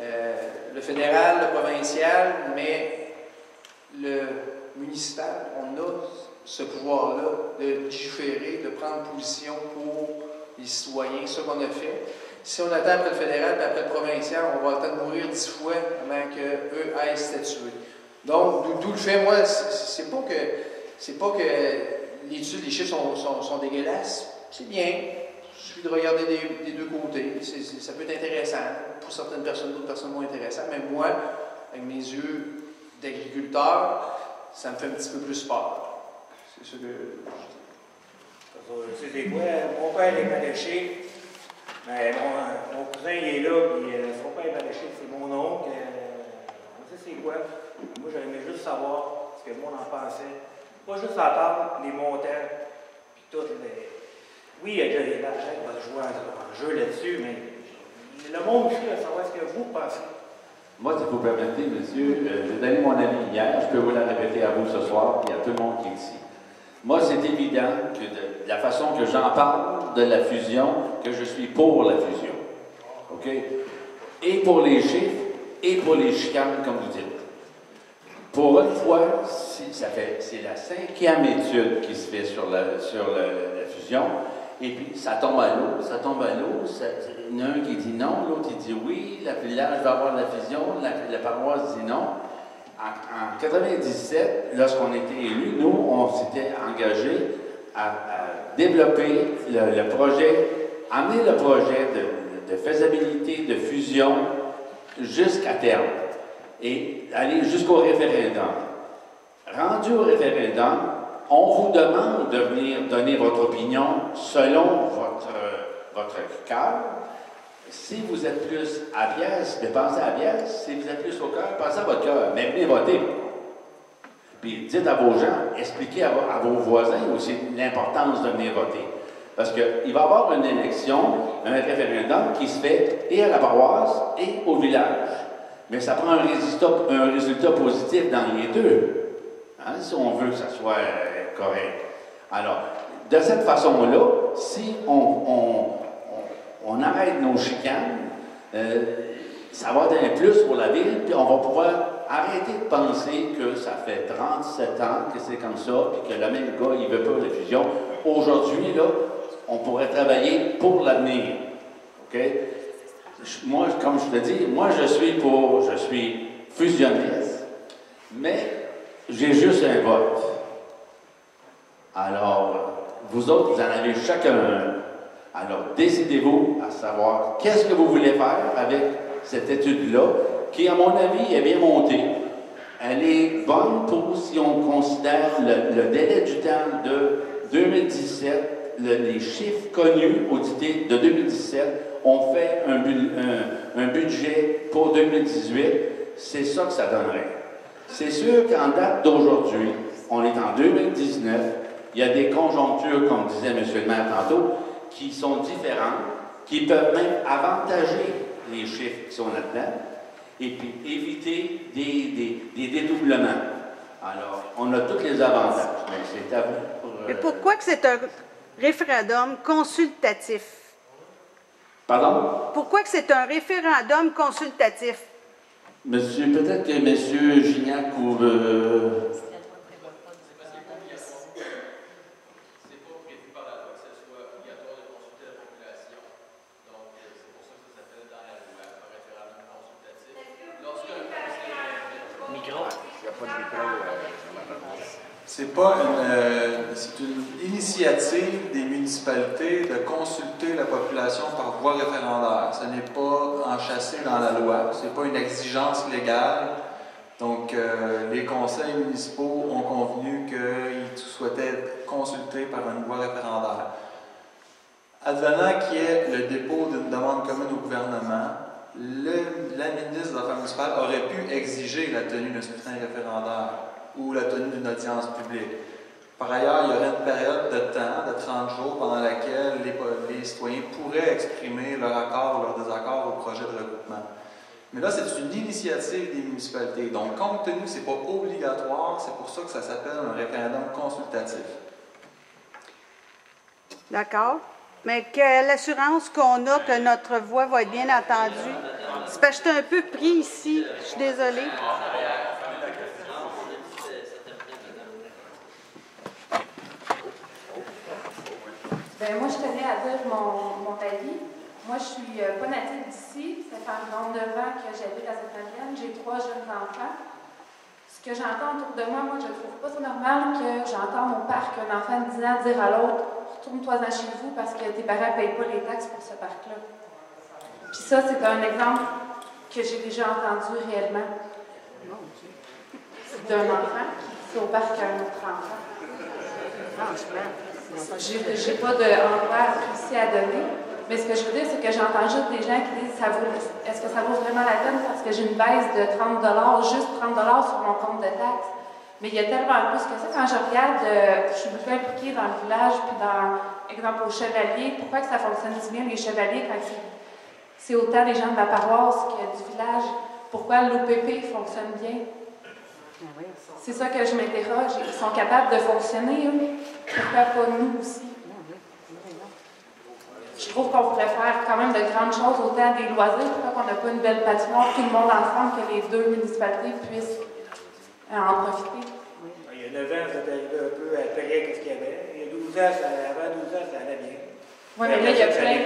le fédéral, le provincial, mais le municipal, on a ce pouvoir-là de légiférer, de prendre position pour les citoyens, ce qu'on a fait. Si on attend après le fédéral et après le provincial, on va avoir le temps de mourir 10 fois avant qu'eux aillent statuer. Donc, d'où le fait, moi, c'est pas que l'étude, les chiffres sont dégueulasses. C'est bien. Il suffit de regarder des deux côtés. Ça peut être intéressant pour certaines personnes, d'autres personnes moins intéressantes. Mais moi, avec mes yeux d'agriculteur, ça me fait un petit peu plus peur. C'est ce que
je dis. C'est quoi? Mon père est maraîcher. Mais mon cousin, il est là, puis son père est maraîcher, c'est mon oncle. On sait c'est quoi. Moi, j'aimais juste savoir ce que le monde en pensait. Pas juste entendre les montants, puis tout. Oui, il y a déjà l'argent qui va se jouer en jeu là-dessus, mais le monde aussi va savoir ce que vous pensez.
Moi, si vous permettez, monsieur, j'ai donné mon avis hier, je peux vous la répéter à vous ce soir et à tout le monde qui est ici. Moi, c'est évident que de la façon que j'en parle de la fusion, que je suis pour la fusion. OK? Et pour les chiffres, et pour les chicanes, comme vous dites. Pour une fois, c'est la 5e étude qui se fait sur la fusion, et puis ça tombe à l'eau, ça tombe à l'eau. Il y en a un qui dit non, l'autre il dit oui, le village va avoir la fusion, la paroisse dit non. En 1997, lorsqu'on était élus, nous, on s'était engagés à développer le projet, amener le projet de faisabilité, de fusion jusqu'à terme et aller jusqu'au référendum. Rendu au référendum, on vous demande de venir donner votre opinion selon votre cœur. Si vous êtes plus à Biesse, pensez à Biesse. Si vous êtes plus au cœur, pensez à votre cœur. Mais venez voter. Puis dites à vos gens, expliquez à vos voisins aussi l'importance de venir voter. Parce qu'il va y avoir une élection, un référendum qui se fait et à la paroisse et au village. Mais ça prend un résultat positif dans les deux, hein, si on veut que ça soit correct. Alors, de cette façon-là, si on arrête nos chicanes, ça va être un plus pour la ville, puis on va pouvoir arrêter de penser que ça fait 37 ans que c'est comme ça, puis que le même gars, il ne veut pas la fusion. Aujourd'hui, là, on pourrait travailler pour l'avenir. OK? Moi, comme je te dis, moi, je suis fusionniste, mais j'ai juste un vote. Alors, vous autres, vous en avez chacun un. Alors, décidez-vous à savoir qu'est-ce que vous voulez faire avec cette étude-là, qui, à mon avis, est bien montée. elle est bonne pour si on considère le délai du temps de 2017, les chiffres connus audités de 2017, on fait un budget pour 2018, c'est ça que ça donnerait. C'est sûr qu'en date d'aujourd'hui, on est en 2019, il y a des conjonctures, comme disait M. le maire tantôt, qui sont différentes, qui peuvent même avantager les chiffres qui sont là-dedans, et puis éviter des dédoublements. Alors, on a tous les avantages. Mais c'est à vous.
Mais pourquoi que c'est un référendum consultatif?
Pardon?
Pourquoi que c'est un référendum consultatif?
Monsieur, peut-être que M. Gignac ou...
C'est une initiative des municipalités de consulter la population par voie référendaire. Ce n'est pas enchâssé dans la loi, ce n'est pas une exigence légale. Donc, les conseils municipaux ont convenu qu'ils souhaitaient être consultés par une voie référendaire. Advenant qu'il y ait le dépôt d'une demande commune au gouvernement, la ministre des Affaires municipales aurait pu exiger la tenue d'un scrutin référendaire ou la tenue d'une audience publique. Par ailleurs, il y aurait une période de temps, de 30 jours, pendant laquelle les citoyens pourraient exprimer leur accord ou leur désaccord au projet de regroupement. Mais là, c'est une initiative des municipalités. Donc, compte tenu que ce n'est pas obligatoire, c'est pour ça que ça s'appelle un référendum consultatif.
D'accord. Mais quelle assurance qu'on a que notre voix va être bien entendue? C'est parce que je suis un peu pris ici. Je suis désolée.
Bien, moi, je tenais à dire mon avis. Moi, je suis pas native d'ici. Ça fait environ 9 ans que j'habite à Sainte-Madeleine. J'ai 3 jeunes enfants. Ce que j'entends autour de moi, je ne trouve pas ça normal que j'entends au parc un enfant de 10 ans dire à l'autre « Retourne-toi-en chez vous parce que tes parents ne payent pas les taxes pour ce parc-là. » Puis ça, c'est un exemple que j'ai déjà entendu réellement. C'est d'un enfant qui dit au parc à un autre enfant. Franchement. J'ai pas d'endroit précis à donner, mais ce que je veux dire, c'est que j'entends juste des gens qui disent est-ce que ça vaut vraiment la peine parce que j'ai une baisse de 30 $, juste 30 $ sur mon compte de taxes. Mais il y a tellement plus que ça. Quand je regarde, je suis beaucoup impliquée dans le village, puis dans, exemple, aux Chevaliers. Pourquoi que ça fonctionne si bien, les Chevaliers, quand c'est autant les gens de la paroisse que du village? Pourquoi l'OPP fonctionne bien? C'est ça que je m'interroge. Ils sont capables de fonctionner, eux. Pourquoi pas nous aussi? Je trouve qu'on pourrait faire quand même de grandes choses, autant des loisirs. Pourquoi qu'on n'a pas une belle patinoire, tout le monde ensemble, que les 2 municipalités puissent en profiter?
Il y a 9 ans, ça est arrivé un peu après ce qu'il y avait. Il y a 12 ans, avant 12 ans, ça allait bien.
Oui, mais là, il y a plein.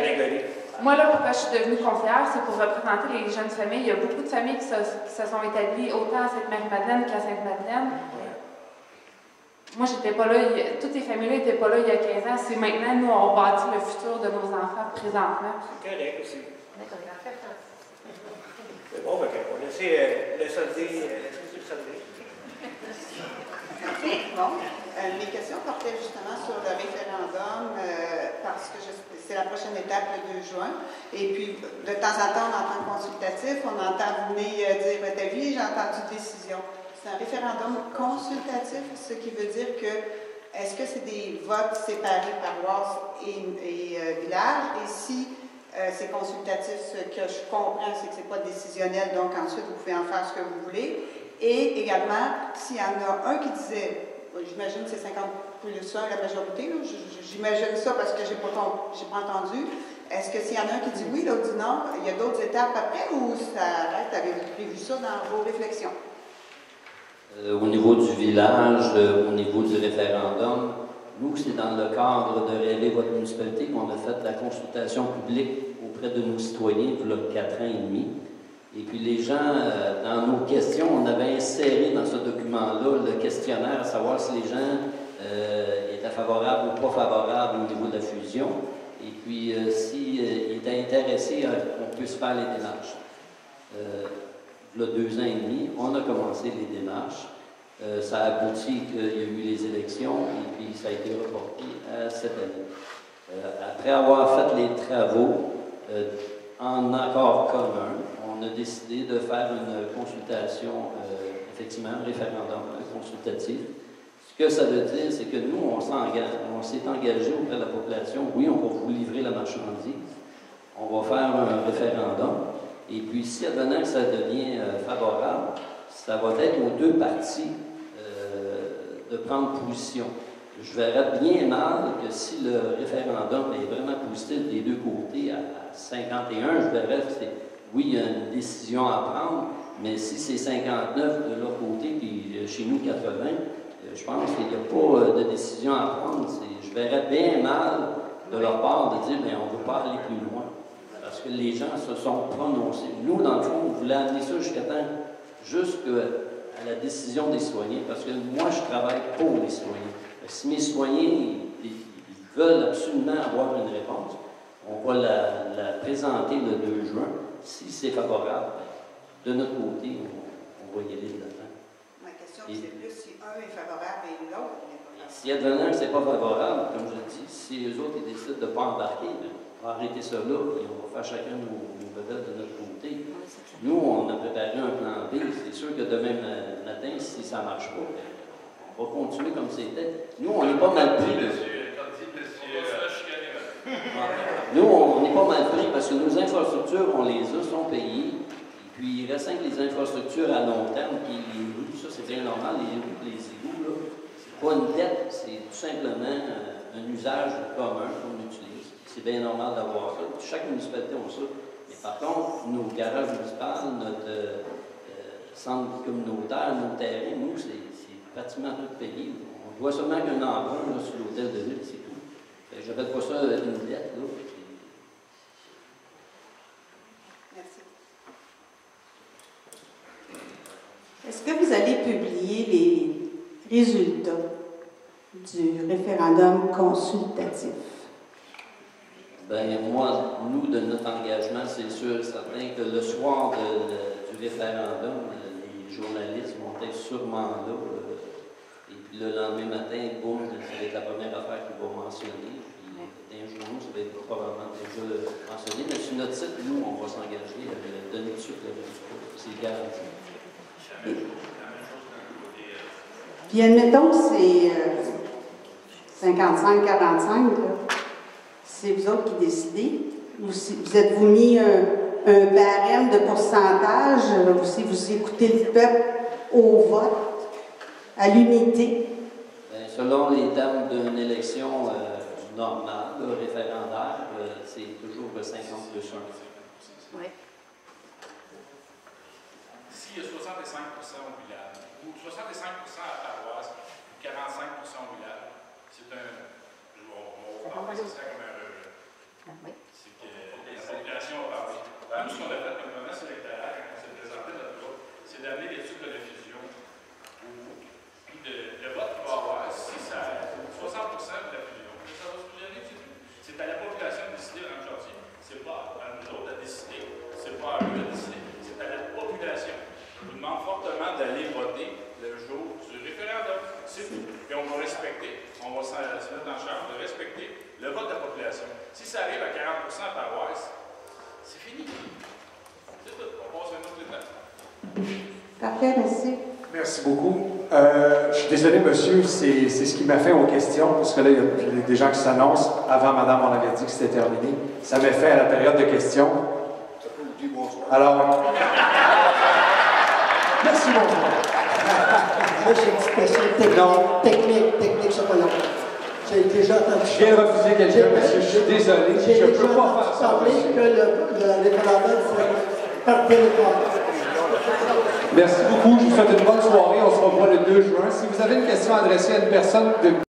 Moi, là, pourquoi je suis devenue conseillère, c'est pour représenter les jeunes familles. Il y a beaucoup de familles qui se sont établies autant à Sainte-Marie-Madeleine qu'à Sainte-Madeleine. Moi, j'étais pas là, toutes les familles-là n'étaient pas là il y a 15 ans. C'est maintenant, nous, on bâtit le futur de nos enfants présentement.
C'est correct aussi. C'est bon, on va laisser le solder,
Bon, mes questions portaient justement sur le référendum parce que c'est la prochaine étape le 2 juin. Et puis, de temps en temps, on entend consultatif, on entend venir dire votre avis, j'ai entendu décision. C'est un référendum consultatif, ce qui veut dire que est-ce que c'est des votes séparés paroisse et village? Et si c'est consultatif, ce que je comprends, c'est que ce n'est pas décisionnel, donc ensuite vous pouvez en faire ce que vous voulez. Et également, s'il y en a un qui disait, j'imagine que c'est 50 plus 1 la majorité, j'imagine ça parce que je n'ai pas entendu. Est-ce que s'il y en a un qui dit oui, l'autre dit non, il y a d'autres étapes après ou ça arrête? Avez-vous prévu ça dans vos réflexions?
Au niveau du village, au niveau du référendum, nous, c'est dans le cadre de Rêver votre municipalité qu'on a fait la consultation publique auprès de nos citoyens il y a 4 ans et demi. Et puis les gens, dans nos questions, on avait inséré dans ce document-là le questionnaire à savoir si les gens étaient favorables ou pas favorables au niveau de la fusion. Et puis s'ils étaient intéressés qu'on puisse faire les démarches. il y a 2 ans et demi, on a commencé les démarches. Ça a abouti qu'il y a eu les élections et puis ça a été reporté à cette année. Après avoir fait les travaux en accord commun, on a décidé de faire une consultation, effectivement, un référendum consultatif. Ce que ça veut dire, c'est que nous, on s'est engagé auprès de la population. Oui, on va vous livrer la marchandise. On va faire un référendum. Et puis, si advenant que ça devient favorable, ça va être aux 2 parties de prendre position. Je verrais bien mal que si le référendum est vraiment positif des 2 côtés à 51, je verrais que oui, il y a une décision à prendre, mais si c'est 59 de leur côté, puis chez nous 80, je pense qu'il n'y a pas de décision à prendre. Je verrais bien mal de leur part de dire mais on ne veut pas aller plus loin. Parce que les gens se sont prononcés. Nous, dans le fond, on voulait amener ça jusqu'à la décision des citoyens, parce que moi, je travaille pour les citoyens. Si mes citoyens ils veulent absolument avoir une réponse, on va la présenter le 2 juin. Si c'est favorable, de notre côté, on va y aller là-dedans.
Ma question, c'est plus si un est favorable et l'autre n'est pas favorable.
Si advenant que ce n'est pas favorable, comme je dis, si eux autres ils décident de ne pas embarquer, on va arrêter ça là, et on va faire chacun nos vedettes de notre côté. Nous, on a préparé un plan B. C'est sûr que demain matin, si ça ne marche pas, on va continuer comme c'était. Nous, on n'est pas mal pris. Nous, on n'est pas mal pris parce que nos infrastructures, on les a, sont payées. Et puis, il reste que les infrastructures à long terme, puis les rues, ça c'est bien normal, les rues, les égouts, là, c'est pas une dette, c'est tout simplement un usage commun qu'on utilise. C'est bien normal d'avoir ça. Chaque municipalité a ça. Mais par contre, nos garages municipaux, notre centre communautaire, nos terrains, nous, c'est pratiquement tout payé. On doit seulement qu'un emprunt sur l'hôtel de ville, c'est tout. Je n'appelle pas ça une dette, là.
Merci.
Est-ce que vous allez publier les résultats du référendum consultatif?
Bien, moi, nous, de notre engagement, c'est sûr et certain que le soir du référendum, les journalistes vont être sûrement là. Et puis le lendemain matin, boum, ça va être la première affaire qu'ils vont mentionner. Puis dans un journaux, ça va être probablement déjà mentionné. Mais sur notre site, nous, on va s'engager à donner tout de suite le résultat. C'est garanti.
Puis admettons que c'est 55-45, c'est vous autres qui décidez. Vous êtes-vous mis un barème de pourcentage, ou si vous écoutez le peuple au vote, à l'unité?
Bien, selon les termes d'une élection normale, référendaire, c'est toujours 50 plus 1.
Oui.
S'il y a 65% au village, ou 65% à la paroisse, ou 45% au village, c'est un... On va ça comme un rejet. C'est que la population va parler. Nous, ce qu'on a fait comme promesse électorale, quand on s'est présenté notre vote, c'est d'amener l'étude de la fusion. Puis le vote qu'il va avoir, si ça 60% de la fusion, ça va se fusionner, c'est à la population de décider dans le chantier. C'est pas à nous autres à décider, c'est pas à eux à décider, c'est à la population. Je vous demande fortement d'aller voter le jour du référendum. C'est tout. Puis on va respecter, on va se mettre en charge de respecter le vote de la population. Si ça arrive à 40% à paroisse, c'est fini. C'est tout. On passe à une autre étape.
Parfait, merci.
Merci beaucoup. Je suis désolé, monsieur, c'est ce qui m'a fait aux questions, parce que là, il y a des gens qui s'annoncent. Avant, madame, on avait dit que c'était terminé. Ça m'a fait à la période de questions. Alors, merci, bonsoir.
Moi, j'ai une petite question technique, ça pas long. J'ai déjà entendu.
Je viens de refuser quelqu'un, monsieur, je suis désolé. Je ne peux pas faire ça.
Parler que le référendum serait par téléphone.
Merci beaucoup, je vous souhaite une bonne soirée. On se revoit le 2 juin. Si vous avez une question adressée à une personne de